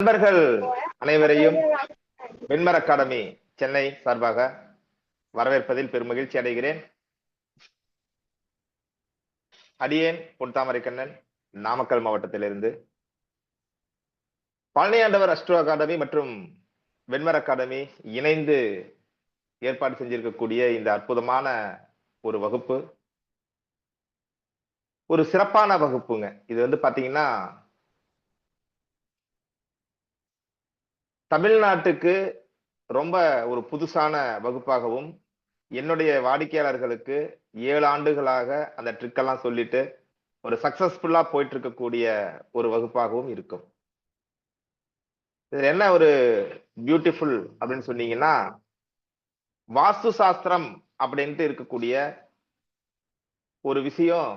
நண்பர்கள் அனைவரையும் வெண்மர அகாடமி சென்னை சார்பாக வரவேற்பதில் பெருமகிழ்ச்சி அடைகிறேன். அடியேன் பொன்தாமரை கண்ணன், நாமக்கல் மாவட்டத்திலிருந்து. பழனியாண்டவர் அஸ்ட்ரோ அகாடமி மற்றும் வெண்மர அகாடமி இணைந்து ஏற்பாடு செஞ்சிருக்கக்கூடிய இந்த அற்புதமான ஒரு வகுப்பு ஒரு சிறப்பான வகுப்புங்க. இது வந்து பாத்தீங்கன்னா தமிழ்நாட்டுக்கு ரொம்ப ஒரு புதுசான வகுப்பாகவும், என்னுடைய வாடிக்கையாளர்களுக்கு 7 ஆண்டுகளாக அந்த ட்ரிக்கெல்லாம் சொல்லிட்டு ஒரு சக்சஸ்ஃபுல்லா போயிட்டு இருக்கக்கூடிய ஒரு வகுப்பாகவும் இருக்கும். இதுல என்ன ஒரு பியூட்டிஃபுல் அப்படின்னு சொன்னீங்கன்னா, வாஸ்து சாஸ்திரம் அப்படின்ட்டு இருக்கக்கூடிய ஒரு விஷயம்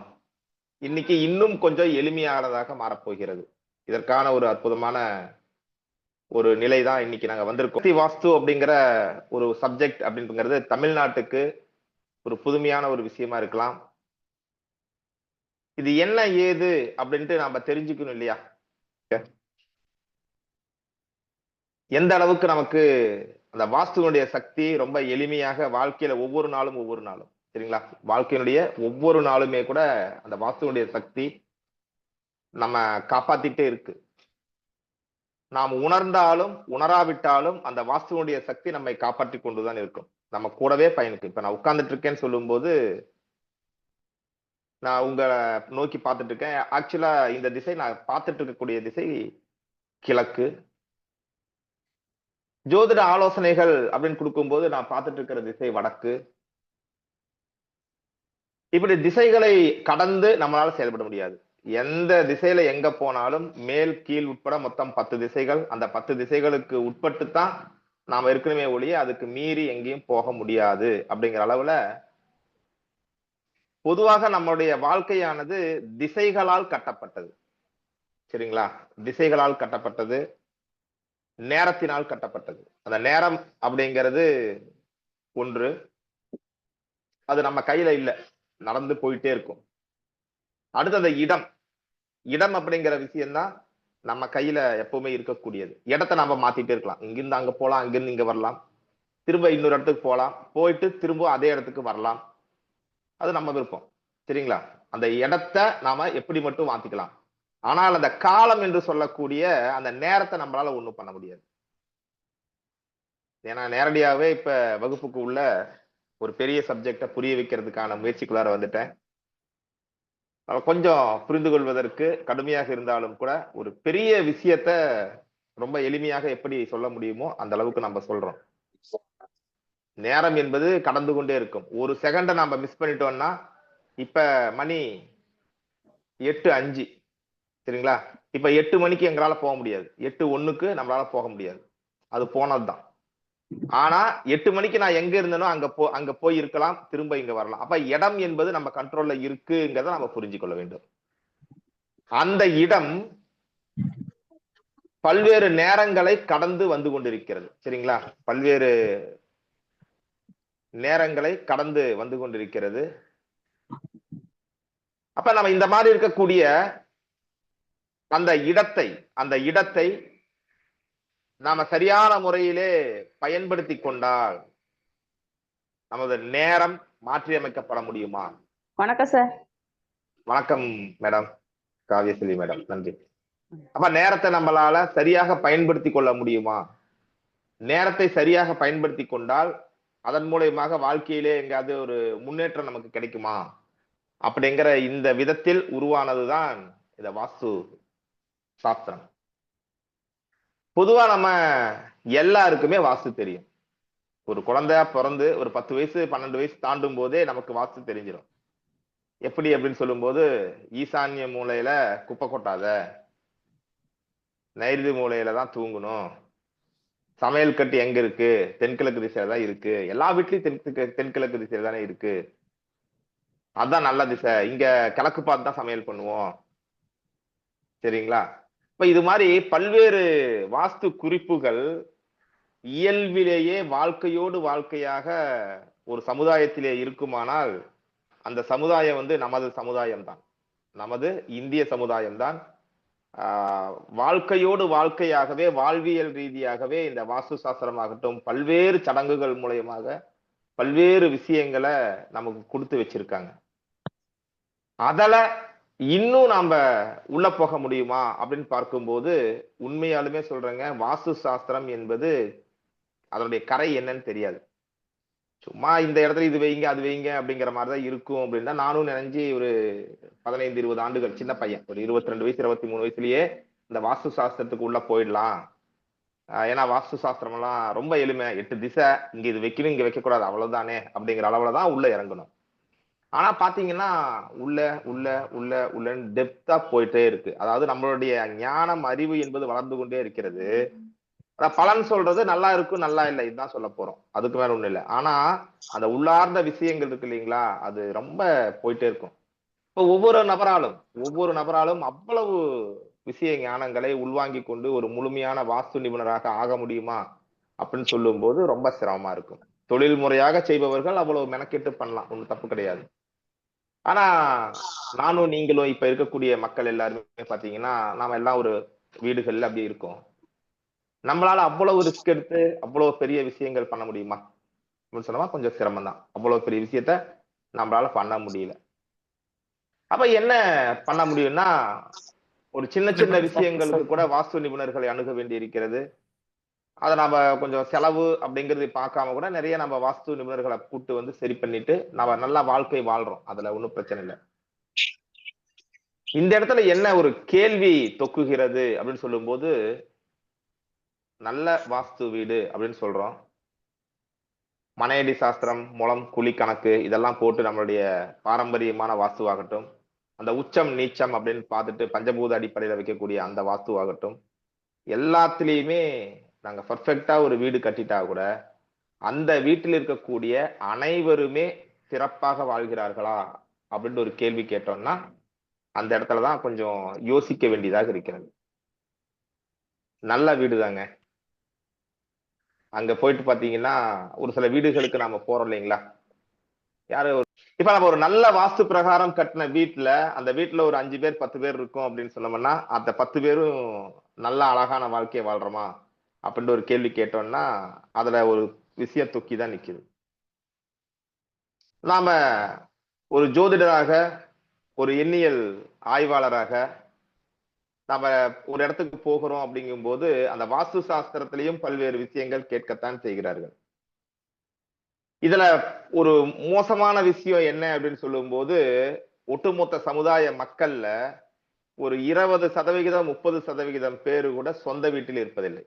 இன்னைக்கு இன்னும் கொஞ்சம் எளிமையானதாக மாறப்போகிறது. இதற்கான ஒரு அற்புதமான ஒரு நிலைதான் இன்னைக்கு நாங்க வந்திருக்கோம். வாஸ்து அப்படிங்கிற ஒரு சப்ஜெக்ட் அப்படிங்கிறது தமிழ்நாட்டுக்கு ஒரு புதுமையான ஒரு விஷயமா இருக்கலாம். இது என்ன ஏது அப்படின்ட்டு நாம தெரிஞ்சுக்கணும் இல்லையா? எந்த அளவுக்கு நமக்கு அந்த வாஸ்துவனுடைய சக்தி ரொம்ப எளிமையாக வாழ்க்கையில ஒவ்வொரு நாளும் சரிங்களா? வாழ்க்கையினுடைய ஒவ்வொரு நாளுமே கூட அந்த வாஸ்துவனுடைய சக்தி நம்ம காப்பாத்திட்டே இருக்கு. நாம் உணர்ந்தாலும் உணராவிட்டாலும் அந்த வாஸ்துவனுடைய சக்தி நம்மை காப்பாற்றி கொண்டுதான் இருக்கும். நம்ம கூடவே பயணிக்கும். இப்ப நான் உட்கார்ந்துட்டு இருக்கேன்னு சொல்லும் போது நான் உங்களை நோக்கி பார்த்துட்டு இருக்கேன். ஆக்சுவலா இந்த திசை நான் பார்த்துட்டு இருக்கக்கூடிய திசை கிழக்கு. ஜோதிட ஆலோசனைகள் அப்படின்னு கொடுக்கும்போது நான் பார்த்துட்டு இருக்கிற திசை வடக்கு. இப்படி திசைகளை கடந்து நம்மளால செயல்பட முடியாது. எந்த திசையில எங்க போனாலும் மேல் கீழ் உட்பட மொத்தம் 10 திசைகள். அந்த 10 திசைகளுக்கு உட்பட்டு தான் நாம இருக்கணுமே ஒழிய அதுக்கு மீறி எங்கேயும் போக முடியாது. அப்படிங்கிற அளவுல பொதுவாக நம்மளுடைய வாழ்க்கையானது திசைகளால் கட்டப்பட்டது. சரிங்களா? திசைகளால் கட்டப்பட்டது, நேரத்தினால் கட்டப்பட்டது. அந்த நேரம் அப்படிங்கிறது ஒன்று, அது நம்ம கையில இல்ல, நடந்து போயிட்டே இருக்கும். அடுத்து அந்த இடம் அப்படிங்கிற விஷயம்தான் நம்ம கையில எப்பவுமே இருக்கக்கூடியது. இடத்தை நாம மாத்திட்டே இருக்கலாம். இங்கிருந்து அங்க போலாம், அங்கிருந்து இங்க வரலாம், திரும்ப இன்னொரு இடத்துக்கு போலாம், போயிட்டு திரும்ப அதே இடத்துக்கு வரலாம். அது நம்ம விருப்பம். சரிங்களா? அந்த இடத்தை நாம எப்படி மட்டும் மாத்திக்கலாம். ஆனால் அந்த காலம் என்று சொல்லக்கூடிய அந்த நேரத்தை நம்மளால ஒண்ணும் பண்ண முடியாது. ஏன்னா நேரடியாவே இப்ப வகுப்புக்கு உள்ள ஒரு பெரிய சப்ஜெக்ட புரிய வைக்கிறதுக்கான முயற்சிக்குள்ளார வந்துட்டேன். கொஞ்சம் புரிந்து கொள்வதற்கு கடுமையாக இருந்தாலும் கூட ஒரு பெரிய விஷயத்த ரொம்ப எளிமையாக எப்படி சொல்ல முடியுமோ அந்த அளவுக்கு நம்ம சொல்றோம். நேரம் என்பது கடந்து கொண்டே இருக்கும். ஒரு செகண்ட நம்ம மிஸ் பண்ணிட்டோம்னா, இப்ப மணி 8:05 சரிங்களா? இப்ப 8 மணிக்கு எங்களால போக முடியாது. 8:01க்கு நம்மளால போக முடியாது. அது போனதுதான். ஆனா 8 மணிக்கு நான் எங்க இருந்தனோ அங்க போய் இருக்கலாம், திரும்ப இங்க வரலாம். அப்ப இடம் என்பது நம்ம கண்ட்ரோல்ல இருக்குங்கிறத நம்ம புரிஞ்சுக்கொள்ள வேண்டும். அந்த இடம் பல்வேறு நேரங்களை கடந்து வந்து கொண்டிருக்கிறது. சரிங்களா? பல்வேறு நேரங்களை கடந்து வந்து கொண்டிருக்கிறது. அப்ப நம்ம இந்த மாதிரி இருக்கக்கூடிய அந்த இடத்தை நாம சரியான முறையிலே பயன்படுத்தி கொண்டால் நமது நேரம் மாற்றி அமைக்கப்பட முடியுமா? வணக்கம் சார். வணக்கம் மேடம், காவியஸ்ரீ மேடம், நன்றி. அப்ப நேரத்தை நம்மளால சரியாக பயன்படுத்தி கொள்ள முடியுமா? நேரத்தை சரியாக பயன்படுத்தி கொண்டால் அதன் மூலயமாக வாழ்க்கையிலே எங்காவது ஒரு முன்னேற்றம் நமக்கு கிடைக்குமா? அப்படிங்கிற இந்த விதத்தில் உருவானதுதான் இந்த வாஸ்து சாஸ்திரம். பொதுவா நம்ம எல்லாருக்குமே வாஸ்து தெரியும். ஒரு குழந்தையா பிறந்து ஒரு 10 வயசு 12 வயசு தாண்டும் போதே நமக்கு வாஸ்து தெரிஞ்சிடும். எப்படி அப்படின்னு சொல்லும் போது, ஈசான்ய மூலையில குப்பை கொட்டாத, நைருதி மூலையில தான் தூங்கணும், சமையல் கட்டு எங்க இருக்கு, தென்கிழக்கு திசையில தான் இருக்கு, எல்லா வீட்லயும் தென்கிழக்கு திசையில தானே இருக்கு, அதான் நல்ல திசை, இங்க கிழக்கு பார்த்து தான் சமையல் பண்ணுவோம். சரிங்களா? இப்ப இது மாதிரி பல்வேறு வாஸ்து குறிப்புகள் இயல்பிலேயே வாழ்க்கையோடு வாழ்க்கையாக ஒரு சமுதாயத்திலே இருக்குமானால் அந்த சமுதாயம் நமது சமுதாயம் தான், நமது இந்திய சமுதாயம் தான். வாழ்க்கையோடு வாழ்க்கையாகவே வாழ்வியல் ரீதியாகவே இந்த வாஸ்து சாஸ்திரமாகட்டும் பல்வேறு சடங்குகள் மூலயமாக பல்வேறு விஷயங்களை நமக்கு கொடுத்து வச்சிருக்காங்க. அதுல இன்னும் நாம உள்ள போக முடியுமா அப்படின்னு பார்க்கும்போது உண்மையாலுமே சொல்றேங்க, வாஸ்து சாஸ்திரம் என்பது அதனுடைய கரை என்னன்னு தெரியாது. சும்மா இந்த இடத்துல இது வைங்க அது வைங்க அப்படிங்கிற மாதிரிதான் இருக்கும் அப்படின்னு தான் நானும் நினைஞ்சு ஒரு 15-20 ஆண்டுகள் சின்ன பையன் ஒரு 22 வயசு 23 வயசுலயே இந்த வாஸ்து சாஸ்திரத்துக்கு உள்ள போயிடலாம். ஏன்னா வாஸ்து சாஸ்திரம் எல்லாம் ரொம்ப எளிமை, 8 திசை, இங்க இது வைக்கணும் இங்க வைக்க கூடாது அவ்வளவுதானே அப்படிங்கிற அளவுலதான் உள்ள இறங்கணும். ஆனா பாத்தீங்கன்னா உள்ள உள்ள உள்ள உள்ளன்னு டெப்தா போயிட்டே இருக்கு. அதாவது நம்மளுடைய ஞானம் அறிவு என்பது வளர்ந்து கொண்டே இருக்கிறது. பலன் சொல்றது நல்லா இருக்கும் நல்லா இல்லை இதுதான் சொல்ல போறோம், அதுக்கு மேல ஒண்ணு இல்லை. ஆனா அந்த உள்ளார்ந்த விஷயங்கள் இருக்கு இல்லைங்களா, அது ரொம்ப போயிட்டே இருக்கும். இப்போ ஒவ்வொரு நபராலும் அவ்வளவு விஷய ஞானங்களை உள்வாங்கி கொண்டு ஒரு முழுமையான வாஸ்து நிபுணராக ஆக முடியுமா அப்படின்னு சொல்லும் போது ரொம்ப சிரமமா இருக்கும். தொழில் முறையாக செய்பவர்கள் அவ்வளவு மெனக்கெட்டு பண்ணலாம், ஒண்ணும் தப்பு கிடையாது. ஆனா நானும் நீங்களும் இப்ப இருக்கக்கூடிய மக்கள் எல்லாருமே பாத்தீங்கன்னா நாம எல்லாம் ஒரு வீடுகள்ல அப்படி இருக்கோம். நம்மளால அவ்வளவு ரிஸ்க் எடுத்து அவ்வளவு பெரிய விஷயங்கள் பண்ண முடியுமா அப்படின்னு சொன்னா கொஞ்சம் சிரமம் தான். அவ்வளவு பெரிய விஷயத்த நம்மளால பண்ண முடியல. அப்ப என்ன பண்ண முடியும்னா ஒரு சின்ன சின்ன விஷயங்களுக்கு கூட வாஸ்து நிபுணர்களை அணுக வேண்டி இருக்கிறது. அதை நாம கொஞ்சம் செலவு அப்படிங்கறது பார்க்காம கூட நிறைய நம்ம வாஸ்து நிபுணர்களை கூட்டு வந்து சரி பண்ணிட்டு நம்ம நல்லா வாழ்க்கை வாழ்றோம், அதுல ஒண்ணும் பிரச்சனை இல்லை. இந்த இடத்துல என்ன ஒரு கேள்வி தொக்குகிறது அப்படின்னு சொல்லும் போது, நல்ல வாஸ்து வீடு அப்படின்னு சொல்றோம், மனையடி சாஸ்திரம் முலம் குழி கணக்கு இதெல்லாம் போட்டு நம்மளுடைய பாரம்பரியமான வாஸ்துவாகட்டும், அந்த உச்சம் நீச்சம் அப்படின்னு பார்த்துட்டு பஞ்சபூத அடிப்படையில வைக்கக்கூடிய அந்த வாஸ்துவாகட்டும், எல்லாத்துலயுமே நாங்க பர்ஃபெக்டா ஒரு வீடு கட்டிட்டா கூட அந்த வீட்டில் இருக்கக்கூடிய அனைவருமே சிறப்பாக வாழ்கிறார்களா அப்படின்னு ஒரு கேள்வி கேட்டோம்னா அந்த இடத்துலதான் கொஞ்சம் யோசிக்க வேண்டியதாக இருக்கிறது. நல்ல வீடுதாங்க. அங்க போயிட்டு பாத்தீங்கன்னா ஒரு சில வீடுகளுக்கு நாம போறோம் இல்லைங்களா, யாரு இப்ப நம்ம ஒரு நல்ல வாஸ்து பிரகாரம் கட்டின வீட்டுல அந்த வீட்டுல ஒரு 5 பேர் 10 பேர் இருக்கும் அப்படின்னு சொன்னோம்னா அந்த 10 பேரும் நல்ல அழகான வாழ்க்கையை வாழ்றோமா அப்படின்னு ஒரு கேள்வி கேட்டோம்னா அதுல ஒரு விஷயம் தொக்கிதான் நிக்குது. நாம ஒரு ஜோதிடராக ஒரு எண்ணியல் ஆய்வாளராக நாம ஒரு இடத்துக்கு போகிறோம் அப்படிங்கும் போது அந்த வாஸ்து சாஸ்திரத்திலையும் பல்வேறு விஷயங்கள் கேட்கத்தான் செய்கிறார்கள். இதுல ஒரு மோசமான விஷயம் என்ன அப்படின்னு சொல்லும் போது ஒட்டுமொத்த சமுதாய மக்கள்ல ஒரு 20% 30% பேரு கூட சொந்த வீட்டில் இருப்பதில்லை.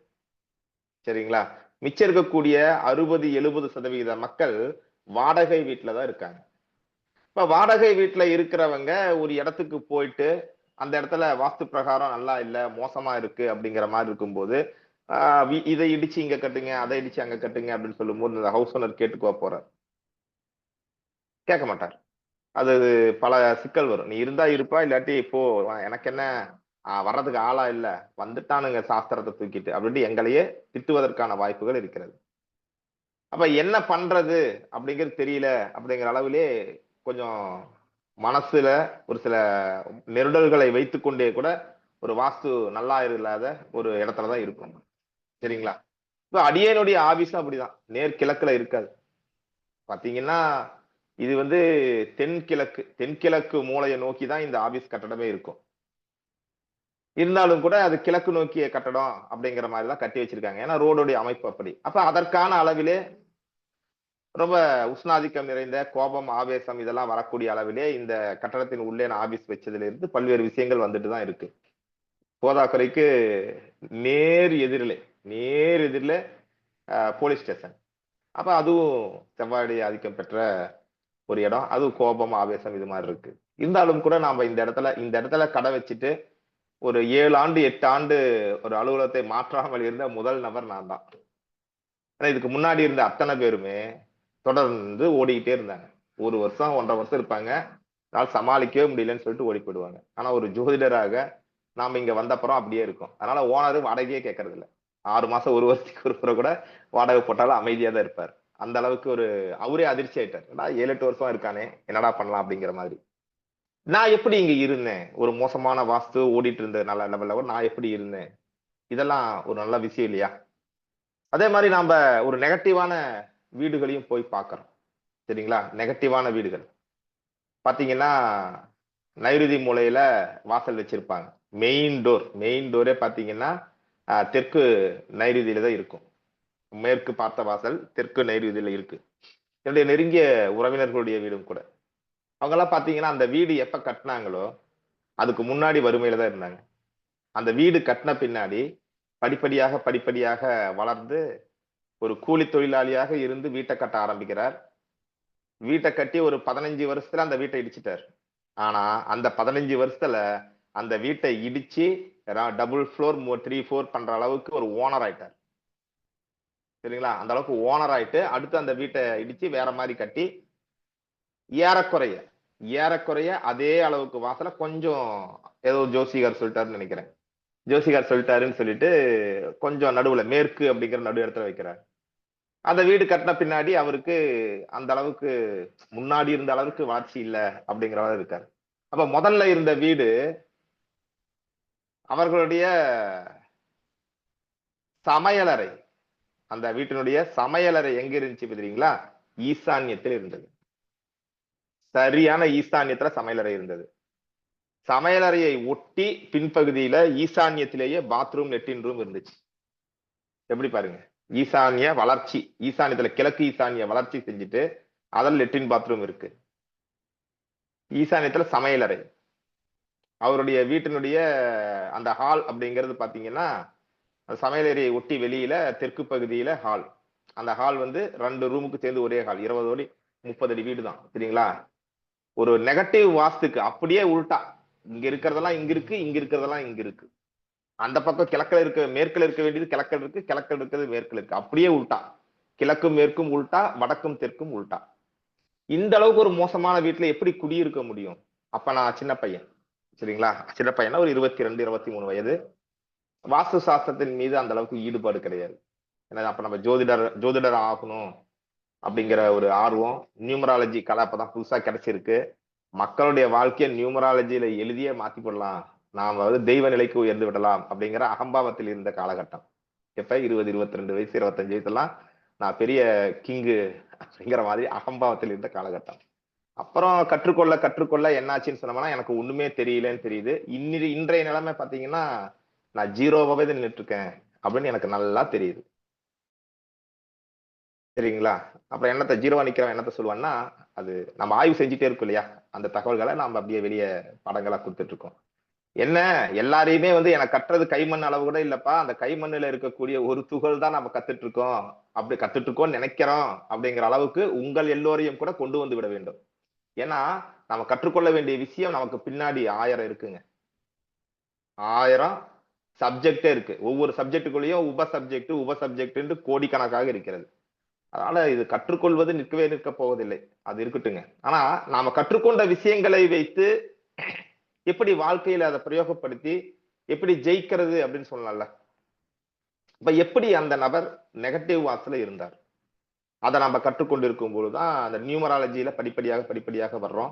சரிங்களா, மிச்சம் இருக்கக்கூடிய 60-70% மக்கள் வாடகை வீட்டுலதான் இருக்காங்க. இப்ப வாடகை வீட்டுல இருக்கிறவங்க ஒரு இடத்துக்கு போயிட்டு அந்த இடத்துல வாஸ்து பிரகாரம் நல்லா இல்ல மோசமா இருக்கு அப்படிங்கிற மாதிரி இருக்கும்போது இதை இடிச்சு இங்க கட்டுங்க அதை இடிச்சு அங்க கட்டுங்க அப்படின்னு சொல்லும் போது இந்த ஹவுஸ் ஓனர் கேட்டுக்குவா போறார்? கேட்க மாட்டார். அது பல சிக்கல் வரும். நீ இருந்தா இருப்பா இல்லாட்டி இப்போ எனக்கு என்ன வர்றதுக்கு ஆளா இல்ல, வந்துட்டானுங்க சாஸ்திரத்தை தூக்கிட்டு அப்படின்ட்டு எங்களையே திட்டுவதற்கான வாய்ப்புகள் இருக்கிறது. அப்ப என்ன பண்றது அப்படிங்கிறது தெரியல அப்படிங்கிற அளவிலே கொஞ்சம் மனசுல ஒரு சில நெருடல்களை வைத்துக் கொண்டே கூட ஒரு வாஸ்து நல்லா இல்லாத ஒரு இடத்துலதான் இருக்கும். சரிங்களா, இப்ப அடியனுடைய ஆபீஸும் அப்படிதான், நேர் கிழக்குல இருக்காது. பாத்தீங்கன்னா இது வந்து தென்கிழக்கு மூலையை நோக்கிதான் இந்த ஆபீஸ் கட்டடமே இருக்கும். இருந்தாலும் கூட அது கிழக்கு நோக்கிய கட்டடம் அப்படிங்கிற மாதிரிதான் கட்டி வச்சிருக்காங்க, ஏன்னா ரோடுடைய அமைப்பு அப்படி. அப்ப அதற்கான அளவிலே ரொம்ப உஷ்ணாதிக்கம் நிறைந்த கோபம் ஆவேசம் இதெல்லாம் வரக்கூடிய அளவிலே இந்த கட்டடத்தின் உள்ளே ஆபீஸ் வச்சதுல இருந்து பல்வேறு விஷயங்கள் வந்துட்டு தான் இருக்கு. போதாக்குறைக்கு நேர் எதிரிலே நேர் எதிரில போலீஸ் ஸ்டேஷன். அப்ப அதுவும் செவ்வாய் ஆதிக்கம் பெற்ற ஒரு இடம், அதுவும் கோபம் ஆவேசம் இது மாதிரி இருக்கு. இருந்தாலும் கூட நாம இந்த இடத்துல கடை வச்சுட்டு ஒரு 7 ஆண்டு 8 ஆண்டு ஒரு அலுவலகத்தை மாற்றாமல் இருந்த முதல் நபர் நான் தான். ஆனா இதுக்கு முன்னாடி இருந்த அத்தனை பேருமே தொடர்ந்து ஓடிக்கிட்டே இருந்தாங்க. 1 வருஷம் 1.5 வருஷம் இருப்பாங்க, அதனால சமாளிக்கவே முடியலன்னு சொல்லிட்டு ஓடி போயிடுவாங்க. ஆனா ஒரு ஜோதிடராக நாம இங்க வந்தப்புறம் அப்படியே இருக்கும். அதனால ஓனரு வாடகையே கேட்கறது இல்ல. 6 மாசம் 1 வருஷத்துக்கு ஒரு முறை கூட வாடகை போட்டாலும் அமைதியா தான் இருப்பார். அந்த அளவுக்கு அவரே அதிர்ச்சி ஆயிட்டார், 7-8 வருஷம் இருக்கானே என்னடா பண்ணலாம் அப்படிங்கிற மாதிரி. நான் எப்படி இங்க இருந்தேன்? ஒரு மோசமான வாஸ்து ஓடிட்டு இருந்த நல்ல லெவல்ல நான் எப்படி இருந்தேன்? இதெல்லாம் ஒரு நல்ல விஷயம் இல்லையா? அதே மாரி நாம ஒரு நெகட்டிவான வீடுகளையும் போய் பார்க்கிறோம். சரிங்களா? நெகட்டிவான வீடுகள். பார்த்தீங்கன்னா, நைருதி மூலையில வாசல் வச்சிருப்பாங்க. மெயின் டோரே பார்த்தீங்கன்னா, தெற்கு நைருதியில தான் இருக்கும். மேற்கு பார்த்த வாசல் தெற்கு நைருதியில இருக்கு. என்னுடைய நெருங்கிய உறவினர்களுடைய வீடும் கூட. அவங்கலாம் பார்த்தீங்கன்னா, அந்த வீடு எப்ப கட்டுனாங்களோ, அதுக்கு முன்னாடி வறுமையில தான் இருந்தாங்க. அந்த வீடு கட்டுன பின்னாடி, படிப்படியாக வளர்ந்து, ஒரு கூலி தொழிலாளியாக இருந்து வீட்ட கட்ட ஆரம்பிக்கிறார். வீட்ட கட்டி ஒரு 15 வருஷத்துல அந்த வீட்ட இடிச்சுட்டாரு. ஆனா, அந்த 15 வருஷத்துல அந்த வீட்ட இடிச்சு, டபுள் ஃப்ளோர், 3 ஃப்ளோர் பண்ற அளவுக்கு ஒரு ஓனர் ஆயிட்டார். சரிங்களா? அந்த அளவுக்கு ஓனர் ஆயிட்டு, அடுத்து அந்த வீட்ட இடிச்சு வேற மாரி கட்டி, ஏறக்குறைய ஏறக்குறைய அதே அளவுக்கு வாசல கொஞ்சம் ஏதோ ஜோசியக்கார் சொல்லிட்டாருன்னு நெனைக்கிறேன். ஜோசியக்கார் சொல்லிட்டாருன்னு சொல்லிட்டு, கொஞ்சம் நடுவுல மேற்கு அப்படிங்கிற நடு இடத்துல வைக்கிறார். அந்த வீடு கட்டின பின்னாடி அவருக்கு அந்த அளவுக்கு முன்னாடி இருந்த அளவுக்கு வளர்ச்சி இல்ல அப்படிங்கிற மாதிரி இருக்காரு. அப்ப முதல்ல இருந்த வீடு அவர்களுடைய சமையலறை, அந்த வீட்டினுடைய சமையலறை எங்க இருந்துச்சு தெரியுங்களா? ஈசான்யத்தில் இருந்தது. சரியான ஈசான்யத்துல சமையலறை இருந்தது. சமையலறையை ஒட்டி பின்பகுதியில ஈசான்யத்திலேயே பாத்ரூம், லெட்டின் ரூம் இருந்துச்சு. எப்படி பாருங்க? ஈசான்ய வளர்ச்சி, ஈசான்யத்துல கிழக்கு ஈசான்ய வளர்ச்சி செஞ்சுட்டு அதில் லெட்டின் பாத்ரூம் இருக்கு. ஈசான்யத்துல சமையலறை. அவருடைய வீட்டினுடைய அந்த ஹால் அப்படிங்கிறது பாத்தீங்கன்னா, அந்த சமையலறையை ஒட்டி வெளியில தெற்கு பகுதியில ஹால். அந்த ஹால் வந்து 2 ரூமுக்கு சேர்ந்து ஒரே ஹால். 20 அடி 30 அடி வீடு தான். சரிங்களா? ஒரு நெகட்டிவ் வாஸ்துக்கு அப்படியே உல்டா. இங்க இருக்கிறதெல்லாம் இங்க இருக்கு, இங்க இருக்கிறதெல்லாம் இங்க இருக்கு. அந்த பக்கம் கிழக்குல இருக்க மேற்குல இருக்க வேண்டியது கிழக்குல இருக்கு, கிழக்குல இருக்கிறது மேற்குல இருக்கு. அப்படியே உல்டா. கிழக்கும் மேற்கும் உல்டா, வடக்கும் தெற்கும் உல்டா. இந்த அளவுக்கு ஒரு மோசமான வீட்டுல எப்படி குடியிருக்க முடியும்? அப்ப நான் சின்ன பையன். சரிங்களா? சின்ன பையனா ஒரு 22, 23 வயது. வாஸ்து சாஸ்திரத்தின் மீது அந்த அளவுக்கு ஈடுபாடு கிடையாது. ஏன்னா அப்ப நம்ம ஜோதிடர் ஆகணும் அப்படிங்கிற ஒரு ஆர்வம். நியூமராலஜி கலை அப்பதான் புதுசா கிடைச்சிருக்கு. மக்களுடைய வாழ்க்கையை நியூமராலஜியில எழுதியே மாத்தி போடலாம். நாம வந்து தெய்வ நிலைக்கு உயர்ந்து விடலாம் அப்படிங்கிற அகம்பாவத்தில் இருந்த காலகட்டம். எப்ப 20, 22 வயசு, 25 வயசுலாம் நான் பெரிய கிங்கு அப்படிங்கிற மாதிரி அகம்பாவத்தில் இருந்த காலகட்டம். அப்புறம் கற்றுக்கொள்ள என்னாச்சுன்னு சொன்னோம்னா எனக்கு ஒண்ணுமே தெரியலன்னு தெரியுது. இன்றைய நிலைமை பாத்தீங்கன்னா நான் ஜீரோவாவே நின்னுட்டு இருக்கேன் அப்படின்னு எனக்கு நல்லா தெரியுது. சரிங்களா? அப்புறம் என்னத்த ஜீரோவா நிக்கிறவன் என்னத்த சொல்லுவான்னா, அது நம்ம ஆய்வு செஞ்சுட்டே இருக்கோம் இல்லையா? அந்த தகவல்கள நாம அப்படியே வெளிய படங்களா குடுத்துட்டு இருக்கோம். என்ன எல்லாரையுமே வந்து எனக்கு கட்டுறது கைமண் அளவு கூட இல்லப்பா. அந்த கைமண்ணுல இருக்கக்கூடிய ஒரு துகள் தான் நம்ம கத்துட்டு இருக்கோம். அப்படி கத்துட்டு இருக்கோம்னு நினைக்கிறோம் அப்படிங்கிற அளவுக்கு உங்கள் எல்லோரையும் கூட கொண்டு வந்து விட வேண்டும். ஏன்னா, நம்ம கற்றுக்கொள்ள வேண்டிய விஷயம் நமக்கு பின்னாடி 1000 இருக்குங்க. 1000 சப்ஜெக்ட்டே இருக்கு. ஒவ்வொரு சப்ஜெக்ட்டுக்குள்ளேயும் உப சப்ஜெக்ட்ன்னு கோடிக்கணக்காக இருக்கிறது. அதனால இது கற்றுக்கொள்வது நிற்கப் போவதில்லை. அது இருக்கட்டுங்க. ஆனா, நாம கற்றுக்கொண்ட விஷயங்களை வைத்து எப்படி வாழ்க்கையில அத பிரயோகப்படுத்தி, எப்படி ஜெயிக்கிறது அப்படின்னு சொல்லலாம்ல. அப்ப எப்படி அந்த நபர் நெகட்டிவ் வாஸ்ல இருந்தார்? அத நம்ம கற்றுக்கொண்டிருக்கும் பொழுது தான் அந்த நியூமராலஜில படிப்படியாக வர்றோம்.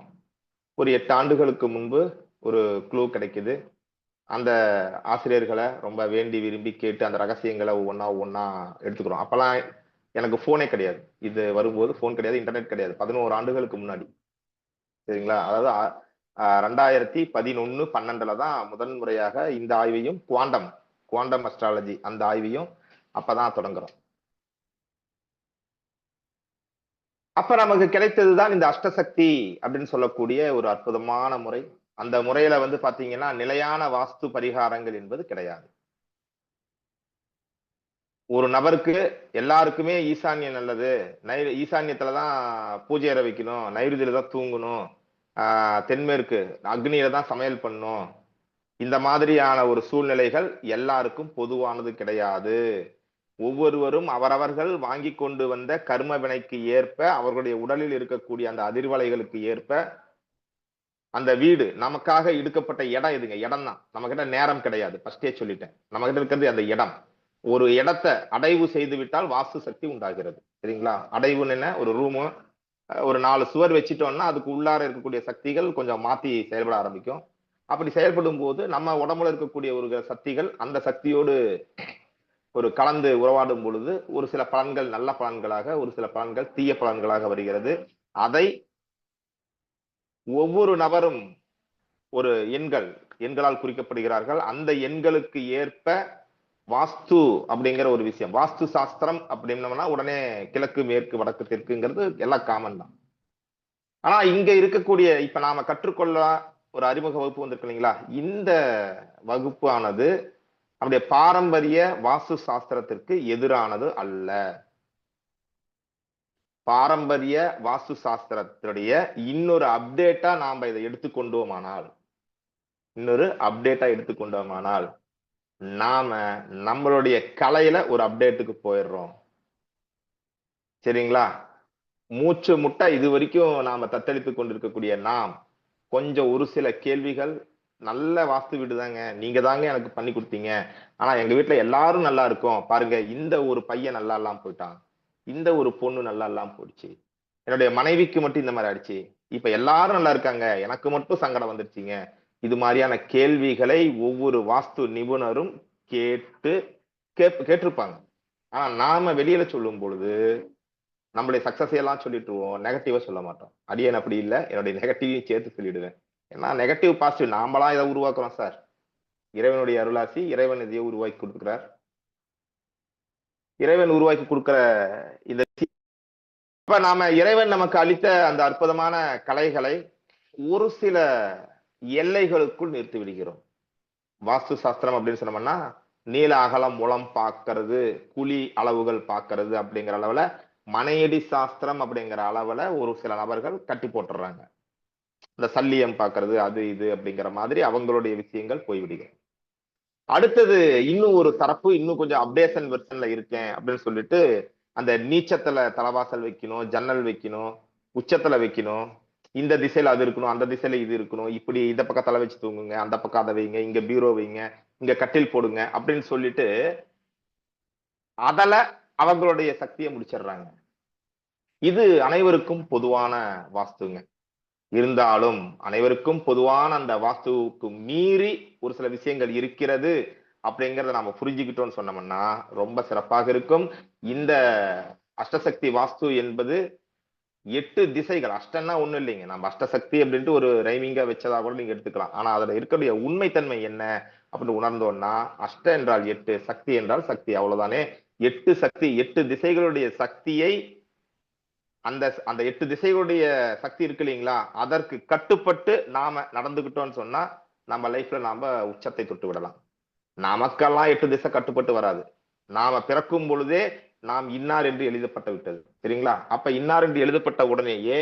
ஒரு 8 ஆண்டுகளுக்கு முன்பு ஒரு க்ளூ கிடைக்குது. அந்த ஆசிரியர்கள ரொம்ப வேண்டி விரும்பி கேட்டு அந்த ரகசியங்கள ஒவ்வொன்னா எடுத்துக்கிறோம். அப்பல்லாம் எனக்கு ஃபோனே கிடையாது. இது வரும்போது ஃபோன் கிடையாது, இன்டர்நெட் கிடையாது. 11 ஆண்டுகளுக்கு முன்னாடி. சரிங்களா? அதாவது 2011, 12ல தான் முதல் முறையாக இந்த ஆய்வையும் குவாண்டம் அஸ்ட்ராலஜி அந்த ஆய்வையும் அப்பதான் தொடங்குறோம். அப்ப நமக்கு கிடைத்தது தான் இந்த அஷ்டசக்தி அப்படின்னு சொல்லக்கூடிய ஒரு அற்புதமான முறை. அந்த முறையில வந்து பாத்தீங்கன்னா, நிலையான வாஸ்து பரிகாரங்கள் என்பது கிடையாது. ஒரு நபருக்கு எல்லாருக்குமே ஈசான்யம் நல்லது. ஈசான்யத்துல தான் பூஜை அறை வைக்கணும். நைருதியில தான் தூங்கணும். தென்மேற்கு அக்னியில தான் சமையல் பண்ணணும். இந்த மாதிரியான ஒரு சூழ்நிலைகள் எல்லாருக்கும் பொதுவானது கிடையாது. ஒவ்வொருவரும் அவரவர்கள் வாங்கிக் கொண்டு வந்த கர்ம வினைக்கு ஏற்ப, அவர்களுடைய உடலில் இருக்கக்கூடிய அந்த அதிர்வலைகளுக்கு ஏற்ப, அந்த வீடு நமக்காக எடுக்கப்பட்ட இடம் எதுங்க? இடம் தான். நம்மகிட்ட நேரம் கிடையாது. ஃபர்ஸ்ட்டே சொல்லிட்டேன். நம்மகிட்ட இருக்கிறது அந்த இடம். ஒரு இடத்த அடைவு செய்து விட்டால் வாஸ்து சக்தி உண்டாகிறது. சரிங்களா? அடைவுன்னு என்ன? ஒரு ரூமு, ஒரு 4 சுவர் வச்சுட்டோம்னா அதுக்கு உள்ளார இருக்கக்கூடிய சக்திகள் கொஞ்சம் மாத்தி செயல்பட ஆரம்பிக்கும். அப்படி செயல்படும் போது நம்ம உடம்புல இருக்கக்கூடிய ஒரு சக்திகள் அந்த சக்தியோடு ஒரு கலந்து உறவாடும் பொழுது ஒரு சில பலன்கள் நல்ல பலன்களாக, ஒரு சில பலன்கள் தீய பலன்களாக வருகிறது. அதை ஒவ்வொரு நபரும் ஒரு எண்களால் குறிக்கப்படுகிறார்கள். அந்த எண்களுக்கு ஏற்ப வாஸ்து அப்படிங்கிற ஒரு விஷயம், வாஸ்து சாஸ்திரம் அப்படின்னோம்னா உடனே கிழக்கு மேற்கு வடக்கு தெற்குங்கிறது எல்லாம் காமன் தான். ஆனா இங்க இருக்கக்கூடிய இப்ப நாம கற்றுக்கொள்ள ஒரு அறிமுக வகுப்பு வந்திருக்கு இல்லைங்களா, இந்த வகுப்பு ஆனது நம்முடைய பாரம்பரிய வாஸ்து சாஸ்திரத்திற்கு எதிரானது அல்ல. பாரம்பரிய வாஸ்து சாஸ்திரத்துடைய இன்னொரு அப்டேட்டா நாம இதை எடுத்துக்கொண்டோமானால் நாம நம்மளுடைய கலையில ஒரு அப்டேட்டுக்கு போயிடுறோம். சரிங்களா? மூச்சு முட்டை இது வரைக்கும் நாம தத்தளித்துக் கொண்டிருக்கக்கூடிய நாம் கொஞ்சம் ஒரு சில கேள்விகள், நல்ல வாஸ்து வீடு தாங்க, நீங்க தாங்க எனக்கு பண்ணி கொடுத்தீங்க, ஆனா எங்க வீட்டுல எல்லாரும் நல்லா இருக்கும் பாருங்க, இந்த ஒரு பையன் நல்லா இல்லாம போயிட்டான், இந்த ஒரு பொண்ணு நல்லா இல்லாம போயிடுச்சு, என்னுடைய மனைவிக்கு மட்டும் இந்த மாதிரி ஆயிடுச்சு, இப்ப எல்லாரும் நல்லா இருக்காங்க எனக்கு மட்டும் சங்கடம் வந்துருச்சுங்க. இது மாதிரியான கேள்விகளை ஒவ்வொரு வாஸ்து நிபுணரும் கேட்டு கேட்டிருப்பாங்க. ஆனா நாம வெளியில சொல்லும் பொழுது நம்மளுடைய சக்சஸ் எல்லாம் சொல்லிட்டுருவோம், நெகட்டிவா சொல்ல மாட்டோம். அடியேன் அப்படி இல்ல, என்னுடைய நெகட்டிவையும் சேர்த்து சொல்லிடுவேன். ஏன்னா நெகட்டிவ் பாசிட்டிவ் நாமளா இதை உருவாக்குறோம் சார். இறைவனுடைய அருளாசி, இறைவன் இதையே உருவாக்கி கொடுக்கிறார். இறைவன் உருவாக்கி கொடுக்கிற இந்த இப்ப நாம இறைவன் நமக்கு அளித்த அந்த அற்புதமான கலைகளை ஒரு சில எல்லைகளுக்குள் நிறுத்தி விடுகிறோம். வாஸ்து சாஸ்திரம் அப்படின்னு சொன்னோம்னா நீள அகலம் முளம் பார்க்கறது, குழி அளவுகள் பார்க்கறது அப்படிங்கிற அளவுல, மனையடி சாஸ்திரம் அப்படிங்கிற அளவுல ஒரு சில நபர்கள் கட்டி போட்டுறாங்க. இந்த சல்லியம் பார்க்கறது அது இது அப்படிங்கிற மாதிரி அவங்களுடைய விஷயங்கள் போய்விடுகிறது. அடுத்தது இன்னும் ஒரு தரப்பு, இன்னும் கொஞ்சம் அப்டேஷன் வெர்ஷன்ல இருக்கேன் அப்படின்னு சொல்லிட்டு அந்த நீச்சத்துல தலைவாசல் வைக்கணும், ஜன்னல் வைக்கணும், உச்சத்துல வைக்கணும், இந்த திசையில அது இருக்கணும், அந்த திசையில இது இருக்கணும், இப்படி இந்த பக்கம் தலை வச்சு தூங்குங்க, அந்த பக்கம் அதை வைங்க, இங்க பீரோ வைங்க, இங்க கட்டில் போடுங்க அப்படின்னு சொல்லிட்டு அதுல அவங்களுடைய சக்தியை முடிச்சிடுறாங்க. இது அனைவருக்கும் பொதுவான வாஸ்துங்க. இருந்தாலும் அனைவருக்கும் பொதுவான அந்த வாஸ்துவுக்கு மீறி ஒரு சில விஷயங்கள் இருக்கிறது அப்படிங்கறத நாம புரிஞ்சுக்கிட்டோம்னு சொன்னோம்னா ரொம்ப சிறப்பாக இருக்கும். இந்த அஷ்டசக்தி வாஸ்து என்பது 8 திசைகள். அஷ்டம்னா ஒண்ணும் இல்லைங்க, நம்ம அஷ்டசக்தி அப்படின்ட்டு ஒரு ரைமிங்கா வச்சதா கூட நீங்க எடுத்துக்கலாம். ஆனா அதுல இருக்கக்கூடிய உண்மைத்தன்மை என்ன அப்படின்னு உணர்ந்தோம்னா, அஷ்ட என்றால் 8, சக்தி என்றால் சக்தி, அவ்வளவுதானே. 8 சக்தி, 8 திசைகளுடைய சக்தியை அந்த அந்த 8 திசைகளுடைய சக்தி இருக்கு இல்லைங்களா, அதற்கு கட்டுப்பட்டு நாம நடந்துகிட்டோம்னு சொன்னா நம்ம லைஃப்ல நாம உச்சத்தை தொட்டு விடலாம். நமக்கெல்லாம் 8 திசை கட்டுப்பட்டு வராது. நாம பிறக்கும் பொழுதே நாம் இன்னார் என்று எழுதப்பட்டு விட்டது. சரிங்களா? அப்ப இன்னார் என்று எழுதப்பட்ட உடனேயே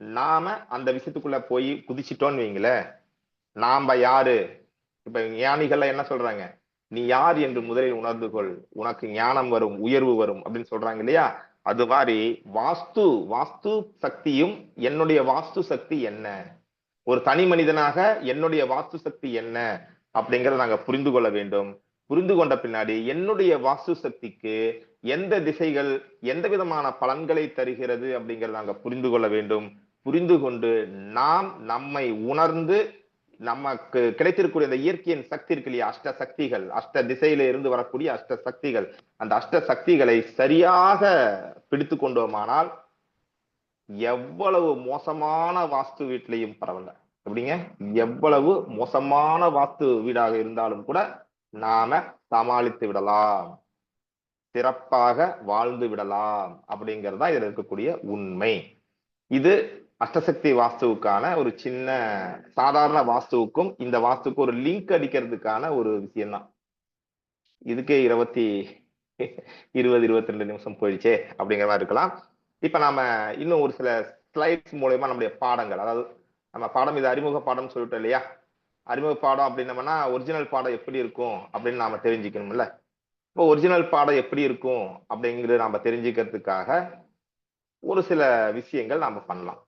நாம அந்த விஷயத்துக்குள்ள போய் குதிச்சிட்டோம்னு வைங்களேன், நாம யாரு? இப்ப ஞானிகள் என்ன சொல்றாங்க, நீ யார் என்று முதலில் உணர்ந்து கொள், உனக்கு ஞானம் வரும், உயர்வு வரும் அப்படின்னு சொல்றாங்க இல்லையா. அது மாதிரி வாஸ்து வாஸ்து சக்தியும் என்னுடைய வாஸ்து சக்தி என்ன, ஒரு தனி மனிதனாக என்னுடைய வாஸ்து சக்தி என்ன அப்படிங்கறத நாங்க புரிந்து கொள்ள வேண்டும். புரிந்து கொண்ட பின்னாடி என்னுடைய வாஸ்து சக்திக்கு எந்த திசைகள் எந்த விதமான பலன்களை தருகிறது அப்படிங்கறத நாங்க புரிந்து கொள்ள வேண்டும். புரிந்து கொண்டு நாம் நம்மை உணர்ந்து நமக்கு கிடைத்திருக்கூடிய இந்த இயற்கையின் சக்தி இருக்கு இல்லையா, அஷ்ட சக்திகள், அஷ்ட திசையில இருந்து வரக்கூடிய அஷ்ட சக்திகள், அந்த அஷ்ட சக்திகளை சரியாக பிடித்து கொண்டோமானால் எவ்வளவு மோசமான வாஸ்து வீட்டிலையும் பரவாயில்ல. எப்படிங்க, எவ்வளவு மோசமான வாஸ்து வீடாக இருந்தாலும் கூட நாம சமாளித்து விடலாம், சிறப்பாக வாழ்ந்து விடலாம் அப்படிங்கிறது தான் இதுல இருக்கக்கூடிய உண்மை. இது அஷ்டசக்தி வாஸ்துவுக்கான ஒரு சின்ன சாதாரண வாஸ்துவுக்கும் இந்த வாஸ்துக்கும் ஒரு லிங்க் அடிக்கிறதுக்கான ஒரு விஷயம் தான். இதுக்கே 22 நிமிஷம் போயிடுச்சே அப்படிங்கிற மாதிரி இருக்கலாம். இப்ப நாம இன்னும் ஒரு சில ஸ்லைட்ஸ் மூலயமா நம்முடைய பாடங்கள், அதாவது நம்ம பாடம் இது அறிமுக பாடம் சொல்லிட்டோம் இல்லையா, அறிமுக பாடம் அப்படின்னம்னா ஒரிஜினல் பாடம் எப்படி இருக்கும் அப்படின்னு நாம தெரிஞ்சுக்கணும்ல. இப்போ ஒரிஜினல் பாடம் எப்படி இருக்கும் அப்படிங்கிறது நாம தெரிஞ்சுக்கிறதுக்காக ஒரு சில விஷயங்கள் நாம பண்ணலாம்.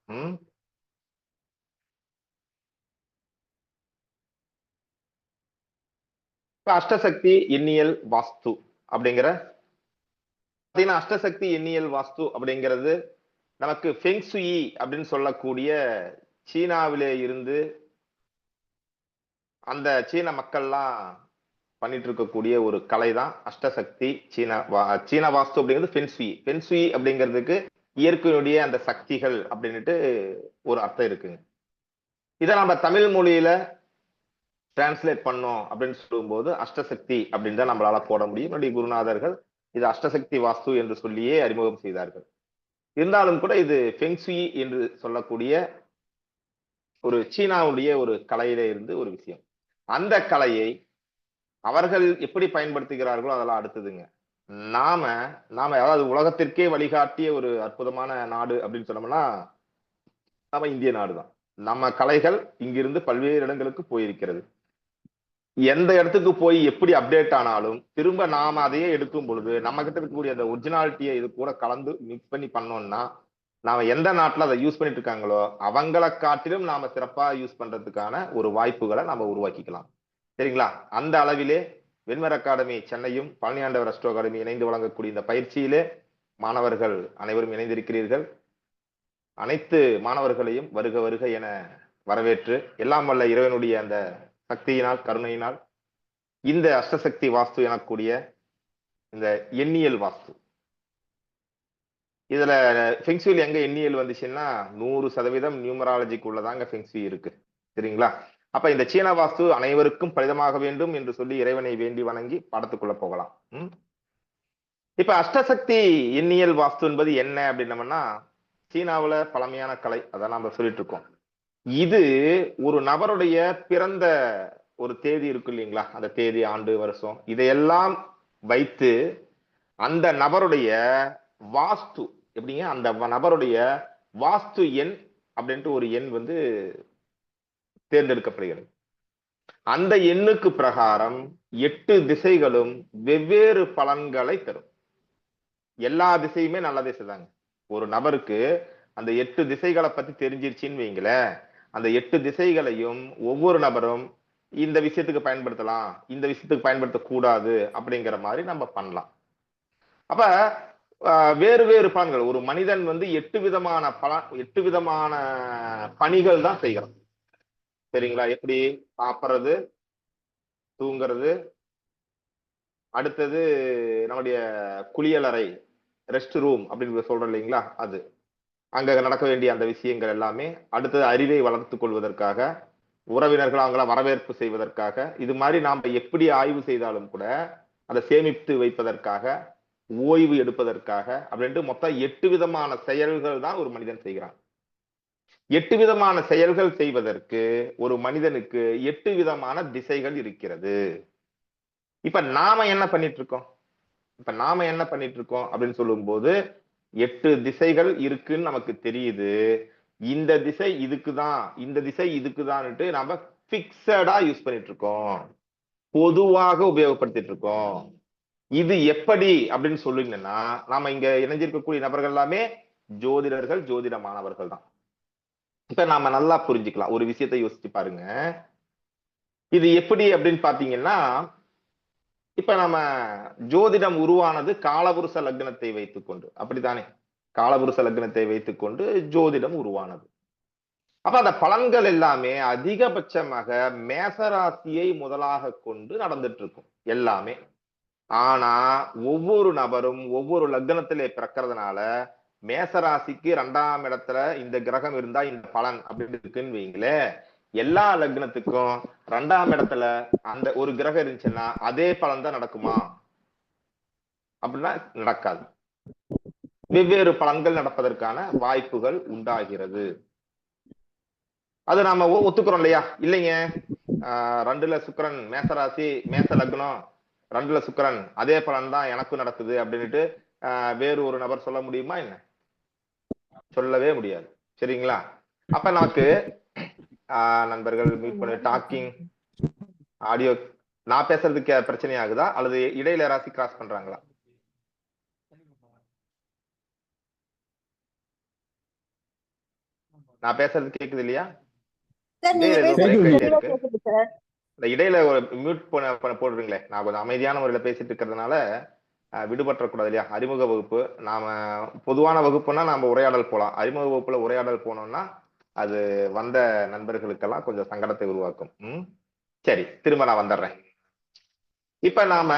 இப்ப அஷ்டசக்தி எண்ணியல் வாஸ்து அப்படிங்கிற அஷ்டசக்தி எண்ணியல் வாஸ்து அப்படிங்கிறது நமக்கு ஃபெங்சுயி அப்படின்னு சொல்லக்கூடிய சீனாவிலே இருந்து அந்த சீன மக்கள்லாம் பண்ணிட்டு இருக்கக்கூடிய ஒரு கலை தான் அஷ்டசக்தி சீன வாஸ்து அப்படிங்கிறது ஃபென்சுயி. ஃபென்சுயி அப்படிங்கிறதுக்கு இயற்கையுடைய அந்த சக்திகள் அப்படின்னுட்டு ஒரு அர்த்தம் இருக்குங்க. இதை நம்ம தமிழ் மொழியில டிரான்ஸ்லேட் பண்ணோம் அப்படின்னு சொல்லும்போது அஷ்டசக்தி அப்படின்னு தான் நம்மளால போட முடியும். என்னுடைய குருநாதர்கள் இது அஷ்டசக்தி வாஸ்து என்று சொல்லியே அறிமுகம் செய்தார்கள். இருந்தாலும் கூட இது ஃபெங்சுயி என்று சொல்லக்கூடிய ஒரு சீனாவுடைய ஒரு கலையில இருந்து ஒரு விஷயம். அந்த கலையை அவர்கள் எப்படி பயன்படுத்துகிறார்களோ அதெல்லாம் அடுத்ததுங்க. நாம நாம அதாவது உலகத்திற்கே வழிகாட்டிய ஒரு அற்புதமான நாடு அப்படின்னு சொன்னோம்னா நம்ம இந்திய நாடு தான். நம்ம கலைகள் இங்கிருந்து பல்வேறு இடங்களுக்கு போயிருக்கிறது. எந்த இடத்துக்கு போய் எப்படி அப்டேட் ஆனாலும் திரும்ப நாம அதையே எடுக்கும் பொழுது நம்ம கிட்ட இருக்கக்கூடிய அந்த ஒரிஜினாலிட்டியை இது கூட கலந்து மிக்ஸ் பண்ணி பண்ணோம்னா நாம எந்த நாட்டுல அதை யூஸ் பண்ணிட்டு இருக்காங்களோ அவங்களை காட்டிலும் நாம சிறப்பா யூஸ் பண்றதுக்கான ஒரு வாய்ப்புகளை நம்ம உருவாக்கிக்கலாம். சரிங்களா? அந்த அளவிலே வெண்மர் அகாடமி சென்னையும் பழனியாண்டவர் அஸ்ட்ரோ அகாடமி இணைந்து வழங்கக்கூடிய இந்த பயிற்சியிலே மாணவர்கள் அனைவரும் இணைந்திருக்கிறீர்கள். அனைத்து மாணவர்களையும் வருக வருக என வரவேற்று எல்லாம் வல்ல இறைவனுடைய அந்த சக்தியினால் கருணையினால் இந்த அஷ்டசக்தி வாஸ்து எனக்கூடிய இந்த எண்ணியல் வாஸ்து இதுல ஃபெங்சுயில் எங்க எண்ணியல் வந்துச்சுன்னா 100% நியூமராலஜிக்கு உள்ளதாங்க ஃபெங்சுய் இருக்கு. சரிங்களா? அப்ப இந்த சீன வாஸ்து அனைவருக்கும் பலிதமாக வேண்டும் என்று சொல்லி இறைவனை வேண்டி வணங்கி பாடத்துக்குள்ள போகலாம். இப்ப அஷ்டசக்தி எண்ணியல் வாஸ்து என்பது என்ன அப்படின்னம்னா சீனாவுல பழமையான கலை அதான் நம்ம சொல்லிட்டு இருக்கோம். இது ஒரு நபருடைய பிறந்த ஒரு தேதி இருக்கு இல்லைங்களா, அந்த தேதி ஆண்டு வருஷம் இதையெல்லாம் வைத்து அந்த நபருடைய வாஸ்து எப்படிங்க அந்த நபருடைய வாஸ்து எண் அப்படின்ட்டு ஒரு எண் வந்து தேர்ந்தெடுக்கப்படுகிறது. அந்த எண்ணுக்கு பிரகாரம் 8 திசைகளும் வெவ்வேறு பலன்களை தரும். எல்லா திசையுமே நல்ல திசை தாங்க. ஒரு நபருக்கு அந்த 8 திசைகளை பத்தி தெரிஞ்சிருச்சுன்னு வைங்களேன், அந்த 8 திசைகளையும் ஒவ்வொரு நபரும் இந்த விஷயத்துக்கு பயன்படுத்தலாம், இந்த விஷயத்துக்கு பயன்படுத்தக்கூடாது அப்படிங்கிற மாதிரி நம்ம பண்ணலாம். அப்ப வேறு வேறு பலன்கள் ஒரு மனிதன் வந்து 8 விதமான பணிகள் தான் செய்கிறான். சரிங்களா? எப்படி சாப்பிட்றது, தூங்குறது, அடுத்தது நம்முடைய குளியலறை ரெஸ்ட் ரூம் அப்படின்னு சொல்றோம் இல்லைங்களா, அது அங்க நடக்க வேண்டிய அந்த விஷயங்கள் எல்லாமே, அடுத்தது அறிவை வளர்த்துக் கொள்வதற்காக, உறவினர்கள் அவங்கள வரவேற்பு செய்வதற்காக, இது மாதிரி நாம எப்படி ஆய்வு செய்தாலும் கூட அதை சேமித்து வைப்பதற்காக, ஓய்வு எடுப்பதற்காக அப்படின்ட்டு மொத்தம் 8 விதமான செயல்கள் தான் ஒரு மனிதன் செய்கிறான். 8 விதமான செயல்கள் செய்வதற்கு ஒரு மனிதனுக்கு 8 விதமான திசைகள் இருக்கிறது. இப்ப நாம என்ன பண்ணிட்டு இருக்கோம் அப்படின்னு சொல்லும் போது 8 திசைகள் இருக்குன்னு நமக்கு தெரியுது. இந்த திசை இதுக்குதான், இந்த திசை இதுக்குதான்ட்டு நம்ம பிக்சடா யூஸ் பண்ணிட்டு இருக்கோம், பொதுவாக உபயோகப்படுத்திட்டு இருக்கோம். இது எப்படி அப்படின்னு சொல்லுங்கன்னா நாம இங்க இணைஞ்சிருக்கக்கூடிய நபர்கள் எல்லாமே ஜோதிடர்கள், ஜோதிட மாணவர்கள் தான். இப்ப நாம நல்லா புரிஞ்சுக்கலாம். ஒரு விஷயத்தை யோசிச்சு பாருங்க. இது எப்படி அப்படின்னு பாத்தீங்கன்னா இப்ப நம்ம ஜோதிடம் உருவானது காலபுருஷ லக்னத்தை வைத்துக்கொண்டு, அப்படித்தானே? காலபுருஷ லக்னத்தை வைத்துக்கொண்டு ஜோதிடம் உருவானது. அப்ப அந்த பலன்கள் எல்லாமே அதிகபட்சமாக மேசராசியை முதலாக கொண்டு நடந்துட்டு இருக்கும் எல்லாமே. ஆனா ஒவ்வொரு நபரும் ஒவ்வொரு லக்னத்திலே பிறக்கிறதுனால மேசராசிக்கு 2ஆம் இடத்துல இந்த கிரகம் இருந்தா இந்த பலன் அப்படின்னு இருக்குன்னு வைங்களேன், எல்லா லக்னத்துக்கும் 2ஆம் இடத்துல அந்த ஒரு கிரகம் இருந்துச்சுன்னா அதே பலன் தான் நடக்குமா அப்படின்னா நடக்காது. வெவ்வேறு பலன்கள் நடப்பதற்கான வாய்ப்புகள் உண்டாகிறது. அது நாம ஒத்துக்கிறோம் இல்லையா? இல்லைங்க 2ல சுக்கிரன் மேசராசி மேச லக்னம் 2ல சுக்கிரன் அதே பலன் தான் எனக்கும் நடக்குது அப்படின்னுட்டு வேறு ஒரு நபர் சொல்ல முடியுமா? என்ன சொல்லவே முடியாது. சரிங்களா? அப்ப நமக்கு நண்பர்கள் மீட் பண்ணி டாக்கிங் ஆடியோ நான் பேசுறதுக்கு பிரச்சனை ஆகுதா அல்லது இடையில ராசி கிராஸ் பண்றாங்களா? நான் பேசுறது கேக்குது இல்லையா? இடையில ஒரு மியூட் போடுறீங்களே, நான் கொஞ்சம் அமைதியான முறையில பேசிட்டு இருக்கிறதுனால விடுபற்றக்கூடாது இல்லையா? அறிமுக வகுப்பு நாம பொதுவான வகுப்புனா நாம உரையாடல் போலாம். அறிமுக வகுப்புல உரையாடல் போனோம்னா அது வந்த நண்பர்களுக்கெல்லாம் கொஞ்சம் சங்கடத்தை உருவாக்கும். சரி, திரும்ப நான் வந்துடுறேன். இப்ப நாம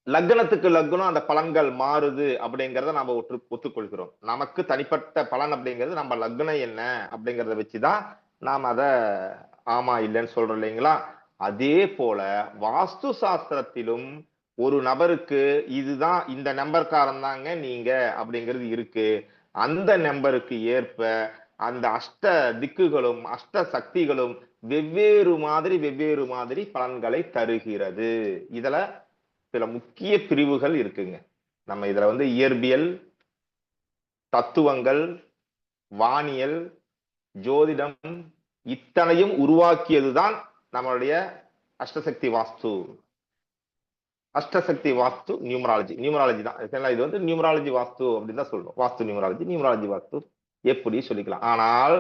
லக்னத்துக்கு லக்னம் அந்த பலன்கள் மாறுது அப்படிங்கிறத நாம ஒத்துக்கொள்கிறோம். நமக்கு தனிப்பட்ட பலன் அப்படிங்கிறது நம்ம லக்னம் என்ன அப்படிங்கிறத வச்சுதான் நாம அத ஆமா இல்லைன்னு சொல்றோம் இல்லைங்களா? அதே போல வாஸ்து சாஸ்திரத்திலும் ஒரு நபருக்கு இதுதான் இந்த நம்பர்காரன் தாங்க நீங்க அப்படிங்கிறது இருக்கு. அந்த நம்பருக்கு ஏற்ப அந்த அஷ்ட திக்குகளும் அஷ்ட சக்திகளும் வெவ்வேறு மாதிரி பலன்களை தருகிறது. இதுல சில முக்கிய பிரிவுகள் இருக்குங்க. நம்ம இதுல வந்து இயற்பியல், தத்துவங்கள், வானியல், ஜோதிடம் இத்தனையும் உருவாக்கியதுதான் நம்மளுடைய அஷ்டசக்தி வாஸ்து. அஷ்டசக்தி வாஸ்து நியூமராலஜி தான். இது வந்து நியூமராலஜி வாஸ்து அப்படின்னு தான் சொல்றோம். வாஸ்து நியூமராலஜி வாஸ்து எப்படி சொல்லிக்கலாம். ஆனால்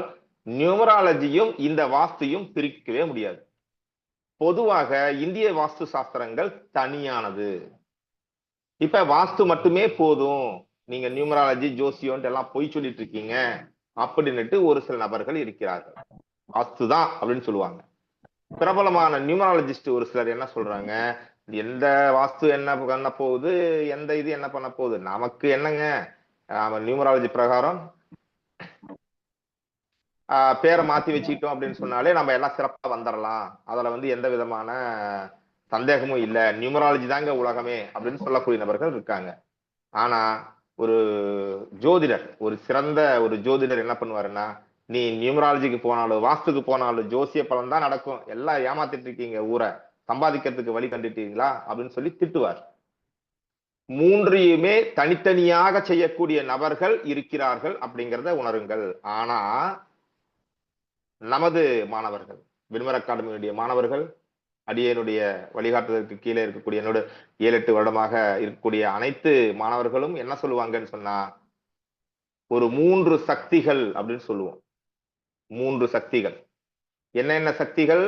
நியூமராலஜியும் இந்த வாஸ்துயும் பிரிக்கவே முடியாது. பொதுவாக இந்திய வாஸ்து சாஸ்திரங்கள் தனியானது. இப்ப வாஸ்து மட்டுமே போதும், நீங்க நியூமராலஜி ஜோசியம் எல்லாம் பொய் சொல்லிட்டு இருக்கீங்க அப்படின்னுட்டு ஒரு சில நபர்கள் இருக்கிறார்கள். வாஸ்து தான் அப்படின்னு சொல்லுவாங்க. பிரபலமான நியூமராலஜிஸ்ட் ஒரு சிலர் என்ன சொல்றாங்க, எந்த வாஸ்து என்ன பண்ண போகுது, எந்த இது என்ன பண்ண போகுது, நமக்கு என்னங்க, நாம நியூமராலஜி பிரகாரம் பேரை மாத்தி வச்சுக்கிட்டோம் அப்படின்னு சொன்னாலே நம்ம எல்லாம் சிறப்பா வந்துடலாம். அதுல வந்து எந்த விதமான சந்தேகமும் இல்ல, நியூமராலஜி தாங்க உலகமே அப்படின்னு சொல்லக்கூடிய நபர்கள் இருக்காங்க. ஆனா ஒரு ஜோதிடர், ஒரு சிறந்த ஒரு ஜோதிடர் என்ன பண்ணுவாருன்னா, நீ நியூமராலஜிக்கு போனாலும் வாஸ்துக்கு போனாலும் ஜோசிய பலன் தான் நடக்கும், எல்லாம் ஏமாத்திட்டு இருக்கீங்க, ஊரை சம்பாதிக்கிறதுக்கு வழி கண்டுட்டீங்களா அப்படின்னு சொல்லி திட்டுவார். மூன்றையுமே தனித்தனியாக செய்யக்கூடிய நபர்கள் இருக்கிறார்கள் அப்படிங்கிறத உணருங்கள். ஆனா நமது மாணவர்கள், விண்மர அகாடமியுடைய மாணவர்கள், அடியனுடைய வழிகாட்டுதலுக்கு கீழே இருக்கக்கூடிய என்னோட 7-8 வருடமாக இருக்கக்கூடிய அனைத்து மாணவர்களும் என்ன சொல்லுவாங்கன்னு சொன்னா, ஒரு 3 சக்திகள் அப்படின்னு சொல்லுவோம். 3 சக்திகள். என்னென்ன சக்திகள்?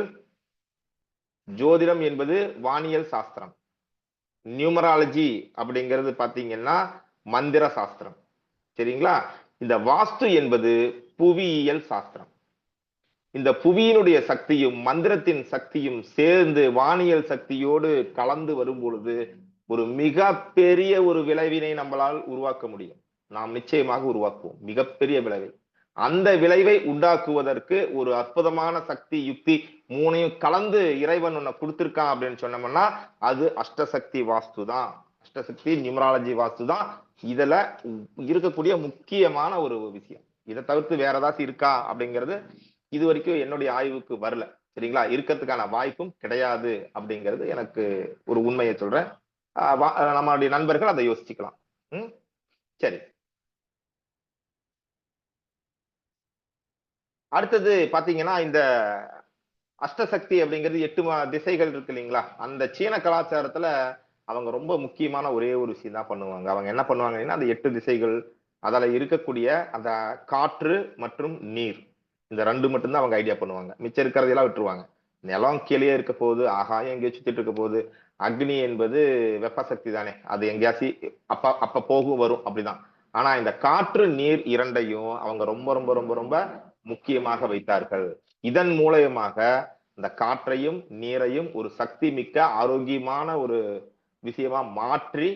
ஜோதிடம் என்பது வானியல் சாஸ்திரம். நியூமராலஜி அப்படிங்கிறது பாத்தீங்கன்னா மந்திர சாஸ்திரம். சரிங்களா? இந்த வாஸ்து என்பது புவியியல் சாஸ்திரம். இந்த புவியினுடைய சக்தியும் மந்திரத்தின் சக்தியும் சேர்ந்து வானியல் சக்தியோடு கலந்து வரும் பொழுது ஒரு மிக பெரிய ஒரு விளைவினை நம்மளால் உருவாக்க முடியும். நாம் நிச்சயமாக உருவாக்குவோம் மிகப்பெரிய விளைவை. அந்த விளைவை உண்டாக்குவதற்கு ஒரு அற்புதமான சக்தி யுக்தி மூணையும் கலந்து இறைவன் உன்னை கொடுத்திருக்கான் அப்படின்னு சொன்னோம்னா அது அஷ்டசக்தி வாஸ்து தான். அஷ்டசக்தி நியூமராலஜி வாஸ்து தான் இதுல இருக்கக்கூடிய முக்கியமான ஒரு விஷயம். இதை தவிர்த்து வேற ஏதாச்சும் இருக்கா அப்படிங்கிறது இது வரைக்கும் என்னுடைய ஆய்வுக்கு வரல. சரிங்களா? இருக்கிறதுக்கான வாய்ப்பும் கிடையாது அப்படிங்கிறது எனக்கு ஒரு உண்மையை சொல்றேன். நம்மளுடைய நண்பர்கள் அதை யோசிச்சுக்கலாம். சரி, அடுத்தது பாத்தீங்கன்னா இந்த அஷ்டசக்தி அப்படிங்கிறது 8 திசைகள் இருக்கு இல்லைங்களா? அந்த சீன கலாச்சாரத்துல அவங்க ரொம்ப முக்கியமான ஒரே ஒரு விஷயம் தான் பண்ணுவாங்க. அவங்க என்ன பண்ணுவாங்கன்னா அந்த 8 திசைகள் அதுல இருக்கக்கூடிய அந்த காற்று மற்றும் நீர், இந்த 2 மட்டும்தான் அவங்க ஐடியா பண்ணுவாங்க. மிச்சம் இருக்கிறதெல்லாம் விட்டுருவாங்க. நிலம் கீழே இருக்க போகுது, ஆகாயம் எங்கேயோ சுத்திட்டு இருக்க போகுது. அக்னி என்பது வெப்ப சக்தி தானே, அது எங்கேயாச்சு அப்ப போகும் வரும் அப்படிதான். ஆனா இந்த காற்று நீர் இரண்டையும் அவங்க ரொம்ப ரொம்ப ரொம்ப ரொம்ப முக்கியமாக வைத்தார்கள். இதன் மூலயமாக இந்த காற்றையும் நீரையும் ஒரு சக்தி மிக்க ஆரோக்கியமான ஒரு விஷயமா மாற்றி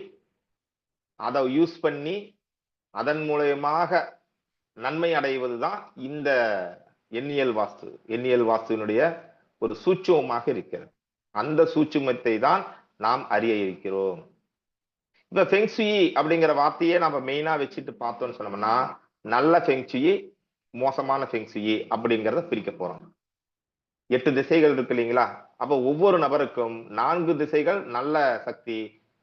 அதை யூஸ் பண்ணி அதன் மூலயமாக நன்மை அடைவதுதான் இந்த எண்ணியல் வாஸ்து. எண்ணியல் வாஸ்துவினுடைய ஒரு சூட்சுமமாக இருக்கிறது. அந்த சூட்சுமத்தை தான் நாம் அறிய இருக்கிறோம். இப்ப ஃபெங்சுயி அப்படிங்கிற வார்த்தையே நம்ம மெயினா வச்சுட்டு பார்த்தோம்னு சொன்னோம்னா நல்ல ஃபெங்சுயி, மோசமான ஃபெங்சுயி அப்படிங்கிறத பிரிக்க போறோம். 8 திசைகள் இருக்கு இல்லைங்களா? அப்ப ஒவ்வொரு நபருக்கும் 4 திசைகள் நல்ல சக்தி,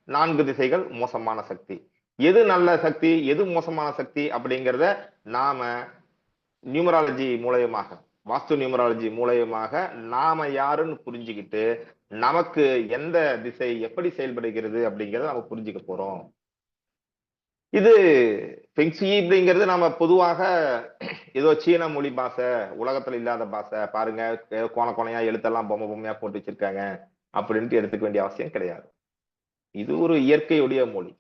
4 திசைகள் மோசமான சக்தி. எது நல்ல சக்தி, எது மோசமான சக்தி அப்படிங்கிறத நாம நியூமராலஜி மூலயமாக, வாஸ்து நியூமராலஜி மூலயமாக நாம யாருன்னு புரிஞ்சுக்கிட்டு நமக்கு எந்த திசை எப்படி செயல்படுகிறது அப்படிங்கிறத நம்ம புரிஞ்சுக்க போறோம். இது ஃபெங்சுயி அப்படிங்கிறது நம்ம பொதுவாக ஏதோ சீன மொழி பாஷை, உலகத்துல இல்லாத பாஷை, பாருங்க கோணையா எழுத்தெல்லாம் பொம்மையா போட்டு வச்சிருக்காங்க அப்படின்ட்டு எடுத்துக்க வேண்டிய அவசியம் கிடையாது. இது ஒரு இயற்கையுடைய மொழி.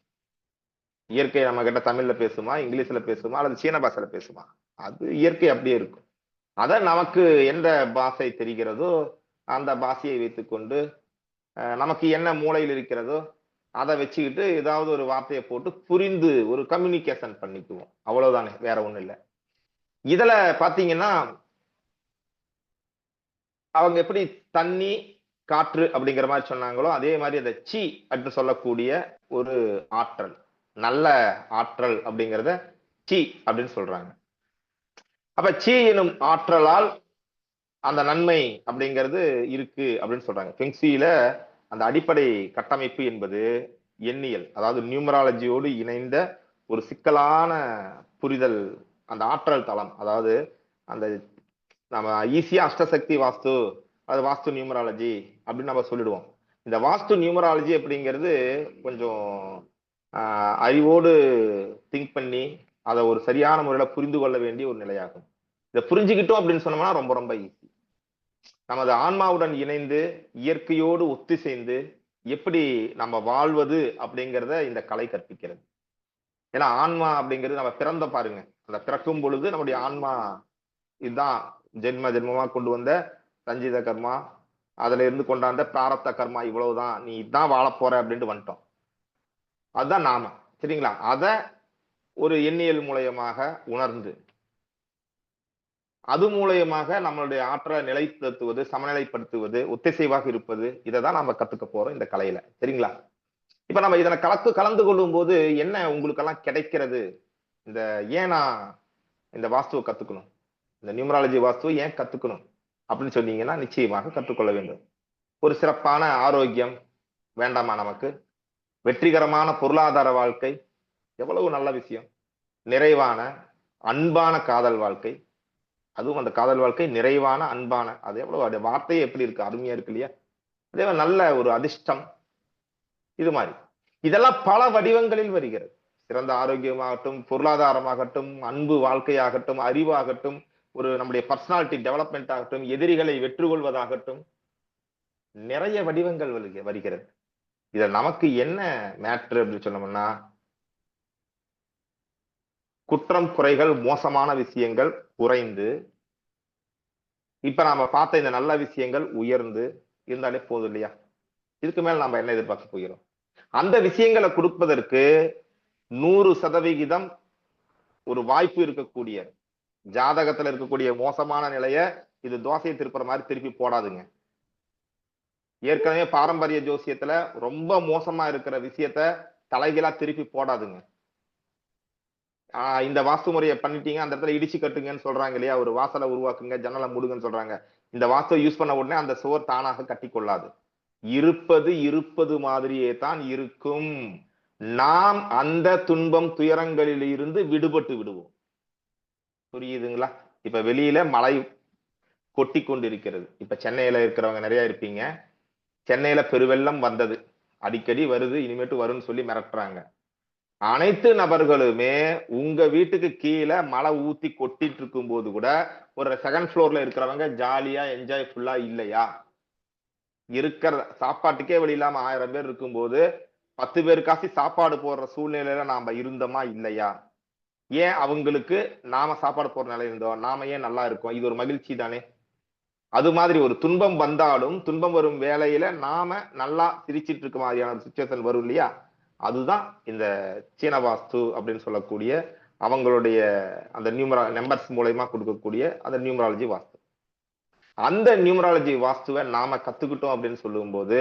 இயற்கை நம்ம கிட்ட தமிழ்ல பேசுமா, இங்கிலீஷ்ல பேசுமா, அல்லது சீன பாஷையில பேசுமா? அது இயற்கை அப்படியே இருக்கும். அத நமக்கு எந்த பாஷை தெரிகிறதோ அந்த பாஷையை வைத்துக்கொண்டு நமக்கு என்ன மூளையில் இருக்கிறதோ அதை வச்சுக்கிட்டு ஏதாவது ஒரு வார்த்தையை போட்டு புரிந்து ஒரு கம்யூனிகேஷன் பண்ணிக்குவோம். அவ்வளவுதானே, வேற ஒண்ணும் இல்லை. இதுல பாத்தீங்கன்னா அவங்க எப்படி தண்ணி காற்று அப்படிங்கிற மாதிரி சொன்னாங்களோ அதே மாதிரி அந்த சி அப்படின்னு சொல்லக்கூடிய ஒரு ஆற்றல், நல்ல ஆற்றல் அப்படிங்கிறத சி அப்படின்னு சொல்றாங்க. அப்ப சி எனும் ஆற்றலால் அந்த நன்மை அப்படிங்கிறது இருக்கு அப்படின்னு சொல்றாங்க. ஃபெங்ஷுயில அந்த அடிப்படை கட்டமைப்பு என்பது எண்ணியல், அதாவது நியூமராலஜியோடு இணைந்த ஒரு சிக்கலான புரிதல். அந்த ஆற்றல் தளம், அதாவது அந்த நம்ம ஈஸியா அஷ்டசக்தி வாஸ்து, அது வாஸ்து நியூமராலஜி அப்படின்னு நம்ம சொல்லிடுவோம். இந்த வாஸ்து நியூமராலஜி அப்படிங்கிறது கொஞ்சம் அறிவோடு திங்க் பண்ணி அதை ஒரு சரியான முறையில புரிந்து கொள்ள வேண்டிய ஒரு நிலையாகும். இதை புரிஞ்சுக்கிட்டோம் அப்படின்னு சொன்னோம்னா ரொம்ப ரொம்ப ஈஸி. நமது ஆன்மாவுடன் இணைந்து இயற்கையோடு ஒத்திசைந்து எப்படி நம்ம வாழ்வது அப்படிங்கிறத இந்த கலை கற்பிக்கிறது. ஏன்னா ஆன்மா அப்படிங்கிறது நம்ம பிறந்த பாருங்க, அந்த பிறக்கும் பொழுது நம்முடைய ஆன்மா இதுதான் ஜென்ம ஜென்மமா கொண்டு வந்த சஞ்சித கர்மா, அதுல இருந்து கொண்டாந்த பிராரப்த கர்மா, இவ்வளவுதான், நீ இதான் வாழ போற அப்படின்ட்டு வந்துட்டோம். அதுதான் நாம, சரிங்களா? அத ஒரு எண்ணியல் மூலயமாக உணர்ந்து அது மூலயமாக நம்மளுடைய ஆற்றலை நிலைப்படுத்துவது, சமநிலைப்படுத்துவது, ஒத்திசைவாக இருப்பது, இதை தான் நம்ம கத்துக்க போறோம் இந்த கலையில, சரிங்களா? இப்ப நம்ம இதனை கலந்து கொள்ளும் போது என்ன உங்களுக்கெல்லாம் கிடைக்கிறது? இந்த ஏன் நான் இந்த வாஸ்துவை கத்துக்கணும், இந்த நியூமராலஜி வாஸ்துவை ஏன் கத்துக்கணும் அப்படின்னு சொன்னீங்கன்னா நிச்சயமாக கற்றுக்கொள்ள வேண்டும். ஒரு சிறப்பான ஆரோக்கியம் வேண்டாமா நமக்கு? வெற்றிகரமான பொருளாதார வாழ்க்கை எவ்வளவு நல்ல விஷயம். நிறைவான அன்பான காதல் வாழ்க்கை, அதுவும் அந்த காதல் வாழ்க்கை நிறைவான அன்பான, அது எவ்வளவு வார்த்தையே எப்படி இருக்கு, அருமையா இருக்கு இல்லையா? அதே நல்ல ஒரு அதிர்ஷ்டம், இது மாதிரி இதெல்லாம் பல வடிவங்களில் வருகிறது. சிறந்த ஆரோக்கியமாகட்டும், பொருளாதாரமாகட்டும், அன்பு வாழ்க்கையாகட்டும், அறிவாகட்டும், ஒரு நம்முடைய பர்சனாலிட்டி டெவலப்மெண்ட் ஆகட்டும், எதிரிகளை வெற்றி கொள்வதாகட்டும், நிறைய வடிவங்கள் வருகிறது. இத நமக்கு என்ன மேட்ரு அப்படின்னு சொன்னோம்னா, குற்றம் குறைகள் மோசமான விஷயங்கள் குறைந்து இப்ப நாம பார்த்த இந்த நல்ல விஷயங்கள் உயர்ந்து இருந்தாலே போதும் இல்லையா? இதுக்கு மேல நம்ம என்ன எதிர்பார்க்க போகிறோம்? அந்த விஷயங்களை கொடுப்பதற்கு 100% ஒரு வாய்ப்பு இருக்கக்கூடிய ஜாதகத்துல இருக்கக்கூடிய மோசமான நிலைய இது தோசையை திருப்புற மாதிரி திருப்பி போடாதுங்க. ஏற்கனவே பாரம்பரிய ஜோசியத்துல ரொம்ப மோசமா இருக்கிற விஷயத்த தலைகீழா திருப்பி போடாதுங்க. இந்த வாஸ்து முறையை பண்ணிட்டீங்க, அந்த இடத்துல இடிச்சு கட்டுங்கன்னு சொல்றாங்க இல்லையா? ஒரு வாசலை உருவாக்குங்க, ஜன்னலை மூடுங்கன்னு சொல்றாங்க. இந்த வாஸ்துவை யூஸ் பண்ண உடனே அந்த சுவர் தானாக கட்டி கொள்ளாது. இருப்பது இருப்பது மாதிரியே தான் இருக்கும். நாம் அந்த துன்பம் துயரங்களில் இருந்து விடுபட்டு விடுவோம். புரியுதுங்களா? இப்ப வெளியில மழை கொட்டி கொண்டிருக்கிறது. இப்ப சென்னையில இருக்கிறவங்க நிறைய இருப்பீங்க. சென்னையில பெருவெள்ளம் வந்தது, அடிக்கடி வருது, இனிமேட்டு வரும்னு சொல்லி மிரட்டுறாங்க. அனைத்து நபர்களுமே உங்க வீட்டுக்கு கீழே மழை ஊத்தி கொட்டிட்டு இருக்கும் போது கூட ஒரு செகண்ட் ஃப்ளோர்ல இருக்கிறவங்க ஜாலியா என்ஜாய் ஃபுல்லா இல்லையா? இருக்கிற சாப்பாட்டுக்கே வழி இல்லாம 1000 பேர் இருக்கும்போது 10 பேருக்காசி சாப்பாடு போடுற சூழ்நிலையில நாம இருந்தோமா இல்லையா? ஏன் அவங்களுக்கு நாம சாப்பாடு போடுற நிலை இருந்தோம், நாம ஏன் நல்லா இருக்கோம்? இது ஒரு மகிழ்ச்சி தானே? அது மாதிரி ஒரு துன்பம் வந்தாலும் துன்பம் வரும் வேலையில நாம நல்லா சிரிச்சிட்டு இருக்க மாதிரியான சுச்சுவேஷன் வரும் இல்லையா? அதுதான் இந்த சீன வாஸ்து அப்படின்னு சொல்லக்கூடிய அவங்களுடைய அந்த நம்பர்ஸ் மூலயமா கொடுக்கக்கூடிய அந்த நியூமராலஜி வாஸ்து. அந்த நியூமராலஜி வாஸ்துவை நாம கத்துக்கிட்டோம் அப்படின்னு சொல்லும் போது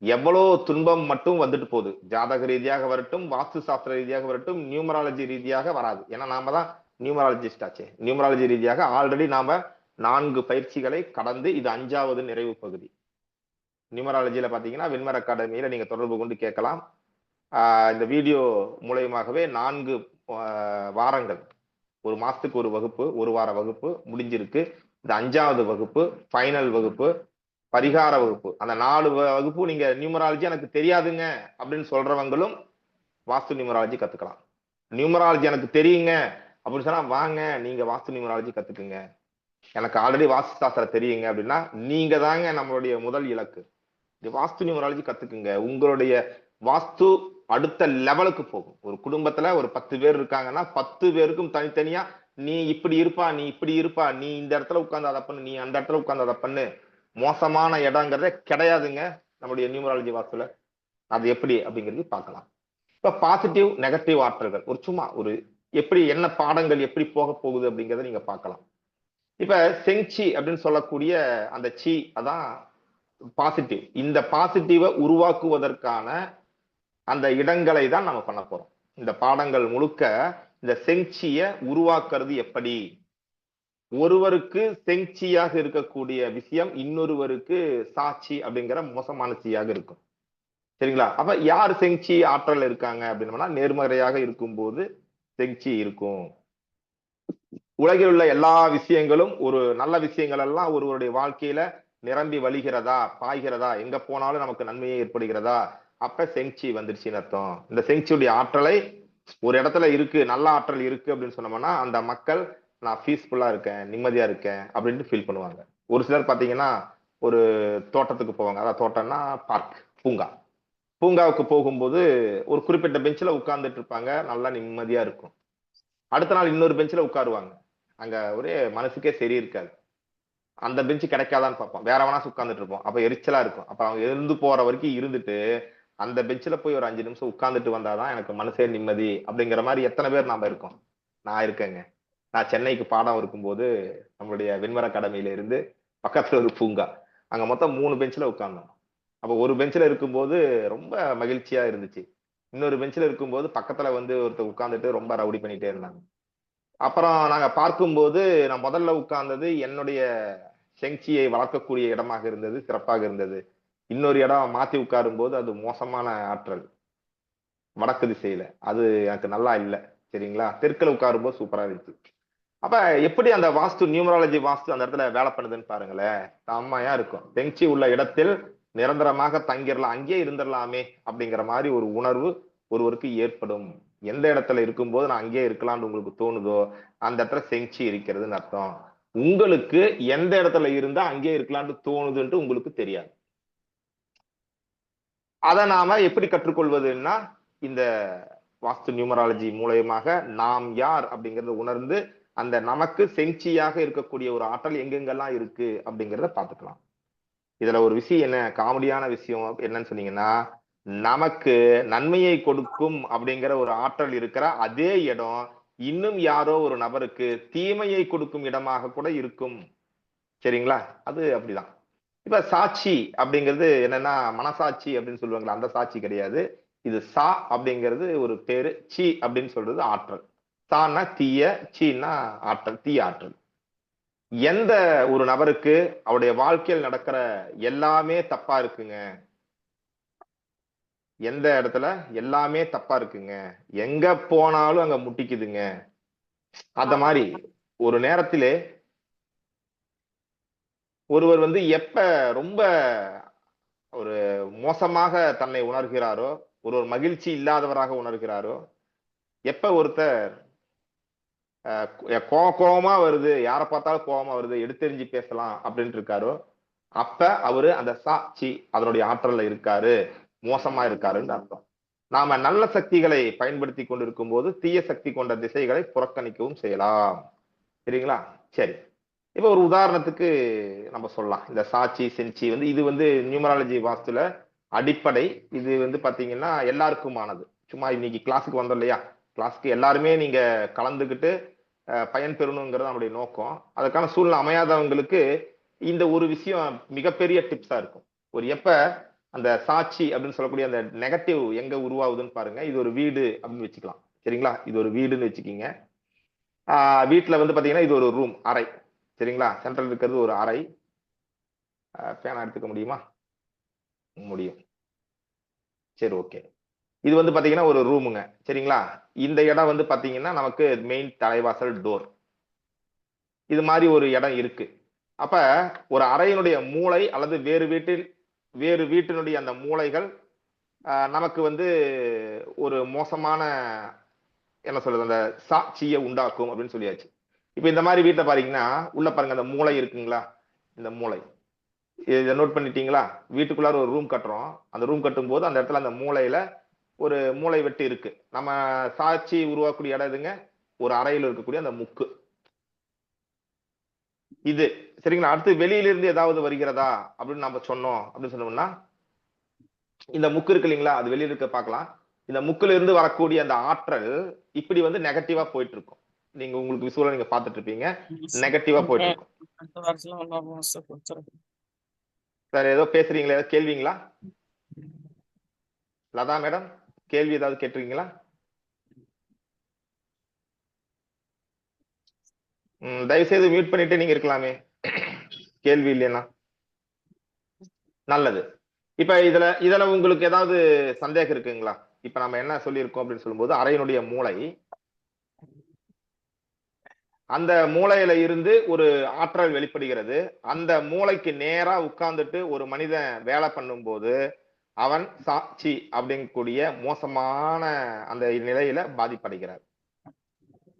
எவ்வளவு துன்பம் மட்டும் வந்துட்டு போகுது, ஜாதக ரீதியாக வரட்டும், வாஸ்து சாஸ்திர ரீதியாக வரட்டும், நியூமராலஜி ரீதியாக வராது. ஏன்னா நாம தான் நியூமராலஜிஸ்ட் ஆச்சே. நியூமராலஜி ரீதியாக ஆல்ரெடி நாம 4 பயிற்சிகளை கடந்து இது 5வது நிறைவு பகுதி. நியூமராலஜியில பாத்தீங்கன்னா விண்மர் அகாடமியில நீங்க தொடர்பு கொண்டு கேட்கலாம். இந்த வீடியோ மூலயமாகவே 4 வாரங்கள், ஒரு மாசத்துக்கு ஒரு வகுப்பு, ஒரு வார வகுப்பு முடிஞ்சிருக்கு. இந்த 5வது வகுப்பு ஃபைனல் வகுப்பு, பரிகார வகுப்பு. அந்த 4 வகுப்பு நீங்க நியூமராலஜி எனக்கு தெரியாதுங்க அப்படின்னு சொல்றவங்களும் வாஸ்து நியூமராலஜி கத்துக்கலாம். நியூமராலஜி எனக்கு தெரியுங்க அப்படின்னு சொன்னா வாங்க நீங்க வாஸ்து நியூமராலஜி கத்துக்குங்க. எனக்கு ஆல்ரெடி வாஸ்து சாஸ்திரம் தெரியுங்க அப்படின்னா நீங்க தாங்க நம்மளுடைய முதல் இலக்கு. வாஸ்து நியூமராலஜி கத்துக்குங்க. உங்களுடைய வாஸ்து அடுத்த லெவலுக்கு போகும். ஒரு குடும்பத்துல ஒரு 10 பேர் இருக்காங்கன்னா 10 பேருக்கும் தனித்தனியா நீ இப்படி இருப்பா, நீ இப்படி இருப்பா, நீ இந்த இடத்துல உட்கார்ந்து அதை பண்ணு, நீ அந்த இடத்துல உட்கார்ந்து அதை பண்ணு, மோசமான இடங்கிறதே கிடையாதுங்க நம்முடைய நியூமராலஜி வாஸ்துல. அது எப்படி அப்படிங்கிறது பார்க்கலாம். இப்ப பாசிட்டிவ் நெகட்டிவ் ஆற்றல்கள் ஒரு சும்மா ஒரு எப்படி என்ன பாடங்கள் எப்படி போக போகுது அப்படிங்கறத நீங்க பார்க்கலாம். இப்ப செங்சி அப்படின்னு சொல்லக்கூடிய அந்த சி அதான் பாசிட்டிவ். இந்த பாசிட்டிவை உருவாக்குவதற்கான அந்த இடங்களை தான் நம்ம பண்ண போறோம். இந்த பாடங்கள் முழுக்க இந்த செங்சிய உருவாக்குறது எப்படி, ஒருவருக்கு செங்சியாக இருக்கக்கூடிய விஷயம் இன்னொருவருக்கு சாட்சி அப்படிங்கிற மோசமான சீயாக இருக்கும். சரிங்களா? அப்ப யார் செங்சி ஆற்றல் இருக்காங்க அப்படின்னா நேர்மறையாக இருக்கும்போது செங்சி இருக்கும். உலகில் உள்ள எல்லா விஷயங்களும் ஒரு நல்ல விஷயங்கள் எல்லாம் ஒருவருடைய வாழ்க்கையில நிரம்பி வழிகிறதா, பாய்கிறதா, எங்க போனாலும் நமக்கு நன்மையே ஏற்படுகிறதா, அப்ப செங்சி வந்துருச்சுன்னு அர்த்தம். இந்த செங்சியுடைய ஆற்றலை ஒரு இடத்துல இருக்கு, நல்ல ஆற்றல் இருக்கு அப்படின்னு சொன்னோம்னா அந்த மக்கள் நான் பீஸ்ஃபுல்லா இருக்கேன், நிம்மதியா இருக்கேன் அப்படின்ட்டு ஃபீல் பண்ணுவாங்க. ஒரு சிலர் பாத்தீங்கன்னா ஒரு தோட்டத்துக்கு போவாங்க. அதாவது தோட்டம்னா பார்க், பூங்கா. பூங்காவுக்கு போகும்போது ஒரு குறிப்பிட்ட பெஞ்சில உட்கார்ந்துட்டு இருப்பாங்க, நல்லா நிம்மதியா இருக்கும். அடுத்த நாள் இன்னொரு பெஞ்சில உட்காருவாங்க, அங்க ஒரே மனசுக்கே சரி இருக்காது. அந்த பெஞ்சு கிடைக்காதான்னு பார்ப்போம், வேற வேணா உட்கார்ந்துட்டு இருப்போம். அப்ப எரிச்சலா இருக்கும். அப்ப அவங்க இருந்து போற வரைக்கும் இருந்துட்டு அந்த பெஞ்சில போய் ஒரு 5 நிமிஷம் உட்கார்ந்துட்டு வந்தாதான் எனக்கு மனசே நிம்மதி அப்படிங்கிற மாதிரி எத்தனை பேர் நாம இருக்கோம்? நான் இருக்கேங்க. நான் சென்னைக்கு பாடம் இருக்கும்போது நம்மளுடைய வெண்மர அகாடமியில இருந்து பக்கத்துல ஒரு பூங்கா, அங்க மொத்தம் 3 பெஞ்சில உட்கார்ந்தோம். அப்ப ஒரு பெஞ்சில இருக்கும்போது ரொம்ப மகிழ்ச்சியா இருந்துச்சு. இன்னொரு பெஞ்சில இருக்கும்போது பக்கத்துல வந்து ஒருத்தர் உட்கார்ந்துட்டு ரொம்ப ரவுடி பண்ணிட்டே இருந்தாங்க. அப்புறம் நாங்க பார்க்கும்போது நான் முதல்ல உட்கார்ந்தது என்னுடைய செங்சியை வளர்க்கக்கூடிய இடமாக இருந்தது, சிறப்பாக இருந்தது. இன்னொரு இடம் மாத்தி உட்காரும் போது அது மோசமான ஆற்றல், வடக்கு திசையில. அது எனக்கு நல்லா இல்ல. சரிங்களா? தெற்குல உட்காரும் போது சூப்பரா இருந்துச்சு. அப்ப எப்படி அந்த வாஸ்து நியூமராலஜி வாஸ்து அந்த இடத்துல வேலை பண்ணுதுன்னு பாருங்களேன். செம்மையா இருக்கும். செங்சி உள்ள இடத்தில் நிரந்தரமாக தங்கிடலாம், அங்கேயே இருந்துடலாமே அப்படிங்கிற மாதிரி ஒரு உணர்வு ஒருவருக்கு ஏற்படும். எந்த இடத்துல இருக்கும்போது நான் அங்கேயே இருக்கலாம்னு உங்களுக்கு தோணுதோ அந்த இடத்துல செங்சி இருக்கிறதுன்னு அர்த்தம். உங்களுக்கு எந்த இடத்துல இருந்தா அங்கேயே இருக்கலாம்னு தோணுதுன்ட்டு உங்களுக்கு தெரியாது. அதை நாம எப்படி கற்றுக்கொள்வதுன்னா இந்த வாஸ்து நியூமராலஜி மூலயமாக நாம் யார் அப்படிங்கறத உணர்ந்து அந்த நமக்கு செஞ்சியாக இருக்கக்கூடிய ஒரு ஆற்றல் எங்கெங்கெல்லாம் இருக்கு அப்படிங்கறத பாத்துக்கலாம். இதுல ஒரு விஷயம் என்ன காமெடியான விஷயம் என்னன்னு சொன்னீங்கன்னா, நமக்கு நன்மையை கொடுக்கும் அப்படிங்கிற ஒரு ஆற்றல் இருக்கிற அதே இடம் இன்னும் யாரோ ஒரு நபருக்கு தீமையை கொடுக்கும் இடமாக கூட இருக்கும். சரிங்களா? அது அப்படிதான். இப்ப சாட்சி அப்படிங்கிறது என்னன்னா மனசாட்சி அப்படின்னு சொல்லுவாங்களா, அந்த சாட்சி கிடையாது. இது சா அப்படிங்கிறது ஒரு பேரு, சி அப்படின்னு சொல்றது ஆற்றல். சான்னா தீய, சீன்னா ஆற்றல், தீய ஆற்றல். எந்த ஒரு நபருக்கு அவருடைய வாழ்க்கையில் நடக்கிற எல்லாமே தப்பா இருக்குங்க, எந்த இடத்துல எல்லாமே தப்பா இருக்குங்க, எங்க போனாலும் அங்க முட்டிக்குதுங்க, அந்த மாதிரி ஒரு நேரத்திலே ஒருவர் வந்து எப்ப ரொம்ப ஒரு மோசமாக தன்னை உணர்கிறாரோ, ஒரு மகிழ்ச்சி இல்லாதவராக உணர்கிறாரோ, எப்ப ஒருத்தர் கோவமா வருது, யார பார்த்தாலும் கோவமா வருது, எடுத்தெறிஞ்சு பேசலாம் அப்படின்ட்டு இருக்காரோ, அப்ப அவரு அந்த சாட்சி அதனுடைய ஆற்றல்ல இருக்காரு, மோசமா இருக்காருன்னு அர்த்தம். நாம நல்ல சக்திகளை பயன்படுத்தி கொண்டிருக்கும் போது தீய சக்தி கொண்ட திசைகளை புறக்கணிக்கவும் செய்யலாம். சரிங்களா? சரி. இப்ப ஒரு உதாரணத்துக்கு நம்ம சொல்லலாம். இந்த சாட்சி, செஞ்சி வந்து இது வந்து நியூமராலஜி வாஸ்துல அடிப்படை. இது வந்து பாத்தீங்கன்னா எல்லாருக்குமானது. சும்மா இன்னைக்கு கிளாஸுக்கு வந்தோம் இல்லையா? கிளாஸ்க்கு எல்லாருமே நீங்க கலந்துகிட்டு பயன் பெறணுங்கிறது நம்முடைய நோக்கம். அதுக்கான சூழ்நிலை அமையாதவங்களுக்கு இந்த ஒரு விஷயம் மிகப்பெரிய டிப்ஸா இருக்கும். ஒரு எப்ப அந்த சாட்சி அப்படின்னு சொல்லக்கூடிய அந்த நெகட்டிவ் எங்க உருவாகுதுன்னு பாருங்க. இது ஒரு வீடு அப்படின்னு வச்சுக்கலாம். சரிங்களா? இது ஒரு வீடுன்னு வச்சுக்கீங்க. வீட்டுல வந்து பாத்தீங்கன்னா இது ஒரு ரூம், அறை. சரிங்களா? சென்ட்ரல் இருக்கிறது ஒரு அறை. பேனா எடுத்துக்க முடியுமா? முடியும். சரி, ஓகே. இது வந்து பாத்தீங்கன்னா ஒரு ரூமுங்க. சரிங்களா? இந்த இடம் வந்து பாத்தீங்கன்னா நமக்கு மெயின் தலைவாசல் டோர். இது மாதிரி ஒரு இடம் இருக்கு. அப்ப ஒரு அறையினுடைய மூலை அல்லது வேறு வீட்டினுடைய அந்த மூலைகள் நமக்கு வந்து ஒரு மோசமான என்ன சொல்றது அந்த சாட்சியை உண்டாக்கும் அப்படின்னு சொல்லியாச்சு. இப்ப இந்த மாதிரி வீட்டை பாத்தீங்கன்னா உள்ள பாருங்க அந்த மூளை இருக்குங்களா, இந்த மூளை இதை நோட் பண்ணிட்டீங்களா? வீட்டுக்குள்ளார ஒரு ரூம் கட்டுறோம். அந்த ரூம் கட்டும் போது அந்த இடத்துல அந்த மூலையில ஒரு மூளை வெட்டு இருக்கு. நம்ம சாட்சி உருவாக்கக்கூடிய இடம் எதுங்க? ஒரு அறையில் இருக்கக்கூடிய அந்த முக்கு. இது சரிங்களா? அடுத்து வெளியிலிருந்து ஏதாவது வருகிறதா அப்படின்னு நம்ம சொன்னோம் அப்படின்னு சொன்னோம்னா, இந்த முக்கு இருக்கு இல்லைங்களா? அது வெளியில இருக்க பார்க்கலாம். இந்த முக்குல இருந்து வரக்கூடிய அந்த ஆற்றல் இப்படி வந்து நெகட்டிவா போயிட்டு இருக்கும். நீங்க உங்களுக்கு விசுவலா நீங்க பார்த்துட்டு இருப்பீங்க. நெகட்டிவா போயிட்டு இருக்கும். சார் ஏதோ பேசுறீங்களா? ஏதோ கேள்விங்களா? லதா மேடம் கேள்வி ஏதாவது கேட்டிருக்கீங்களா? தயவு செய்து மியூட் பண்ணிட்டு நீங்க இருக்கலாமே. கேள்வி இல்லைன்னா நல்லது. இப்ப இதுல இதுல உங்களுக்கு ஏதாவது சந்தேகம் இருக்குங்களா? இப்ப நம்ம என்ன சொல்லியிருக்கோம் அப்படின்னு சொல்லும்போது அறையினுடைய மூளை, அந்த மூளையில இருந்து ஒரு ஆற்றல் வெளிப்படுகிறது. அந்த மூளைக்கு நேரா உட்கார்ந்துட்டு ஒரு மனிதன் வேலை பண்ணும்போது அவன் சாட்சி அப்படிங்கக்கூடிய மோசமான அந்த நிலையில பாதிப்படைகிறார்.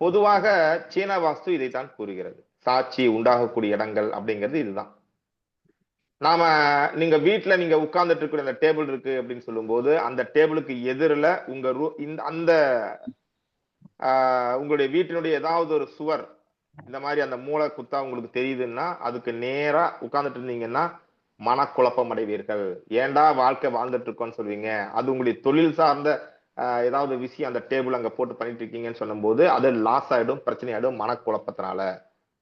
பொதுவாக சீன வாஸ்து இதைத்தான் கூறுகிறது. சாட்சி உண்டாகக்கூடிய இடங்கள் அப்படிங்கிறது இதுதான். நாம நீங்க வீட்டுல நீங்க உட்கார்ந்துட்டு இருக்கிற அந்த டேபிள் இருக்கு அப்படின்னு சொல்லும்போது அந்த டேபிளுக்கு எதிரில உங்க இந்த அந்த உங்களுடைய வீட்டினுடைய ஏதாவது ஒரு சுவர் இந்த மாதிரி அந்த மூளை குத்தா உங்களுக்கு தெரியுதுன்னா அதுக்கு நேரா உட்கார்ந்துட்டு இருந்தீங்கன்னா மனக்குழப்பம் அடைவீர்கள். ஏன்டா வாழ்க்கை வாழ்ந்துட்டு இருக்கோம்னு சொல்லுவீங்க. அது உங்களுடைய தொழில் சார்ந்த ஏதாவது விஷயம் அந்த டேபிள் அங்க போட்டு பண்ணிட்டு இருக்கீங்கன்னு சொல்லும் போது அது லாஸ் ஆயிடும், பிரச்சனை ஆயிடும் மனக்குழப்பத்தினால.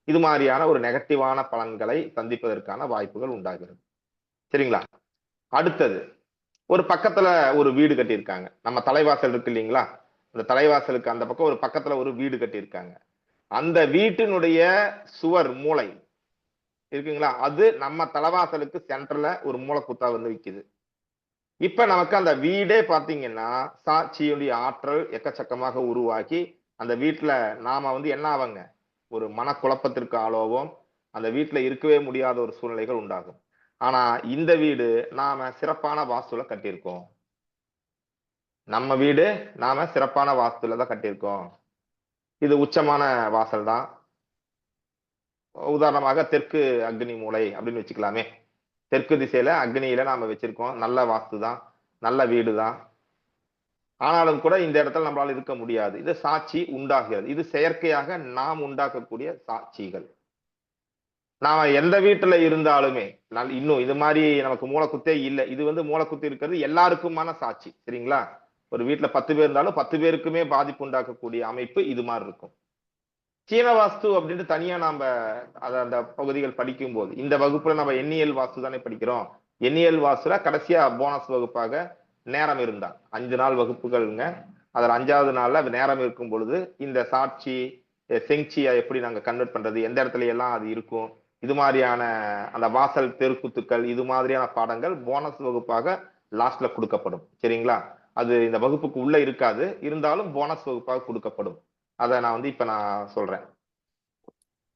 இது மாதிரியான ஒரு நெகட்டிவான பலன்களை சந்திப்பதற்கான வாய்ப்புகள் உண்டாகிறது. சரிங்களா? அடுத்தது ஒரு பக்கத்துல ஒரு வீடு கட்டியிருக்காங்க. நம்ம தலைவாசல் இருக்கு இல்லைங்களா? அந்த தலைவாசலுக்கு அந்த பக்கம் ஒரு பக்கத்துல ஒரு வீடு கட்டியிருக்காங்க. அந்த வீட்டினுடைய சுவர் மூளை இருக்குங்களா? அது நம்ம தலைவாசலுக்கு சென்டர்ல ஒரு மூளை குத்தா வந்து விக்குது. இப்ப நமக்கு அந்த வீடே பாத்தீங்கன்னா சாட்சியுடைய ஆற்றல் எக்கச்சக்கமாக உருவாக்கி அந்த வீட்டுல நாம வந்து என்ன ஆவாங்க? ஒரு மனக்குழப்பத்திற்கு ஆளாவோம். அந்த வீட்டுல இருக்கவே முடியாத ஒரு சூழ்நிலைகள் உண்டாகும். ஆனா இந்த வீடு நாம சிறப்பான வாஸ்துல கட்டியிருக்கோம். நம்ம வீடு நாம சிறப்பான வாஸ்துல தான் கட்டியிருக்கோம். இது உச்சமான வாசல் தான். உதாரணமாக தெற்கு அக்னி மூலை அப்படின்னு வச்சுக்கலாமே. தெற்கு திசையில அக்னியில நாம வச்சிருக்கோம். நல்ல வாஸ்து தான், நல்ல வீடு தான். ஆனாலும் கூட இந்த இடத்துல நம்மளால இருக்க முடியாது. இது சாட்சி உண்டாகிறது. இது செயற்கையாக நாம் உண்டாக்கக்கூடிய சாட்சிகள். நாம எந்த வீட்டுல இருந்தாலுமே இன்னும் இது மாதிரி நமக்கு மூலக்குத்தே இல்லை. இது வந்து மூலக்குத்து இருக்கிறது எல்லாருக்குமான சாட்சி. சரிங்களா? ஒரு வீட்டுல 10 பேர் இருந்தாலும் 10 பேருக்குமே பாதிப்பு உண்டாக்கக்கூடிய அமைப்பு இது மாதிரி இருக்கும். சீன வாஸ்து அப்படின்ட்டு தனியா நாம அந்த பகுதிகள் படிக்கும் போது இந்த வகுப்புல நம்ம எண்ணியல் வாஸ்து தானே படிக்கிறோம். எண்ணியல் வாஸ்துல கடைசியா போனஸ் வகுப்பாக நேரம் இருந்தா 5 நாள் வகுப்புகள்ங்க. அதுல 5வது நாள்ல அது நேரம் இருக்கும் பொழுது இந்த சாட்சி செங்சியா எப்படி நாங்க கன்வெர்ட் பண்றது, எந்த இடத்துல எல்லாம் அது இருக்கும், இது மாதிரியான அந்த வாசல் தெருக்குத்துக்கள் இது மாதிரியான பாடங்கள் போனஸ் வகுப்பாக லாஸ்ட்ல கொடுக்கப்படும். சரிங்களா? அது இந்த வகுப்புக்கு உள்ள இருக்காது, இருந்தாலும் போனஸ் வகுப்பாக கொடுக்கப்படும். அதை நான் வந்து இப்ப நான் சொல்றேன்.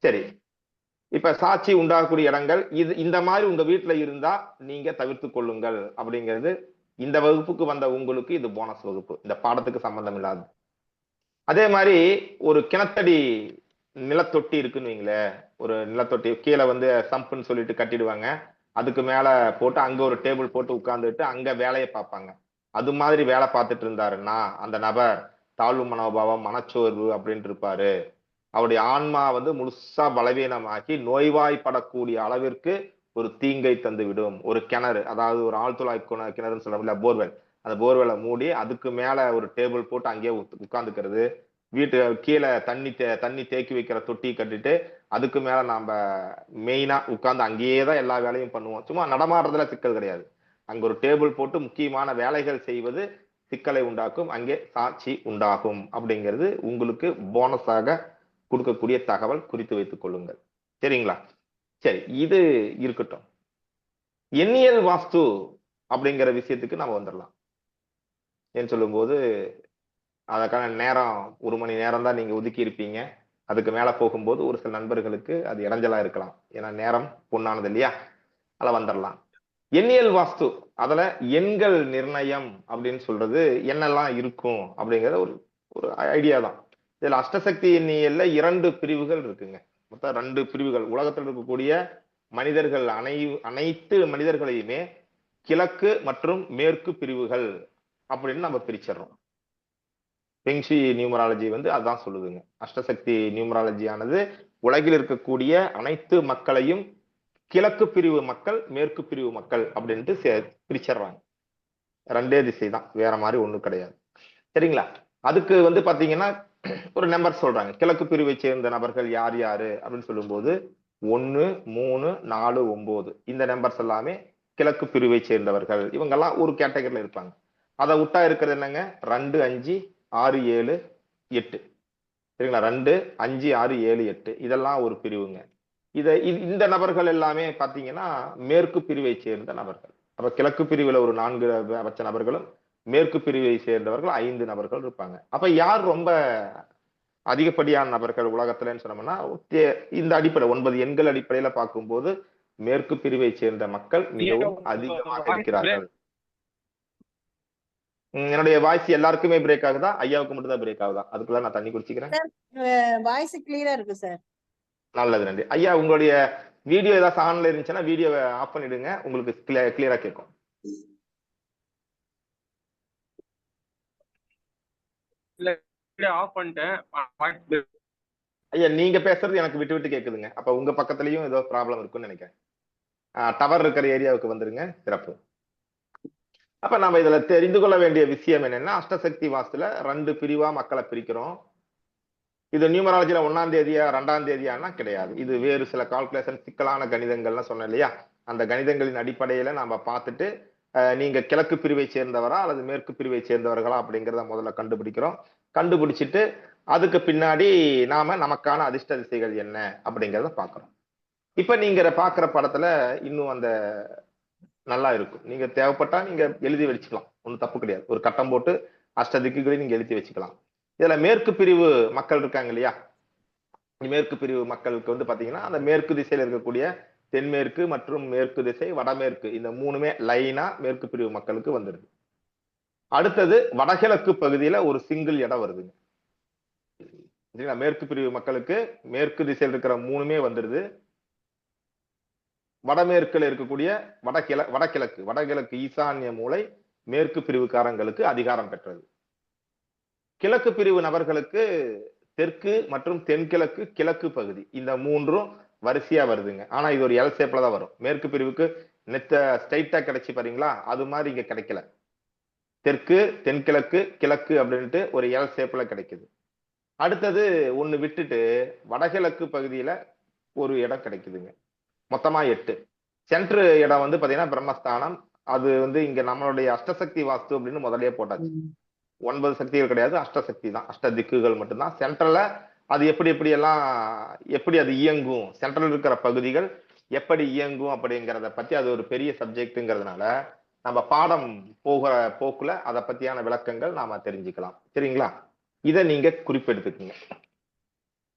சரி, இப்ப சாட்சி உண்டாகக்கூடிய இடங்கள் இது இந்த மாதிரி உங்க வீட்டுல இருந்தா நீங்க தவிர்த்து கொள்ளுங்கள் அப்படிங்கிறது இந்த வகுப்புக்கு வந்த உங்களுக்கு இது போனஸ் வகுப்பு, இந்த பாடத்துக்கு சம்பந்தம் இல்லாது. அதே மாதிரி ஒரு கிணத்தடி நிலத்தொட்டி இருக்குன்னு வைங்களேன். ஒரு நிலத்தொட்டி கீழே வந்து சம்புன்னு சொல்லிட்டு கட்டிடுவாங்க. அதுக்கு மேல போட்டு அங்க ஒரு டேபிள் போட்டு உட்கார்ந்துட்டு அங்க வேலையை பார்ப்பாங்க. அது மாதிரி வேலை பார்த்துட்டு இருந்தாருன்னா அந்த நபர் தாழ்வு மனோபாவம், மனச்சோர்வு அப்படின்ட்டு இருப்பாரு. அவருடைய ஆன்மா வந்து முழுசா பலவீனமாக்கி நோய்வாய்ப்படக்கூடிய அளவிற்கு ஒரு தீங்கை தந்து விடும். ஒரு கிணறு, அதாவது ஒரு ஆழ்துளை கிணறுன்னு சொல்ல போர்வெல், அந்த போர்வெலை மூடி அதுக்கு மேல ஒரு டேபிள் போட்டு அங்கேயே உட்கார்ந்துக்கிறது. வீட்டு கீழே தண்ணி தேக்கி வைக்கிற தொட்டி கட்டிட்டு அதுக்கு மேல நாம மெயினா உட்கார்ந்து அங்கேயே தான் எல்லா வேலையும் பண்ணுவோம். சும்மா நடமாடுறதுல சிக்கல் கிடையாது. அங்க ஒரு டேபிள் போட்டு முக்கியமான வேலைகள் செய்வது சிக்கலை உண்டாக்கும். அங்கே சாட்சி உண்டாகும் அப்படிங்கிறது உங்களுக்கு போனஸாக கொடுக்கக்கூடிய தகவல், குறித்து வைத்துக் கொள்ளுங்கள். சரிங்களா? சரி, இது இருக்கட்டும். எண்ணியல் வாஸ்து அப்படிங்கிற விஷயத்துக்கு நம்ம வந்துடலாம். ஏன்னு சொல்லும்போது அதற்கான நேரம் 1 மணி நேரம் தான் நீங்க ஒதுக்கி இருப்பீங்க. அதுக்கு மேல போகும்போது ஒரு சில நண்பர்களுக்கு அது இடைஞ்சலா இருக்கலாம். ஏன்னா நேரம் பொன்னானது இல்லையா? அதுல வந்துடலாம். எண்ணியல் வாஸ்து அதுல எண்கள் நிர்ணயம் அப்படின்னு சொல்றது என்னெல்லாம் இருக்கும் அப்படிங்கிற ஒரு ஒரு ஐடியா தான். இதுல அஷ்டசக்தி எண்ணியல்ல 2 பிரிவுகள் இருக்குங்க. மொத்தம் 2 பிரிவுகள். உலகத்தில் இருக்கக்கூடிய மனிதர்கள் அனைத்து மனிதர்களையுமே கிழக்கு மற்றும் மேற்கு பிரிவுகள் அப்படின்னு நம்ம பிரிச்சிடறோம். பெங்ஷி நியூமராலஜி வந்து அதான் சொல்லுதுங்க. அஷ்டசக்தி நியூமராலஜியானது உலகில் இருக்கக்கூடிய அனைத்து மக்களையும் கிழக்கு பிரிவு மக்கள், மேற்கு பிரிவு மக்கள் அப்படின்ட்டு பிரிச்சிடுறாங்க. ரெண்டே திசை தான், வேற மாதிரி ஒண்ணும் கிடையாது. சரிங்களா? அதுக்கு வந்து பாத்தீங்கன்னா ஒரு நம்பர் சொல்றாங்க. கிழக்கு பிரிவை சேர்ந்த நபர்கள் யார் யாரு அப்படின்னு சொல்லும்போது 1, 3, 4, 9 இந்த நம்பர்ஸ் எல்லாமே கிழக்கு பிரிவை சேர்ந்தவர்கள். இவங்கெல்லாம் ஒரு கேட்டகரியில இருப்பாங்க. அதை விட்டா இருக்கிறது என்னங்க? 2, 5, 6, 7, 8. சரிங்களா? 2, 5, 6, 7, 8 இதெல்லாம் ஒரு பிரிவுங்க. இந்த நபர்கள் எல்லாமே பாத்தீங்கன்னா மேற்கு பிரிவை சேர்ந்த நபர்கள். அப்ப கிழக்கு பிரிவுல ஒரு 4 பட்ச நபர்களும், மேற்கு பிரிவை சேர்ந்தவர்கள் 5 நபர்கள் இருப்பாங்க. அப்ப யார் ரொம்ப அதிகப்படியான நபர்கள் உலகத்துலன்னு சொன்னோம்னா, இந்த அடிப்படை 9 எண்கள் அடிப்படையில பார்க்கும்போது மேற்கு பிரிவை சேர்ந்த மக்கள் மிகவும் அதிகமாக இருக்கிறார்கள். என்னுடைய வாய்ஸ் எல்லாருக்குமே பிரேக் ஆகுதா? ஐயாவுக்கு மட்டும் தான் பிரேக் ஆகுதா? அதுக்குள்ள நான் தண்ணி குடிச்சுக்கிறேன். வாய்ஸ் கிளியரா இருக்கு சார். நல்லது, நன்றி. ஐயா, உங்களுடைய வீடியோ ஏதாவது ஆன்ல இருந்துச்சுன்னா வீடியோவை ஆஃப் பண்ணிடுங்க, உங்களுக்கு கிளியரா கேட்கும். ஆஃப் பண்ணிட்டேன். ஐயா, நீங்க பேசுறது எனக்கு விட்டு விட்டு கேக்குதுங்க. அப்ப உங்க பக்கத்துலயும் ஏதோ ப்ராப்ளம் இருக்குன்னு நினைக்கிறேன். டவர் இருக்கிற ஏரியாவுக்கு வந்துருங்க. சிறப்பு. அப்ப நம்ம இதுல தெரிந்து கொள்ள வேண்டிய விஷயம் என்னன்னா, அஷ்டசக்தி வாஸ்துல 2 பிரிவா மக்களை பிரிக்கிறோம். இது நியூமராலஜில 1ஆம் தேதியா 2ஆம் தேதியானா கிடையாது. இது வேறு சில கால்குலேஷன், சிக்கலான கணிதங்கள்லாம் சொன்னேன் இல்லையா? அந்த கணிதங்களின் அடிப்படையில நாம பார்த்துட்டு நீங்க கிழக்கு பிரிவை சேர்ந்தவரா அல்லது மேற்கு பிரிவை சேர்ந்தவர்களா அப்படிங்கிறத முதல்ல கண்டுபிடிக்கிறோம். கண்டுபிடிச்சிட்டு அதுக்கு பின்னாடி நாம நமக்கான அதிர்ஷ்ட திசைகள் என்ன அப்படிங்கிறத பாக்குறோம். இப்ப நீங்க பாக்குற படத்துல இன்னும் அந்த நல்லா இருக்கும். நீங்க தேவைப்பட்டா நீங்க எழுதி வச்சுக்கலாம், ஒன்றும் தப்பு கிடையாது. ஒரு கட்டம் போட்டு அஷ்ட திக்குகளையும் நீங்க எழுதி வச்சுக்கலாம். இதுல மேற்கு பிரிவு மக்கள் இருக்காங்க இல்லையா? மேற்கு பிரிவு மக்களுக்கு வந்து பாத்தீங்கன்னா அந்த மேற்கு திசையில இருக்கக்கூடிய தென்மேற்கு மற்றும் மேற்கு திசை, வடமேற்கு இந்த 3மே லைனா மேற்கு பிரிவு மக்களுக்கு வந்துருது. அடுத்தது வடகிழக்கு பகுதியில ஒரு சிங்கிள் இடம் வருதுங்க. மேற்கு பிரிவு மக்களுக்கு மேற்கு திசையில் இருக்கிற 3மே வந்துருது. வடமேற்குல இருக்கக்கூடிய வடகிழக்கு ஈசான்ய மூலை மேற்கு பிரிவுக்காரங்களுக்கு அதிகாரம் பெற்றது. கிழக்கு பிரிவு நபர்களுக்கு தெற்கு மற்றும் தென்கிழக்கு கிழக்கு பகுதி இந்த 3ம் வரிசையா வருதுங்க. ஆனா இது ஒரு எல் ஷேப்ல தான் வரும். மேற்கு பிரிவுக்கு ஸ்ட்ரைட்டா கிடைச்சி பாருங்களா, அது மாதிரி இங்க கிடைக்கல. தெற்கு, தென்கிழக்கு, கிழக்கு அப்படின்ட்டு ஒரு எல் ஷேப்ல கிடைக்குது. அடுத்தது ஒண்ணு விட்டுட்டு வடகிழக்கு பகுதியில ஒரு இடம் கிடைக்குதுங்க. மொத்தமா 8. சென்ட்ரு இடம் வந்து பாத்தீங்கன்னா பிரம்மஸ்தானம். அது வந்து இங்க நம்மளுடைய அஷ்டசக்தி வாஸ்து அப்படின்னு முதல்லயே போட்டாச்சு. 9 சக்திகள் கிடையாது, அஷ்டசக்தி தான். அஷ்ட திக்குகள் மட்டும்தான். சென்ட்ரல்ல அது எப்படி அது இயங்கும், சென்ட்ரல் இருக்கிற பகுதிகள் எப்படி இயங்கும் அப்படிங்கிறத பத்தி அது ஒரு பெரிய சப்ஜெக்ட்ங்கிறதுனால நம்ம பாடம் போகிற போக்குல அதை பத்தியான விளக்கங்கள் நாம தெரிஞ்சுக்கலாம். சரிங்களா? இதை நீங்க குறிப்பெடுத்துக்கீங்க.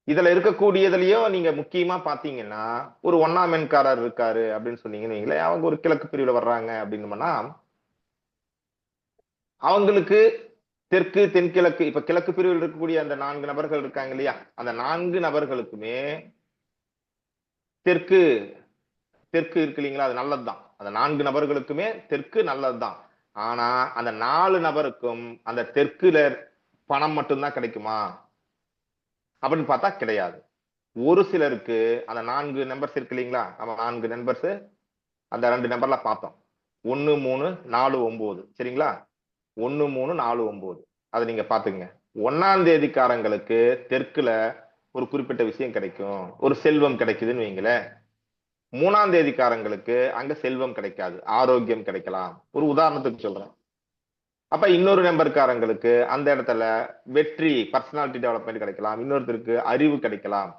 இதுல இருக்கக்கூடியதுலயும் நீங்க முக்கியமா பாத்தீங்கன்னா ஒரு 1ஆம் எண்காரர் இருக்காரு அப்படின்னு சொன்னீங்கன்னு வைங்களேன், அவங்க ஒரு கிழக்கு பிரிவுல வர்றாங்க அப்படின்னோம்னா அவங்களுக்கு தெற்கு தென்கிழக்கு, இப்ப கிழக்கு பிரிவில் இருக்கக்கூடிய அந்த 4 நபர்கள் இருக்காங்க இல்லையா, அந்த 4 நபர்களுக்குமே தெற்கு இருக்கு இல்லைங்களா, அது நல்லதுதான். அந்த 4 நபர்களுக்குமே தெற்கு நல்லதுதான். ஆனா அந்த 4 நபருக்கும் அந்த தெற்குல பணம் மட்டும்தான் கிடைக்குமா அப்படின்னு பார்த்தா கிடையாது. ஒரு சிலருக்கு அந்த 4 நம்பர்ஸ் இருக்கு இல்லைங்களா, நம்ம 4 நம்பர்ஸ் அந்த 2 நம்பர்ல பார்த்தோம். 1, 3, 4, 9. சரிங்களா? 1, 3, 4, 9 அதை நீங்க பாத்துங்க. 1ஆம் தேதிக்காரங்களுக்கு தெற்குல ஒரு குறிப்பிட்ட விஷயம் கிடைக்கும், ஒரு செல்வம் கிடைக்குதுன்னு வைங்களேன். 3ஆம் தேதிக்காரங்களுக்கு அங்க செல்வம் கிடைக்காது, ஆரோக்கியம் கிடைக்கலாம். ஒரு உதாரணத்துக்கு சொல்றேன். அப்ப இன்னொரு நம்பர்காரங்களுக்கு அந்த இடத்துல வெற்றி, பர்சனாலிட்டி டெவலப்மெண்ட் கிடைக்கலாம். இன்னொருத்தருக்கு அறிவு கிடைக்கலாம்.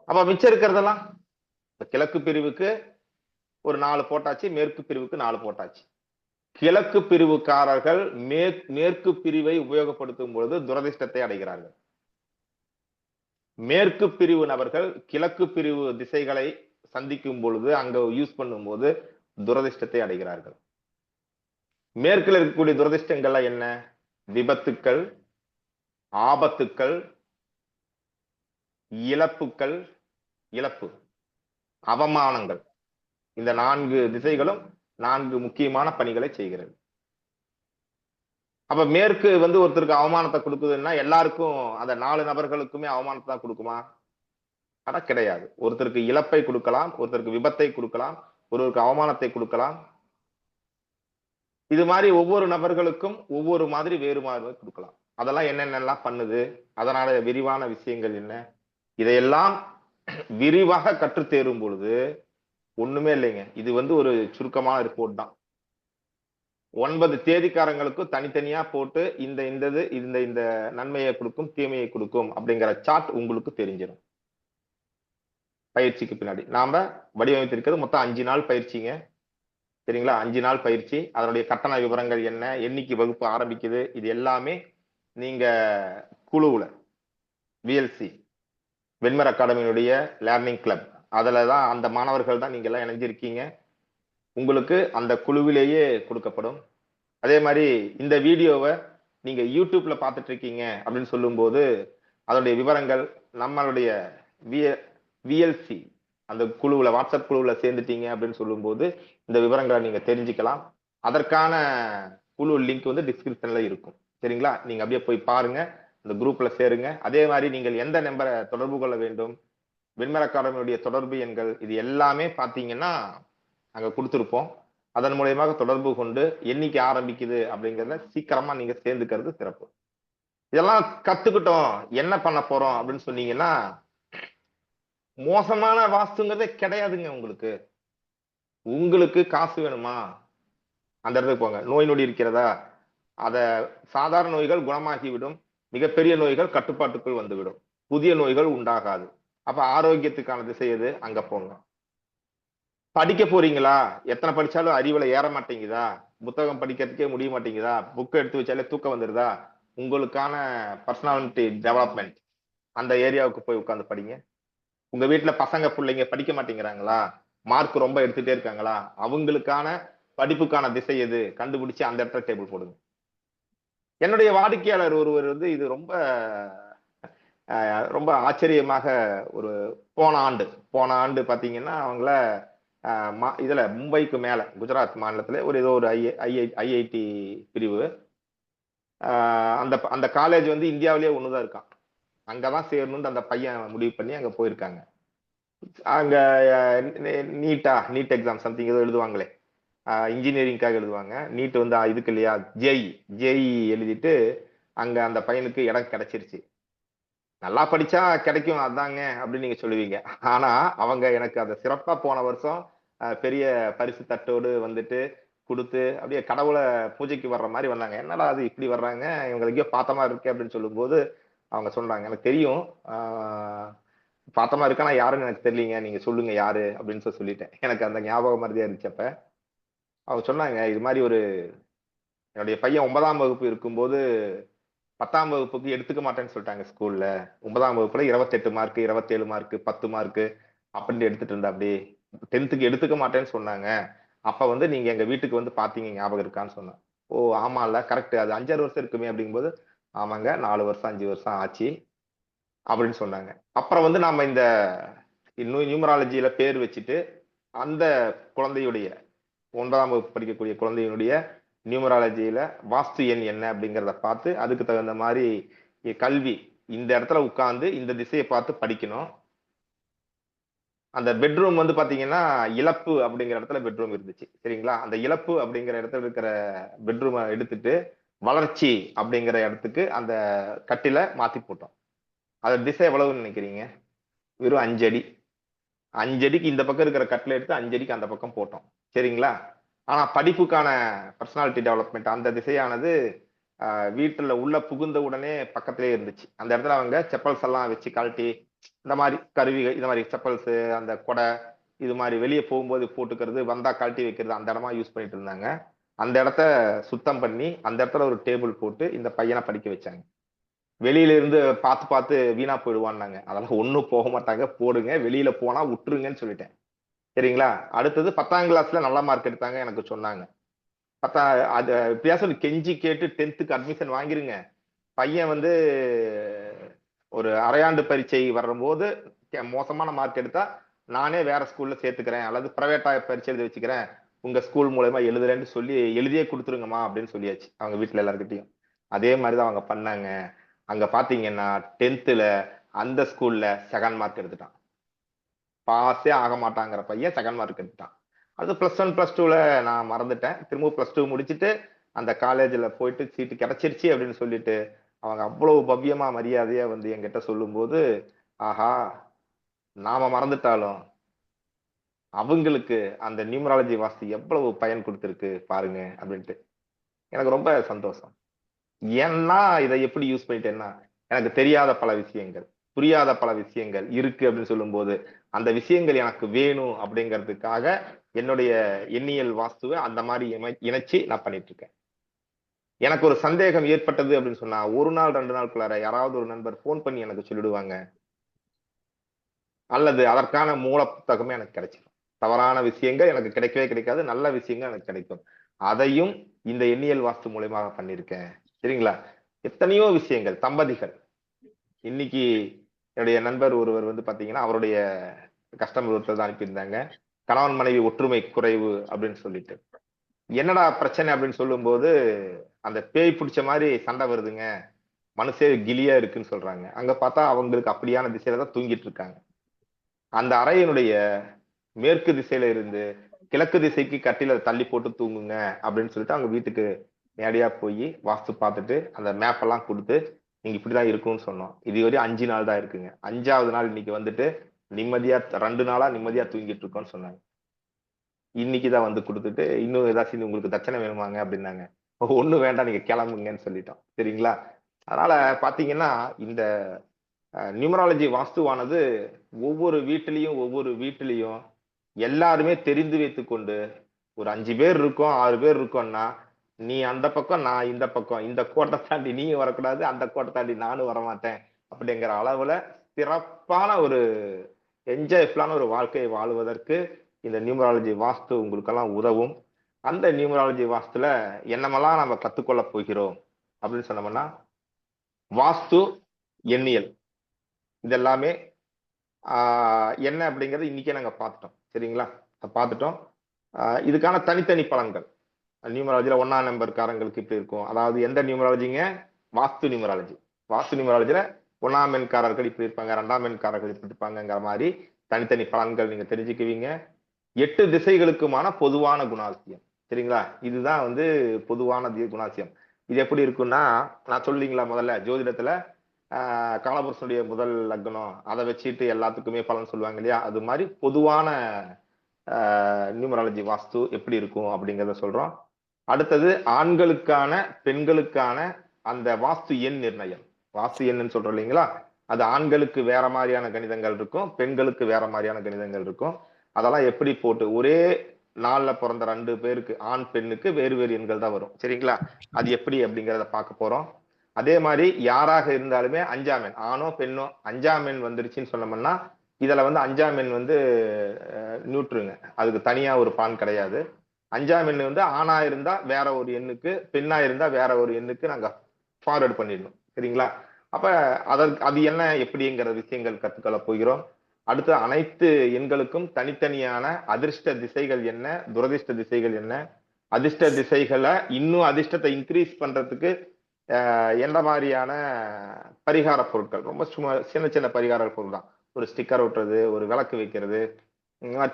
அப்ப மிச்சம் இருக்கிறதெல்லாம் கிழக்கு பிரிவுக்கு ஒரு 4 போட்டாச்சு, மேற்கு பிரிவுக்கு 4 போட்டாச்சு. கிழக்கு பிரிவுக்காரர்கள் மேற்கு பிரிவை உபயோகப்படுத்தும் பொழுது துரதிர்ஷ்டத்தை அடைகிறார்கள். மேற்கு பிரிவு நபர்கள் கிழக்கு பிரிவு திசைகளை சந்திக்கும் பொழுது அங்க யூஸ் பண்ணும் போது துரதிர்ஷ்டத்தை அடைகிறார்கள். மேற்கில் இருக்கக்கூடிய துரதிர்ஷ்டங்கள்லாம் என்ன? விபத்துக்கள், ஆபத்துக்கள், இழப்புக்கள், இழப்பு, அவமானங்கள், இந்த 4 திசைகளும் 4 முக்கியமான பணிகளை செய்கிறது. அப்ப மேற்கு வந்து ஒருத்தருக்கு அவமானத்தை கொடுக்குதுன்னா எல்லாருக்கும் அந்த 4 நபர்களுக்குமே அவமானத்தை தான் கொடுக்குமா? ஆனா கிடையாது. ஒருத்தருக்கு இழப்பை கொடுக்கலாம், ஒருத்தருக்கு விபத்தை கொடுக்கலாம், ஒருவருக்கு அவமானத்தை கொடுக்கலாம். இது மாதிரி ஒவ்வொரு நபர்களுக்கும் ஒவ்வொரு மாதிரி வேறு மாதிரி கொடுக்கலாம். அதெல்லாம் என்னென்னலாம் பண்ணுது, அதனால விரிவான விஷயங்கள் என்ன, இதையெல்லாம் விரிவாக கற்றுத் தேரும் பொழுது ஒண்ணுமே இல்லைங்க. இது வந்து ஒரு சுருக்கமான ரிப்போர்ட் தான். 9 தேதிக்காரங்களுக்கும் தனித்தனியா போட்டு இந்த இந்த நன்மையை கொடுக்கும், தீமையை கொடுக்கும் அப்படிங்கிற சார்ட் உங்களுக்கு தெரிஞ்சிடும். பயிற்சிக்கு பின்னாடி நாம வடிவமைத்திருக்கிறது மொத்தம் 5 நாள் பயிற்சிங்க. சரிங்களா? 5 நாள் பயிற்சி. அதனுடைய கட்டண விவரங்கள் என்ன, என்னைக்கு வகுப்பு ஆரம்பிக்குது, இது எல்லாமே நீங்க குழுவுல விஎல்சி வெண்மர் அகாடமியினுடைய லேர்னிங் கிளப் அதுலதான் அந்த மாணவர்கள் தான் நீங்க எல்லாம் இணைஞ்சிருக்கீங்க. உங்களுக்கு அந்த குழுவிலேயே கொடுக்கப்படும். அதே மாதிரி இந்த வீடியோவை நீங்க யூடியூப்ல பார்த்துட்டு இருக்கீங்க அப்படின்னு சொல்லும்போது அதனுடைய விவரங்கள் நம்மளுடைய விஎல்சி அந்த குழுவுல வாட்ஸ்அப் குழுவுல சேர்ந்துட்டீங்க அப்படின்னு சொல்லும்போது இந்த விவரங்களை நீங்க தெரிஞ்சுக்கலாம். அதற்கான குழு லிங்க் வந்து டிஸ்கிரிப்ஷன்ல இருக்கும். சரிங்களா? நீங்க அப்படியே போய் பாருங்க, இந்த குரூப்ல சேருங்க. அதே மாதிரி நீங்கள் எந்த நம்பரை தொடர்பு கொள்ள வேண்டும், வெண்மர் அகாடமியுடைய தொடர்பு எண்கள் இது எல்லாமே பாத்தீங்கன்னா அங்க கொடுத்திருப்போம். அதன் மூலயமாக தொடர்பு கொண்டு என்னைக்கு ஆரம்பிக்குது அப்படிங்கறத சீக்கிரமா நீங்க சேர்ந்துக்கிறது சிறப்பு. இதெல்லாம் கத்துக்கிட்டோம், என்ன பண்ண போறோம் அப்படின்னு சொன்னீங்கன்னா மோசமான வாஸ்துங்கிறதே கிடையாதுங்க. உங்களுக்கு உங்களுக்கு காசு வேணுமா, அந்த இடத்துக்கு போங்க. நோய் நொடி இருக்கிறதா, அத சாதாரண நோய்கள் குணமாகிவிடும், மிகப்பெரிய நோய்கள் கட்டுப்பாட்டுக்குள் வந்துவிடும், புதிய நோய்கள் உண்டாகாது. அப்ப ஆரோக்கியத்துக்கான திசை எது, அங்க போங்க. படிக்க போறீங்களா, எத்தனை படிச்சாலும் அறிவுல ஏற மாட்டேங்குதா, புத்தகம் படிக்கிறதுக்கே முடிய மாட்டேங்குதா, புக் எடுத்து வச்சாலே தூக்கம் வந்துருதா, உங்களுக்கான பர்சனாலிட்டி டெவலப்மெண்ட் அந்த ஏரியாவுக்கு போய் உட்கார்ந்து படிங்க. உங்க வீட்டுல பசங்க பிள்ளைங்க படிக்க மாட்டேங்கிறாங்களா, மார்க் ரொம்ப எடுத்துட்டே இருக்காங்களா, அவங்களுக்கான படிப்புக்கான திசை எது கண்டுபிடிச்சு அந்த இடத்துல டேபிள் போடுங்க. என்னுடைய வாடிக்கையாளர் ஒருவர் வந்து இது ரொம்ப ரொம்ப ஆச்சரியமாக ஒரு போன ஆண்டு பாத்தீங்கன்னா அவங்கள இதுல மும்பைக்கு மேல குஜராத் மாநிலத்துல ஒரு ஏதோ ஒரு ஐஐடி பிரிவு, அந்த அந்த காலேஜ் வந்து இந்தியாவிலேயே ஒண்ணுதான் இருக்கான். அங்கதான் சேரணும்னு அந்த பையன் முடிவு பண்ணி அங்க போயிருக்காங்க. அங்க நீட் எக்ஸாம் சம்திங் ஏதோ எழுதுவாங்களே, இன்ஜினியரிங்காக எழுதுவாங்க. நீட் வந்து இதுக்கு இல்லையா, ஜேஇ எழுதிட்டு அங்க அந்த பையனுக்கு இடம் கிடைச்சிருச்சு. நல்லா படிச்சா கிடைக்கும் அதாங்க அப்படின்னு நீங்க சொல்லுவீங்க. ஆனா அவங்க எனக்கு அந்த சிறப்பா போன வருஷம் பெரிய பரிசு தட்டோடு வந்துட்டு கொடுத்து அப்படியே கடவுளை பூஜைக்கு வர்ற மாதிரி வந்தாங்க. என்னடா அது இப்படி வர்றாங்க, இவங்க எங்கேயோ பார்த்தமா இருக்கு அப்படின்னு சொல்லும்போது அவங்க சொன்னாங்க, எனக்கு தெரியும் பார்த்தமா இருக்கா, நான் யாருன்னு எனக்கு தெரியலீங்க, நீங்க சொல்லுங்க யாரு அப்படின்னு சொல்லிட்டேன். எனக்கு அந்த ஞாபகம் மாதிரியா இருந்துச்சு. அப்ப அவங்க சொன்னாங்க, இது மாதிரி ஒரு என்னுடைய பையன் 9ஆம் வகுப்பு இருக்கும்போது 10ஆம் வகுப்புக்கு எடுத்துக்க மாட்டேன்னு சொல்லிட்டாங்க ஸ்கூல்ல. 9ஆம் வகுப்புல 28 மார்க், 27 மார்க், 10 மார்க் அப்படின்னு எடுத்துட்டு இருந்தா, அப்படி 10th எடுத்துக்க மாட்டேன்னு சொன்னாங்க. அப்ப வந்து நீங்க எங்க வீட்டுக்கு வந்து பாத்தீங்க ஞாபகம் இருக்கான்னு சொன்னேன். ஓ ஆமால கரெக்ட், அது 5-6 வருஷம் இருக்குமே அப்படிங்கும்போது ஆமாங்க 4 வருஷம் 5 வருஷம் ஆச்சு அப்படின்னு சொன்னாங்க. அப்புறம் வந்து நாம இந்த இன்னும் நியூமராலஜியில பேர் வச்சுட்டு அந்த குழந்தையுடைய 9ஆம் வகுப்பு படிக்கக்கூடிய குழந்தையினுடைய நியூமராலஜியில வாஸ்து எண் என்ன அப்படிங்கிறத பார்த்து அதுக்கு தகுந்த மாதிரி கல்வி இந்த இடத்துல உட்கார்ந்து இந்த திசையை பார்த்து படிக்கணும். அந்த பெட்ரூம் வந்து பாத்தீங்கன்னா இழப்பு அப்படிங்கிற இடத்துல பெட்ரூம் இருந்துச்சு. சரிங்களா? அந்த இழப்பு அப்படிங்கிற இடத்துல இருக்கிற பெட்ரூமை எடுத்துட்டு வளர்ச்சி அப்படிங்கிற இடத்துக்கு அந்த கட்டில மாத்தி போட்டோம். அது திசை எவ்வளவுன்னு நினைக்கிறீங்க? வெறும் 5 அடி. 5 அடிக்கு இந்த பக்கம் இருக்கிற கட்டில எடுத்து 5 அடிக்கு அந்த பக்கம் போட்டோம். சரிங்களா? ஆனா படிப்புக்கான பர்சனாலிட்டி டெவலப்மெண்ட் அந்த திசையானது வீட்டுல உள்ள புகுந்த உடனே பக்கத்திலே இருந்துச்சு. அந்த இடத்துல அவங்க செப்பல்ஸ் எல்லாம் வச்சு கழட்டி இந்த மாதிரி கருவிகள், இந்த மாதிரி செப்பல்ஸ், அந்த கொடை, இது மாதிரி வெளியே போகும்போது போட்டுக்கிறது, வந்தா கழட்டி வைக்கிறது அந்த இடமா யூஸ் பண்ணிட்டு இருந்தாங்க. அந்த இடத்த சுத்தம் பண்ணி அந்த இடத்துல ஒரு டேபிள் போட்டு இந்த பையனை படிக்க வச்சாங்க. வெளியில இருந்து பார்த்து பார்த்து வீணா போயிடுவான்னாங்க. அதெல்லாம் ஒண்ணும் போக மாட்டாங்க, போடுங்க, வெளியில போனா விட்டுருங்கன்னு சொல்லிட்டேன். சரிங்களா? அடுத்தது 10ஆம் கிளாஸ்ல நல்ல மார்க் எடுத்தாங்க, எனக்கு சொன்னாங்க. அது இப்படியா சொல்லி கெஞ்சி கேட்டு 10th அட்மிஷன் வாங்கிருங்க. பையன் வந்து ஒரு அரையாண்டு பரீட்சை வரும்போது மோசமான மார்க் எடுத்தா நானே வேற ஸ்கூல்ல சேர்த்துக்கிறேன் அல்லது பிரைவேட்டா பரிச்சை எழுதி வச்சுக்கிறேன், உங்க ஸ்கூல் மூலமா எழுதுறேன்னு சொல்லி எழுதியே கொடுத்துருங்கம்மா அப்படின்னு சொல்லியாச்சு அவங்க வீட்டுல எல்லாருக்கிட்டையும். அதே மாதிரிதான் அவங்க பண்ணாங்க. அங்க பாத்தீங்கன்னா 10th அந்த ஸ்கூல்ல செகண்ட் மார்க் எடுத்துட்டான். பாஸே ஆக மாட்டாங்கிற பையன் செகண்ட் மார்க் எடுத்துட்டான். அது +1 +2ல நான் மறந்துட்டேன். திரும்ப +2 முடிச்சுட்டு அந்த காலேஜ்ல போயிட்டு சீட்டு கிடைச்சிருச்சு அப்படின்னு சொல்லிட்டு அவங்க அவ்வளவு பவ்யமா மரியாதையா வந்து என்கிட்ட சொல்லும்போது, ஆஹா, நாம மறந்துட்டாலும் அவங்களுக்கு அந்த நியூமராலஜி வாஸ்து எவ்வளவு பயன் கொடுத்திருக்கு பாருங்க அப்படின்ட்டு எனக்கு ரொம்ப சந்தோஷம். ஏன்னா இதை எப்படி யூஸ் பண்ணிட்டேன்னா, எனக்கு தெரியாத பல விஷயங்கள், புரியாத பல விஷயங்கள் இருக்கு அப்படின்னு சொல்லும்போது அந்த விஷயங்கள் எனக்கு வேணும் அப்படிங்கிறதுக்காக என்னுடைய எண்ணியல் வாஸ்துவை அந்த மாதிரி இணைச்சு நான் பண்ணிட்டு இருக்கேன். எனக்கு ஒரு சந்தேகம் ஏற்பட்டது அப்படின்னு சொன்னா 1 நாள் 2 நாளுக்குள்ளார யாராவது ஒரு நண்பர் போன் பண்ணி எனக்கு சொல்லிடுவாங்க, அல்லது அதற்கான மூல புத்தகமே எனக்கு கிடைச்சிடும். தவறான விஷயங்கள் எனக்கு கிடைக்கவே கிடைக்காது, நல்ல விஷயங்கள் எனக்கு கிடைக்கும். அதையும் இந்த எண்ணியல் வாஸ்து மூலியமாக பண்ணியிருக்கேன். சரிங்களா? எத்தனையோ விஷயங்கள் தம்பதிகள் இன்னைக்கு என்னுடைய நண்பர் ஒருவர் வந்து பாத்தீங்கன்னா அவருடைய கஸ்டமர் ஒருத்தர் தான் அனுப்பியிருந்தாங்க, கணவன் மனைவி ஒற்றுமை குறைவு அப்படின்னு சொல்லிட்டு. என்னடா பிரச்சனை அப்படின்னு சொல்லும்போது அந்த பேய் பிடிச்ச மாதிரி சண்டை வருதுங்க, மனசே கிளியா இருக்குன்னு சொல்றாங்க. அங்க பார்த்தா அவங்களுக்கு அப்படியான திசையில தான் தூங்கிட்டு இருக்காங்க. அந்த அறையினுடைய மேற்கு திசையில இருந்து கிழக்கு திசைக்கு கட்டில தள்ளி போட்டு தூங்குங்க அப்படின்னு சொல்லிட்டு அவங்க வீட்டுக்கு நேரடியா போய் வாஸ்து பார்த்துட்டு அந்த மேப் எல்லாம் கொடுத்து நீங்க இப்படிதான் இருக்கும்னு சொன்னோம். இது வரையும் 5 நாள் தான் இருக்குங்க. 5வது நாள் இன்னைக்கு வந்துட்டு நிம்மதியா 2 நாளா நிம்மதியா தூங்கிட்டு இருக்கோம்னு சொன்னாங்க. இன்னைக்குதான் வந்து கொடுத்துட்டு இன்னும் ஏதாச்சும் உங்களுக்கு தட்சணை வேணுமாங்க அப்படின்னாங்க. ஒண்ணும் வேண்டாம், நீங்க கிளம்புங்கன்னு சொல்லிட்டோம். சரிங்களா? அதனால பாத்தீங்கன்னா இந்த நியூமராலஜி வாஸ்துவானது ஒவ்வொரு வீட்டிலையும் எல்லாருமே தெரிந்து வைத்துக் கொண்டு ஒரு 5 பேர் இருக்கோம், 6 பேர் இருக்கோம்னா நீ அந்த பக்கம் நான் இந்த பக்கம், இந்த கோட்டை தாண்டி நீயும் வரக்கூடாது, அந்த கோட்டை தாண்டி நானும் வரமாட்டேன் அப்படிங்கிற அளவுல சிறப்பான ஒரு என்ஜாய்ஃபுல்லான ஒரு வாழ்க்கையை வாழுவதற்கு இந்த நியூமராலஜி வாஸ்து உங்களுக்கெல்லாம் உதவும். அந்த நியூமராலஜி வாஸ்துல என்னமெல்லாம் நம்ம கத்துக்கொள்ள போகிறோம் அப்படின்னு சொன்னோம்னா, வாஸ்து, எண்ணியல் இதெல்லாமே என்ன அப்படிங்கறது இன்னைக்கே நாங்க பார்த்துட்டோம். சரிங்களா? பார்த்துட்டோம். இதுக்கான தனித்தனி பலன்கள் நியூமராலஜில 1ஆம் நம்பர்காரங்களுக்கு இப்படி இருக்கும். அதாவது எந்த நியூமராலஜிங்க? வாஸ்து நியூமராலஜி. வாஸ்து நியூமராலஜில 1ஆம் எண்காரர்கள் இப்படி இருப்பாங்க, 2ஆம் எண்காரர்கள் இப்படி இருப்பாங்கிற மாதிரி தனித்தனி பலன்கள் நீங்க தெரிஞ்சுக்குவீங்க. 8 திசைகளுக்குமான பொதுவான குணாதிசயம். சரிங்களா? இதுதான் வந்து பொதுவான குணாதிசயம். இது எப்படி இருக்குன்னா, நான் சொல்லீங்களா முதல்ல ஜோதிடத்துல காலபுருஷனுடைய முதல் லக்னம் அதை வச்சுட்டு எல்லாத்துக்குமே பலன் சொல்லுவாங்க இல்லையா? அது மாதிரி பொதுவான நியூமராலஜி வாஸ்து எப்படி இருக்கும் அப்படிங்கிறத சொல்றோம். அடுத்தது ஆண்களுக்கான பெண்களுக்கான அந்த வாஸ்து எண் நிர்ணயம். வாஸ்து எண்ணுன்னு சொல்றோம் இல்லைங்களா? அது ஆண்களுக்கு வேற மாதிரியான கணிதங்கள் இருக்கும், பெண்களுக்கு வேற மாதிரியான கணிதங்கள் இருக்கும். அதெல்லாம் எப்படி போட்டு ஒரே நாள்ல பிறந்த 2 பேருக்கு ஆண் பெண்ணுக்கு வேறு வேறு எண்கள் தான் வரும். சரிங்களா? அது எப்படி அப்படிங்கிறத பார்க்க போறோம். அதே மாதிரி யாராக இருந்தாலுமே 5ஆம் எண் ஆணோ பெண்ணோ 5ஆம் எண் வந்துருச்சுன்னு சொன்னோம்னா இதுல வந்து 5ஆம் எண் வந்து நியூட்ருங்க, அதுக்கு தனியா ஒரு பலன் கிடையாது. 5ஆம் எண் வந்து ஆணா இருந்தா வேற ஒரு எண்ணுக்கு, பெண்ணா இருந்தா வேற ஒரு எண்ணுக்கு நாங்க ஃபார்வர்ட் பண்ணிடணும். சரிங்களா? அப்ப அது என்ன எப்படிங்கிற விஷயங்கள் கத்துக்கொள்ள போகிறோம். அடுத்து அனைத்து எண்களுக்கும் தனித்தனியான அதிர்ஷ்ட திசைகள் என்ன, துரதிர்ஷ்ட திசைகள் என்ன, அதிர்ஷ்ட திசைகளை இன்னும் அதிர்ஷ்டத்தை இன்க்ரீஸ் பண்றதுக்கு எந்த மாதிரியான பரிகார பொருட்கள், ரொம்ப சும்மா சின்ன சின்ன பரிகார பொருள் தான். ஒரு ஸ்டிக்கர் ஒட்டுறது, ஒரு விளக்கு வைக்கிறது,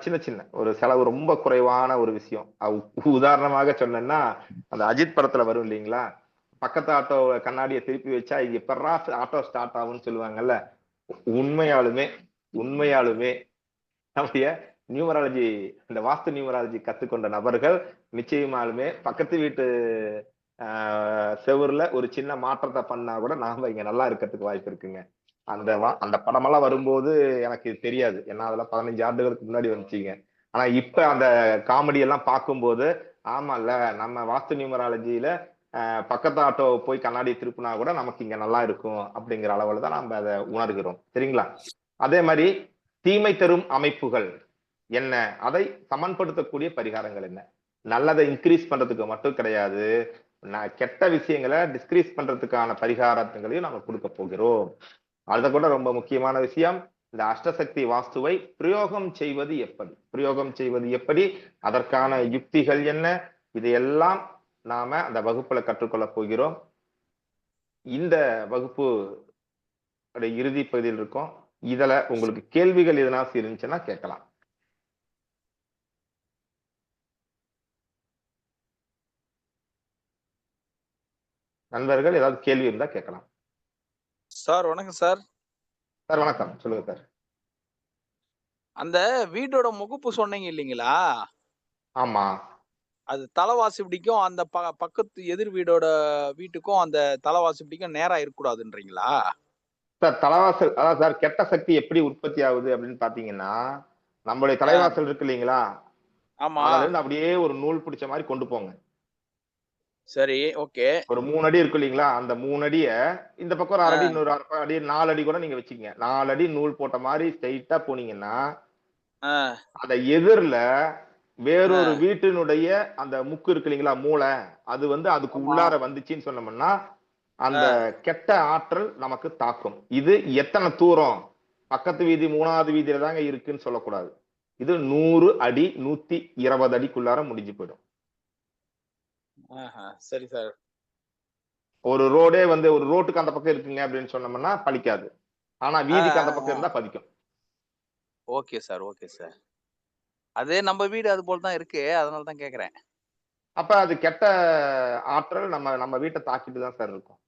சின்ன சின்ன ஒரு செலவு ரொம்ப குறைவான ஒரு விஷயம். உதாரணமாக சொன்னேன்னா அந்த அஜித் படத்துல வரும் இல்லைங்களா, பக்கத்து ஆட்டோ கண்ணாடியை திருப்பி வச்சா இது எப்படா ஆட்டோ ஸ்டார்ட் ஆகும்னு சொல்லுவாங்கல்ல. உண்மையாலுமே உண்மையாலுமே நம்முடைய நியூமராலஜி, இந்த வாஸ்து நியூமராலஜி கத்துக்கொண்ட நபர்கள் நிச்சயமாலுமே பக்கத்து வீட்டு செவுருல ஒரு சின்ன மாற்றத்தை பண்ணா கூட நாம இங்க நல்லா இருக்கிறதுக்கு வாய்ப்பு இருக்குங்க. அந்த படமெல்லாம் வரும்போது எனக்கு இது தெரியாது, ஏன்னா அதெல்லாம் 15 ஆண்டுகளுக்கு முன்னாடி வந்துச்சுங்க. ஆனா இப்ப அந்த காமெடி எல்லாம் பார்க்கும்போது ஆமால, நம்ம வாஸ்து நியூமராலஜியில பக்கத்து ஆட்டோ போய் கண்ணாடி திருப்பினா கூட நமக்கு இங்க நல்லா இருக்கும் அப்படிங்கிற அளவுல தான் நம்ம அதை உணர்கிறோம். சரிங்களா? அதே மாதிரி தீமை தரும் அமைப்புகள் என்ன, அதை சமன்படுத்தக்கூடிய பரிகாரங்கள் என்ன, நல்லதை இன்க்ரீஸ் பண்றதுக்கு மட்டும் கிடையாது, கெட்ட விஷயங்களை டிஸ்கிரீஸ் பண்றதுக்கான பரிகாரங்களையும் நம்ம கொடுக்க போகிறோம். அதை கூட ரொம்ப முக்கியமான விஷயம், இந்த அஷ்டசக்தி வாஸ்துவை பிரயோகம் செய்வது எப்படி, அதற்கான யுக்திகள் என்ன, இதையெல்லாம் நாம அந்த வகுப்புல கற்றுக்கொள்ள போகிறோம். இந்த வகுப்பு இறுதி பகுதியில் இருக்கும். இதுல உங்களுக்கு கேள்விகள் எதனா இருந்துச்சுன்னா கேட்கலாம். நண்பர்கள் ஏதாவது கேள்வி இருந்தா கேட்கலாம். சார் வணக்கம் சார். சார் வணக்கம், சொல்லுங்க சார். அந்த வீட்டோட முகப்பு சொன்னீங்க இல்லைங்களா? ஆமா. அது தலைவாசிப்படிக்கும் அந்த பக்கத்து எதிர் வீட்டுக்கும் அந்த தலைவாசிப்படிக்கும் நேரா இருக்கக்கூடாதுன்றீங்களா? சார் தலைவாசல், அதான் சார் கெட்ட சக்தி எப்படி உற்பத்தி ஆகுது அப்படின்னு பாத்தீங்கன்னா, நம்மளுடைய தலைவாசல் இருக்கு இல்லைங்களா, ஆமா. அதுல இருந்து அப்படியே ஒரு நூல் பிடிச்ச மாதிரி கொண்டு போங்க. சரி, ஓகே. ஒரு 3 அடி இருக்கு இல்லைங்களா, அந்த 3 அடிய இந்த பக்கம் ஒரு 1/2 அடி, இன்னொரு 1/2 அடி, 4 அடி கூட நீங்க வச்சுக்கங்க. 4 அடி நூல் போட்ட மாதிரி ஸ்ட்ரைட்டா போனீங்கன்னா, அந்த எதிர்ல வேறொரு வீட்டினுடைய அந்த முக்கு இருக்கு இல்லைங்களா, மூளை, அது வந்து அதுக்கு உள்ளார வந்துச்சுன்னு சொன்னோம்னா அந்த கெட்ட ஆற்றல் நமக்கு தாக்கும். இது எத்தனை தூரம், பக்கத்து வீதி 3வது வீதியில தாங்க இருக்குன்னு சொல்லக்கூடாது. இது 100 அடி 120 அடிக்குள்ளார முடிஞ்சு போயிடும். சரி சார். ஒரு ரோடே வந்து ஒரு ரோட்டுக்கு அந்த பக்கம் இருக்குங்க அப்படின்னு சொன்னோம்னா பலிக்காது. ஆனா வீதிக்கு அந்த பக்கம் இருந்தா பதிக்கும். Okay sir, okay sir. அதே நம்ம வீடு அது போல தான் இருக்கு, அதனால தான் கேக்குறேன். அப்ப அது கெட்ட ஆற்றல் நம்ம வீட்டை தாக்கிட்டு தான் சார் இருக்கும்.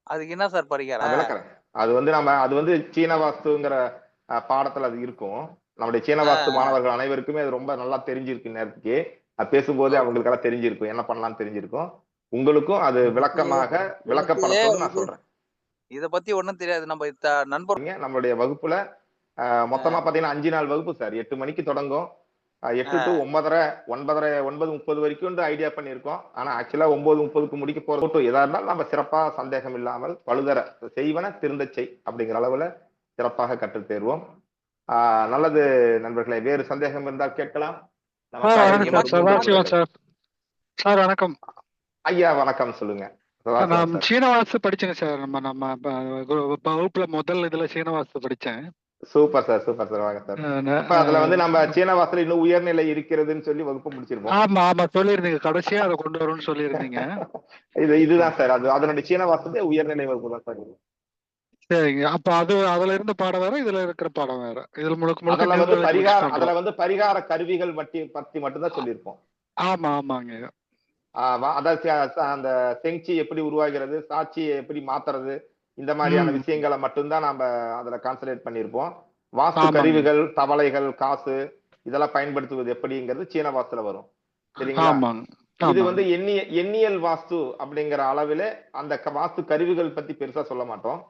அதுக்கு என்ன சார் பரிகாரம்? விளக்குறேன். அது வந்து சீன வாஸ்துங்கிற பாடத்துல அது இருக்கும். நம்முடைய சீன வாஸ்து மாணவர்கள் அனைவருக்குமே அது ரொம்ப நல்லா தெரிஞ்சிருக்கு. நேரத்துக்கு அது பேசும்போது அவங்களுக்கு எல்லாம் தெரிஞ்சிருக்கும், என்ன பண்ணலாம்னு தெரிஞ்சிருக்கும். உங்களுக்கும் அது விளக்கப்படத்தோடு நான் சொல்றேன். இத பத்தி ஒண்ணும் தெரியாது. நம்ம நண்பர் நம்மளுடைய வகுப்புல மொத்தமா பாத்தீங்கன்னா 5 நாள் வகுப்பு சார். 8 மணிக்கு தொடங்கும். 8 to 9:30, 9:30 வரைக்கும் ஐடியா பண்ணியிருக்கோம். ஆனா ஆக்சுவலா 9:30க்கு முடிக்க போறது எதா இருந்தாலும் நம்ம சிறப்பா, சந்தேகம் இல்லாமல் பழுதர செய்வன திருந்த செய் அப்படிங்கிற அளவுல சிறப்பாக கற்றுத் தேர்வோம். நல்லது நண்பர்களே, வேறு சந்தேகம் இருந்தால் கேட்கலாம். சார் வணக்கம். ஐயா வணக்கம், சொல்லுங்க. நான் சீனவாசு படிச்சேன் சார். நம்ம வகுப்புல முதல் இதுல சீனவாசு படிச்சேன். சூப்பர் சார், சூப்பர் சார், வாங்க சார். அப்ப அதுல வந்து நம்ம சீனவாசல் இன்னும் உயர்நிலை இருக்கிறதுன்னு சொல்லி வகுப்பு முடிச்சிருப்போம். ஆமா சொல்லிருந்தீங்க, கடைசியா அதை கொண்டு வரும்னு சொல்லியிருந்தீங்க. இதுதான் சார், அது அதனுடைய சீனவாசத்தை உயர்நிலை வகுப்பு தான் சார். சரிங்க. அப்ப அதுல இருந்த பாடம் வேற, இதுல இருக்கிற பாடம் வேற. இதுல முழுக்க அதுல வந்து பரிகார கருவிகள் பத்தி மட்டும்தான் சொல்லியிருப்போம். ஆமாங்க. அதாவது அந்த செங்சி எப்படி உருவாகிறது, சாட்சியை எப்படி மாத்துறது, இந்த மாதிரியான விஷயங்களை மட்டும்தான் நாம அதுல கான்சன்ட்ரேட் பண்ணிருப்போம். வாஸ்து கருவிகள், தவளைகள், காசு இதெல்லாம் பயன்படுத்துவது எப்படிங்கிறது சீன வாஸ்துல வரும். சரிங்களா? இது வந்து எண்ணியல் வாஸ்து அப்படிங்கிற அளவில அந்த வாஸ்து கருவிகள் பத்தி பெருசா சொல்ல மாட்டோம்.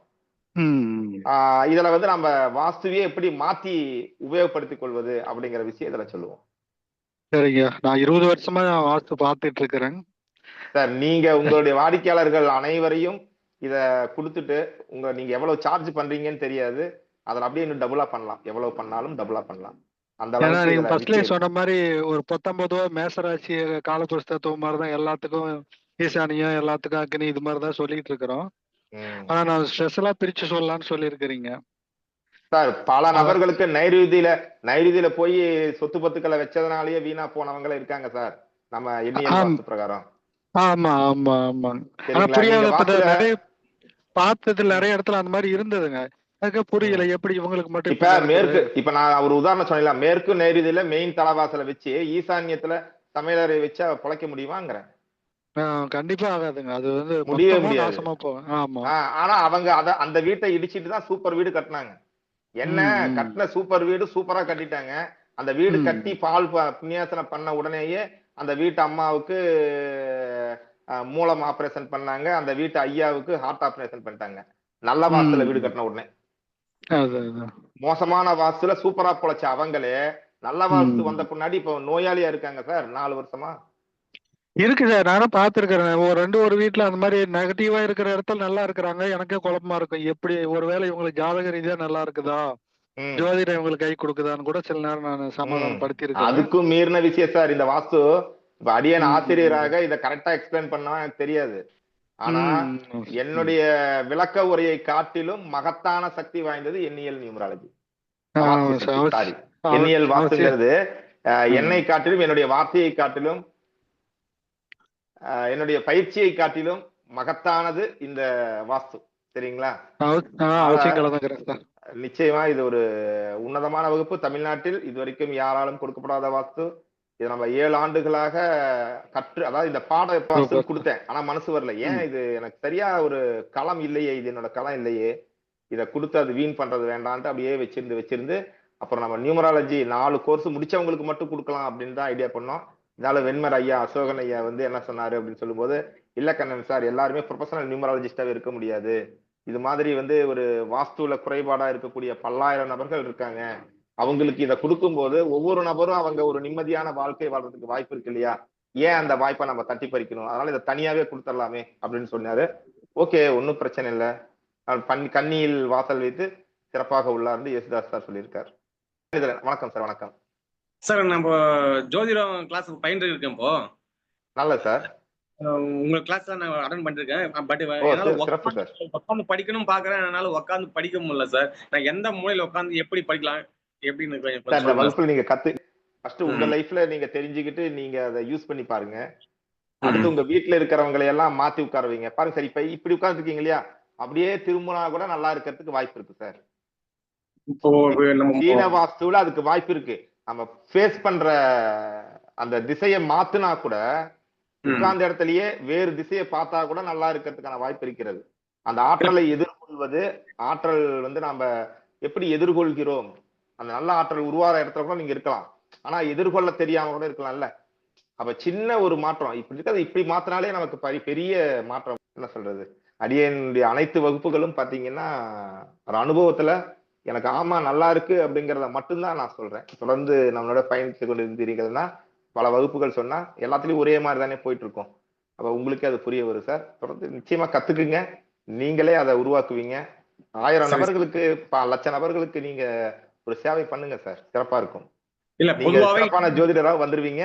இதுல வந்து நம்ம வாஸ்துவையே எப்படி மாத்தி உபயோகப்படுத்திக் கொள்வது அப்படிங்கிற விஷயம் இதுல சொல்லுவோம். சரிங்க. நான் 20 வருஷமா வாஸ்து பார்த்துட்டு இருக்கிறேன் சார். நீங்க உங்களுடைய வாடிக்கையாளர்கள் அனைவரையும் இத கொடுத்துட்டு நீங்க எவ்வளவு சார்ஜ் பண்றீங்கன்னு தெரியாது. அதுல அப்படியே இன்னும் டபுளா பண்ணலாம். எவ்வளவு பண்ணாலும் டபுளா பண்ணலாம். அந்த அளவுக்கு நீங்க ஃபர்ஸ்ட்லயே சொன்ன மாதிரி ஒரு 19 மேசராசி காலபுருஷத்துவம் மாதிரிதான் எல்லாத்துக்கும், ஈசானியம் எல்லாத்துக்கும் அக்னி, இது மாதிரிதான் சொல்லிட்டு இருக்கிறோம். ஆனா நான் ஸ்பெஷலா பிரிச்சு சொல்லலாம்னு சொல்லி இருக்கிறீங்க சார். பல நபர்களுக்கு நைருதியில போய் சொத்து பத்துக்களை வச்சதுனாலயே வீணா போனவங்களே இருக்காங்க சார், நம்ம எண்ணியல் வாஸ்து பிரகாரம். ஆமா. நிறைய பார்த்தது, நிறைய இடத்துல அந்த மாதிரி இருந்ததுங்க. அதுக்கு புரியல எப்படி இவங்களுக்கு மட்டும். இப்ப நான் ஒரு உதாரணம் சொன்னேன். மேற்கு நைருதியில மெயின் தலைவாசலை வச்சு ஈசான்யத்துல சமையலறை வச்சு பொழைக்க முடியுமாங்கிறேன். கண்டிப்பா ஆகாதுங்க. அது வந்து முடியவே முடியாது. ஆனா அவங்க அந்த வீட்டை இடிச்சிட்டு தான் சூப்பர் வீடு கட்டினாங்க. என்ன கட்டின சூப்பர் வீடு சூப்பரா கட்டிட்டாங்க. அந்த வீடு கட்டி பால் புண்ணியாசனம் பண்ண உடனேயே அந்த வீட்டு அம்மாவுக்கு மூலம் ஆபரேஷன் பண்ணாங்க. அந்த வீட்டு ஐயாவுக்கு ஹார்ட் ஆபரேஷன் பண்ணிட்டாங்க. நல்ல வாஸ்துல வீடு கட்டின உடனே. மோசமான வாஸ்துல சூப்பரா பொழைச்ச அவங்களே நல்ல வாஸ்து வந்த பின்னாடி இப்ப நோயாளியா இருக்காங்க சார். 4 வருஷமா இருக்கு சார். நானும் பாத்துருக்கிறேன். ஒரு வீட்டுல அந்த மாதிரி நெகட்டிவா இருக்கிற இடத்துல நல்லா இருக்கிறாங்க. எனக்கே குழப்பமா இருக்கும். எப்படி ஒருவேளை இவங்களுக்கு ஜாதக ரீதியா நல்லா இருக்குதா, ஜோதிடம் இவங்களுக்கு கை கொடுக்குதான்னு கூட சில நேரம் நான் சமாதானப்படுத்தி இருக்கேன். அதுக்கும் மீறின விஷயம் சார் இந்த வாஸ்து. இப்ப அடியன் ஆசிரியராக இதை கரெக்டா எக்ஸ்பிளைன் பண்ணா எனக்கு தெரியாது. ஆனா என்னுடைய விளக்க உரையை காட்டிலும் மகத்தான சக்தி வாய்ந்தது எண்ணியல் நியூமராலஜி. சாரி, எண்ணியல் வாஸ்துங்கிறது என்னை காட்டிலும், என்னுடைய வார்த்தையை காட்டிலும், என்னுடைய பயிற்சியை காட்டிலும் மகத்தானது இந்த வாஸ்து. சரிங்களா? நிச்சயமா இது ஒரு உன்னதமான வகுப்பு. தமிழ்நாட்டில் இதுவரைக்கும் யாராலும் கொடுக்கப்படாத வாஸ்து. இது நம்ம 7 ஆண்டுகளாக அதாவது இந்த பாட கொடுத்தேன், ஆனா மனசு வரல. ஏன் இது எனக்கு சரியா ஒரு களம் இல்லையே, இது என்னோட களம் இல்லையே, இதை கொடுத்து அது வீண் பண்றது வேண்டான்ட்டு அப்படியே வச்சிருந்து அப்புறம் நம்ம நியூமராலஜி 4 கோர்ஸ் முடிச்சவங்களுக்கு மட்டும் கொடுக்கலாம் அப்படின்னு தான் ஐடியா பண்ணோம். இதனால வெண்மர் ஐயா, அசோகன் ஐயா என்ன சொன்னாரு அப்படின்னு சொல்லும்போது, இல்ல கண்ணன் சார், எல்லாருமே ப்ரொஃபஷனல் நியூமராலஜிஸ்டாவே இருக்க முடியாது. இது மாதிரி ஒரு வாஸ்துல குறைபாடா இருக்கக்கூடிய பல்லாயிரம் நபர்கள் இருக்காங்க. அவங்களுக்கு இதை கொடுக்கும்போது ஒவ்வொரு நபரும் அவங்க ஒரு நிம்மதியான வாழ்க்கை வாழ்றதுக்கு வாய்ப்பு இருக்கு இல்லையா? ஏன் அந்த வாய்ப்பை நம்ம தட்டி பறிக்கணும்? அதனால இதை தனியாவே கொடுத்துடலாமே அப்படின்னு சொன்னாரு. ஓகே, ஒன்னும் பிரச்சனை இல்லை. கண்ணியில் வாசல் வைத்து சிறப்பாக உள்ளார்ந்து யேசுதாஸ் சார் சொல்லியிருக்காரு. வணக்கம் சார். வணக்கம் சார். நம்ம ஜோதிடம் கிளாஸ் பயின்று இருக்கேன் இப்போ. நல்ல சார். உங்க கிளாஸ் நான் அட்டெண்ட் பண்ணிருக்கேன். பட் உட்காந்து படிக்கணும் பாக்குறேன், என்னால உட்காந்து படிக்க முடியல சார். நான் எந்த மூலையில உட்காந்து எப்படி படிக்கலாம் எப்படின்னு வகுப்புல நீங்க ஃபர்ஸ்ட் உங்க லைஃப்ல நீங்க தெரிஞ்சுக்கிட்டு நீங்க அதை யூஸ் பண்ணி பாருங்க. அடுத்து உங்க வீட்டுல இருக்கிறவங்களை எல்லாம் மாத்தி உட்கார வைங்க. பாருங்க சார், இப்ப இப்படி உட்கார்ந்து இருக்கீங்க இல்லையா, அப்படியே திரும்பினா கூட நல்லா இருக்கிறதுக்கு வாய்ப்பு இருக்கு சார். சீன வாஸ்துல அதுக்கு வாய்ப்பு இருக்கு. நம்ம ஃபேஸ் பண்ற அந்த திசையை மாத்துனா கூட உட்கார்ந்த இடத்துலயே வேறு திசையை பார்த்தா கூட நல்லா இருக்கிறதுக்கான வாய்ப்பு இருக்கிறது. அந்த ஆற்றலை எதிர்கொள்வது, ஆற்றல் நாம எப்படி எதிர்கொள்கிறோம், அந்த நல்ல ஆற்றல் உருவாகிற இடத்துல கூட நீங்க இருக்கலாம். ஆனா எதிர்கொள்ள தெரியாம கூட இருக்கலாம்ல. அப்ப சின்ன ஒரு மாற்றம் இப்படி இருக்கிறது, இப்படி மாத்தினாலே நமக்கு பெரிய மாற்றம். என்ன சொல்றது, அடியனுடைய அனைத்து வகுப்புகளும் பாத்தீங்கன்னா ஒரு அனுபவத்துல எனக்கு ஆமா நல்லா இருக்கு அப்படிங்கிறத மட்டும்தான் நான் சொல்றேன். தொடர்ந்து நம்மளோட பயணித்து கொண்டு இருக்கிறீங்கன்னா பல வகுப்புகள் சொன்னா எல்லாத்துலயும் ஒரே மாதிரி தானே போயிட்டு இருக்கோம். அப்ப உங்களுக்கே அது புரிய வரும் சார். தொடர்ந்து நிச்சயமா கத்துக்குங்க, நீங்களே அதை உருவாக்குவீங்க. 1000 நபர்களுக்கு, லட்சம் நபர்களுக்கு நீங்க ஒரு சேவை பண்ணுங்க சார், சிறப்பா இருக்கும். நீங்க சிறப்பான ஜோதிடராக வந்துருவீங்க.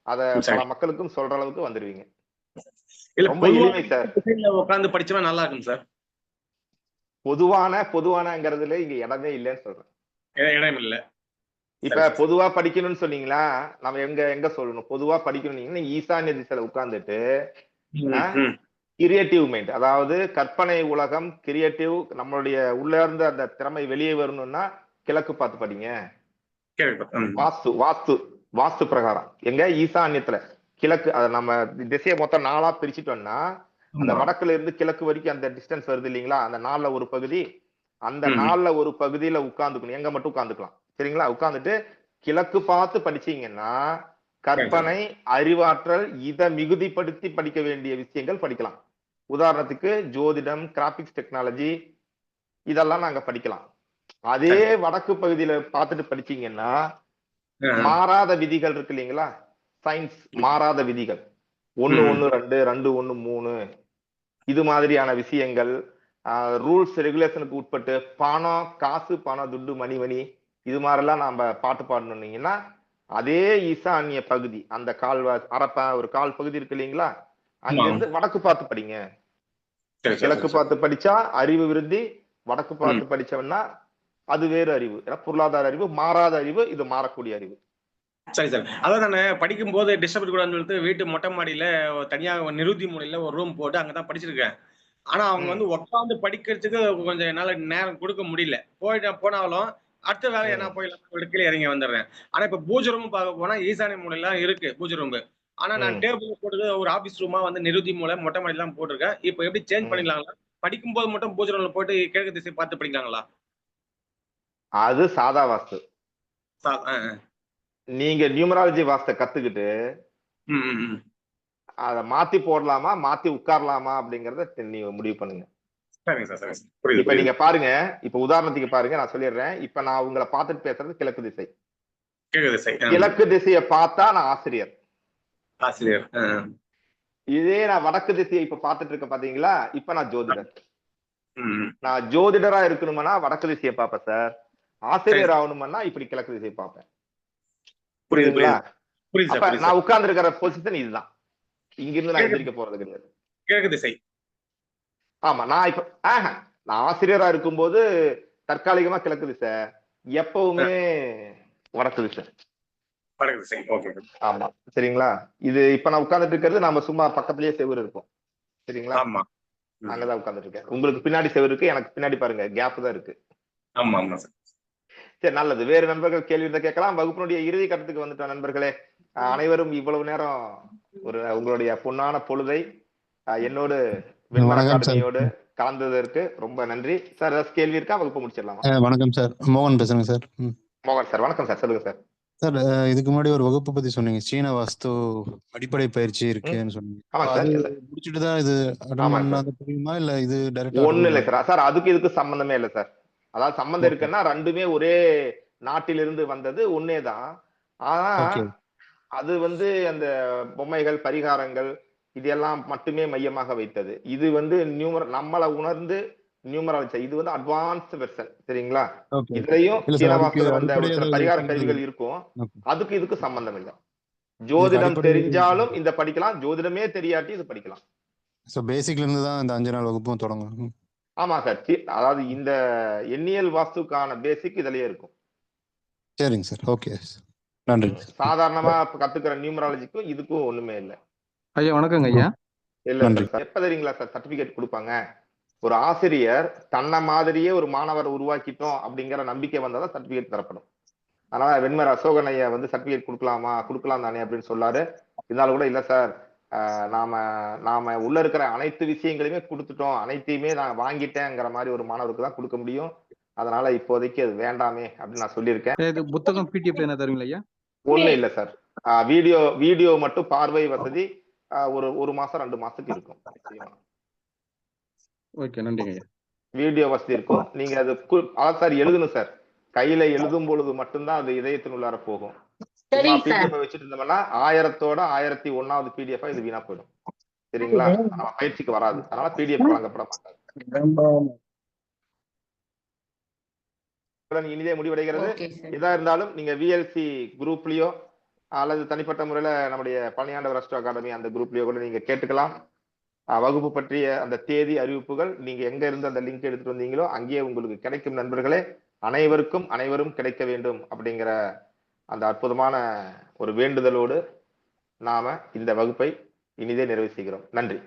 அத பல மக்களுக்கும் சொல்ற அளவுக்கு வந்துருவீங்க. ரொம்ப எளிமை சார். உட்கார்ந்து படிச்சா நல்லா இருக்கும் சார். பொதுவானங்கிறதுல இங்க இடமே இல்லைன்னு சொல்றேன். இடம் இல்ல. இப்ப பொதுவா படிக்கணும்னு சொன்னீங்களா, நம்ம எங்க சொல்லணும், பொதுவா படிக்கணும். ஈசான்ய திசையில உட்கார்ந்துட்டு கிரியேட்டிவ் மைண்ட், அதாவது கற்பனை உலகம், கிரியேட்டிவ், நம்மளுடைய உள்ள இருந்து அந்த திறமை வெளியே வரணும்னா கிழக்கு பார்த்து படிங்க. வாஸ்து பிரகாரம் எங்க ஈசான்யத்துல கிழக்கு, அதை நம்ம திசையை மொத்தம் 4ஆ பிரிச்சுட்டோம்னா அந்த வடக்குல இருந்து கிழக்கு வரைக்கும் அந்த டிஸ்டன்ஸ் வருது இல்லைங்களா, அந்த 4ல ஒரு பகுதி, அந்த 4ல ஒரு பகுதியில உட்கார்ந்துக்கணும். எங்க மட்டும் உட்கார்ந்துக்கலாம். சரிங்களா? உட்கார்ந்துட்டு கிழக்கு பார்த்து படிச்சீங்கன்னா கற்பனை, அறிவாற்றல், இதை மிகுதிப்படுத்தி படிக்க வேண்டிய விஷயங்கள் படிக்கலாம். உதாரணத்துக்கு ஜோதிடம், கிராபிக்ஸ் டெக்னாலஜி, இதெல்லாம் நாங்க படிக்கலாம். அதே வடக்கு பகுதியில பார்த்துட்டு படிச்சீங்கன்னா மாறாத விதிகள் இருக்கு இல்லைங்களா, சயின்ஸ் மாறாத விதிகள், 1 1 2 2 1 3, இது மாதிரியான விஷயங்கள், ரூல்ஸ் ரெகுலேஷனுக்கு உட்பட்டு பணம், காசு, பணம், துட்டு, மணி, இது மாதிரிலாம் நாம பாட்டு பாடணும்னீங்கன்னா அதே ஈசான்ய பகுதி, அந்த ஒரு கால் பகுதி இருக்கு இல்லைங்களா, அங்கிருந்து வடக்கு பார்த்து படிங்க. கிழக்கு பார்த்து படிச்சா அறிவு விருத்தி, வடக்கு பார்த்து படிச்சோம்னா அது வேறு அறிவு. பொருளாதார அறிவு, மாறாத அறிவு, இது மாறக்கூடிய அறிவு. சரி சார். அதான் நான் படிக்கும் போது டிஸ்டர்ப் கூடாதுன்னு சொல்லிட்டு வீட்டு மொட்டை மாடியில தனியாக நிருதி மூலையில ஒரு ரூம் போட்டு அங்கதான் படிச்சிருக்கேன். ஆனா அவங்க உட்காந்து படிக்கிறதுக்கு கொஞ்சம் என்னால நேரம் கொடுக்க முடியல. போனாலும் அடுத்த வேலை என்ன போயிடலாம், கீழே இறங்கி வந்துடுறேன். ஆனா இப்ப பூஜை ரூம் பார்க்க போனா ஈசானிய மூலையெல்லாம் இருக்கு பூஜை ரூம். ஆனா நான் டேபிள் போட்டு ஒரு ஆபீஸ் ரூமா நிருதி மூலை மொட்டை மாடி எல்லாம் போட்டிருக்கேன். இப்ப எப்படி சேஞ்ச் பண்ணிடலாங்களா? படிக்கும் போது மட்டும் பூஜை ரூம்ல போட்டு கிழக்கு திசை பார்த்து படிக்கலாங்களா? அது சாதா வாஸ்து. நீங்க நியூமராலஜி வாஸ்தை கத்துக்கிட்டு அத மாத்தி போடலாமா, மாத்தி உட்காரலாமா அப்படிங்கறத நீங்க முடிவு பண்ணுங்க. இப்ப நீங்க பாருங்க, இப்ப உதாரணத்துக்கு பாருங்க, நான் சொல்லிடுறேன். இப்ப நான் உங்களை பார்த்துட்டு பேசுறது கிழக்கு திசை. கிழக்கு திசையை பார்த்தா நான் ஆசிரியர். இதே நான் வடக்கு திசையை இப்ப பார்த்துட்டு இருக்க பாத்தீங்களா, இப்ப நான் ஜோதிடர். நான் ஜோதிடரா இருக்கணும்னா வடக்கு திசையை பார்ப்பேன் சார். ஆசிரியர் ஆகணும்னா இப்படி கிழக்கு திசையை பார்ப்பேன். புரியுதுங்களா? நான் உட்கார்ந்து இருக்கிற பொசிஷன் இதுதான். இங்க இருந்து நான் எந்திரிக்க போறது கிடையாது. கிழக்கு திசை. ஆமா, நான் இப்ப நான் ஆசிரியரா இருக்கும்போது தற்காலிகமா கிழக்கு திசை, எப்பவுமே வடக்கு திசை. வடக்கு திசை. ஓகே. ஆமா, சரிங்களா? இது இப்ப நான் உட்கார்ந்துட்டு இருக்கிறது நாம சும்மா பக்கத்துலயே செவுரு இருக்கும், சரிங்களா? ஆமா. அங்கதான் உட்கார்ந்துட்டு இருக்கேன். உங்களுக்கு பின்னாடி செவுரு இருக்கு, எனக்கு பின்னாடி பாருங்க கேப் தான் இருக்கு. ஆமா ஆமா சார். சரி, நல்லது. வேறு நண்பர்கள் கேள்வி இருந்தா கேட்கலாம். வகுப்பினுடைய இறுதி கட்டத்துக்கு வந்துட்டோம் நண்பர்களே. அனைவரும் இவ்வளவு நேரம் உங்களுடைய பொன்னான பொழுதை என்னோடு வெண்மர அகாடமியோடு கலந்ததற்கு ரொம்ப நன்றி சார். ஏதாவது கேள்வி இருக்கா? வகுப்பு முடிச்சிடலாமா? வணக்கம் சார், மோகன் பேசுறேங்க சார். மோகன் சார், வணக்கம் சார், சொல்லுங்க சார். சார், இதுக்கு முன்னாடி ஒரு வகுப்பு பத்தி சொன்னீங்க, சீன வாஸ்து அடிப்படை பயிற்சி இருக்குன்னு சொன்னீங்க. முடிச்சுட்டு தான் இது தெரியுமா இல்ல இது டைரக்டா? ஒண்ணு இல்ல சார். சார் அதுக்கு இதுக்கு சம்பந்தமே இல்ல சார். அதாவது சம்பந்தம் இருக்குன்னா ரெண்டுமே ஒரே நாட்டிலிருந்து வந்தது, ஒன்னேதான். ஆனா அது அந்த பொம்மைகள், பரிகாரங்கள் இதெல்லாம் மட்டுமே மையமாக வைத்தது. இது நம்மளை உணர்ந்து நியூமராலஜி, இது அட்வான்ஸ்ட் வெர்ஷன், சரிங்களா? இதுலயும் சீனவாஸ்துல வந்த ஒரு சில பரிகார கருவிகள் இருக்கும். அதுக்கு இதுக்கு சம்பந்தம் இல்லை. ஜோதிடம் தெரிஞ்சாலும் இந்த படிக்கலாம், ஜோதிடமே தெரியாட்டி இது படிக்கலாம். சோ பேசிக்ல இருந்து தான் இந்த 5 நாள் வகுப்பும் தொடங்கும். ஆமா சார். அதாவது இந்த எண்ணியல் வாஸ்துக்கான பேசிக் இதுலயே இருக்கும். சரிங்க சார், ஓகே, நன்றி. சாதாரணமா கத்துக்கிற நியூமராலஜிக்கும் இதுக்கும் ஒண்ணுமே இல்லை. ஐயா வணக்கங்க ஐயா. இல்ல சார், எப்ப தெரியுங்களா சார் சர்டிபிகேட் கொடுப்பாங்க? ஒரு ஆசிரியர் தன்னை மாதிரியே ஒரு மாணவர் உருவாக்கிட்டோம் அப்படிங்கிற நம்பிக்கை வந்தாதான் சர்டிபிகேட் தரப்படும். அதனால வெண்மர் அசோகன் ஐயா சர்டிபிகேட் கொடுக்கலாம் தானே அப்படின்னு சொல்லாரு. இருந்தாலும் கூட இல்ல சார், நாம உள்ள இருக்கிற அனைத்து விஷயங்களையுமே கொடுத்துட்டோம், அனைத்தையுமே நான் வாங்கிட்டேங்கிற மாதிரி ஒரு மாணவருக்கு தான் கொடுக்க முடியும். அதனால இப்போதைக்கு அது வேண்டாமே அப்படின்னு நான் சொல்லியிருக்கேன். இது புத்தகம் PDF என்ன தருவீங்களா ஐயா? ஒண்ணு இல்ல சார், வீடியோ மட்டும் பார்வை வசதி ஒரு மாசம் 2 மாசத்துக்கு இருக்கும். ஓகே, நன்றிங்க ஐயா. வீடியோ வசதி இருக்கும். நீங்க அது சார் எழுதணும் சார். கையில எழுதும் பொழுது மட்டும்தான் அது இதயத்தினுள்ளார போகும். PDF வச்சுட்டு இருந்தோம்னா 1000தோட 1001வது PDF இது வீணா போயிடும், சரிங்களா? நம்ம பயிற்சிக்கு வராது. அதனால PDF வழங்கப்பட மாட்டாது. இனிதே முடிவடைகிறது. எதா இருந்தாலும் நீங்க VLC குரூப்லயோ அல்லது தனிப்பட்ட முறையில நம்முடைய பழனியாண்டவர் அஸ்ட்ரோ அகாடமி அந்த குரூப்லயோ கூட நீங்க கேட்டுக்கலாம். வகுப்பு பற்றிய அந்த தேதி அறிவிப்புகள் நீங்க எங்க இருந்து அந்த லிங்க் எடுத்துட்டு வந்தீங்களோ அங்கேயே உங்களுக்கு கிடைக்கும். நண்பர்களே, அனைவரும் கிடைக்க வேண்டும் அப்படிங்கிற அந்த அற்புதமான ஒரு வேண்டுதலோடு நாம இந்த வகுப்பை இனிதே நிறைவு செய்கிறோம். நன்றி.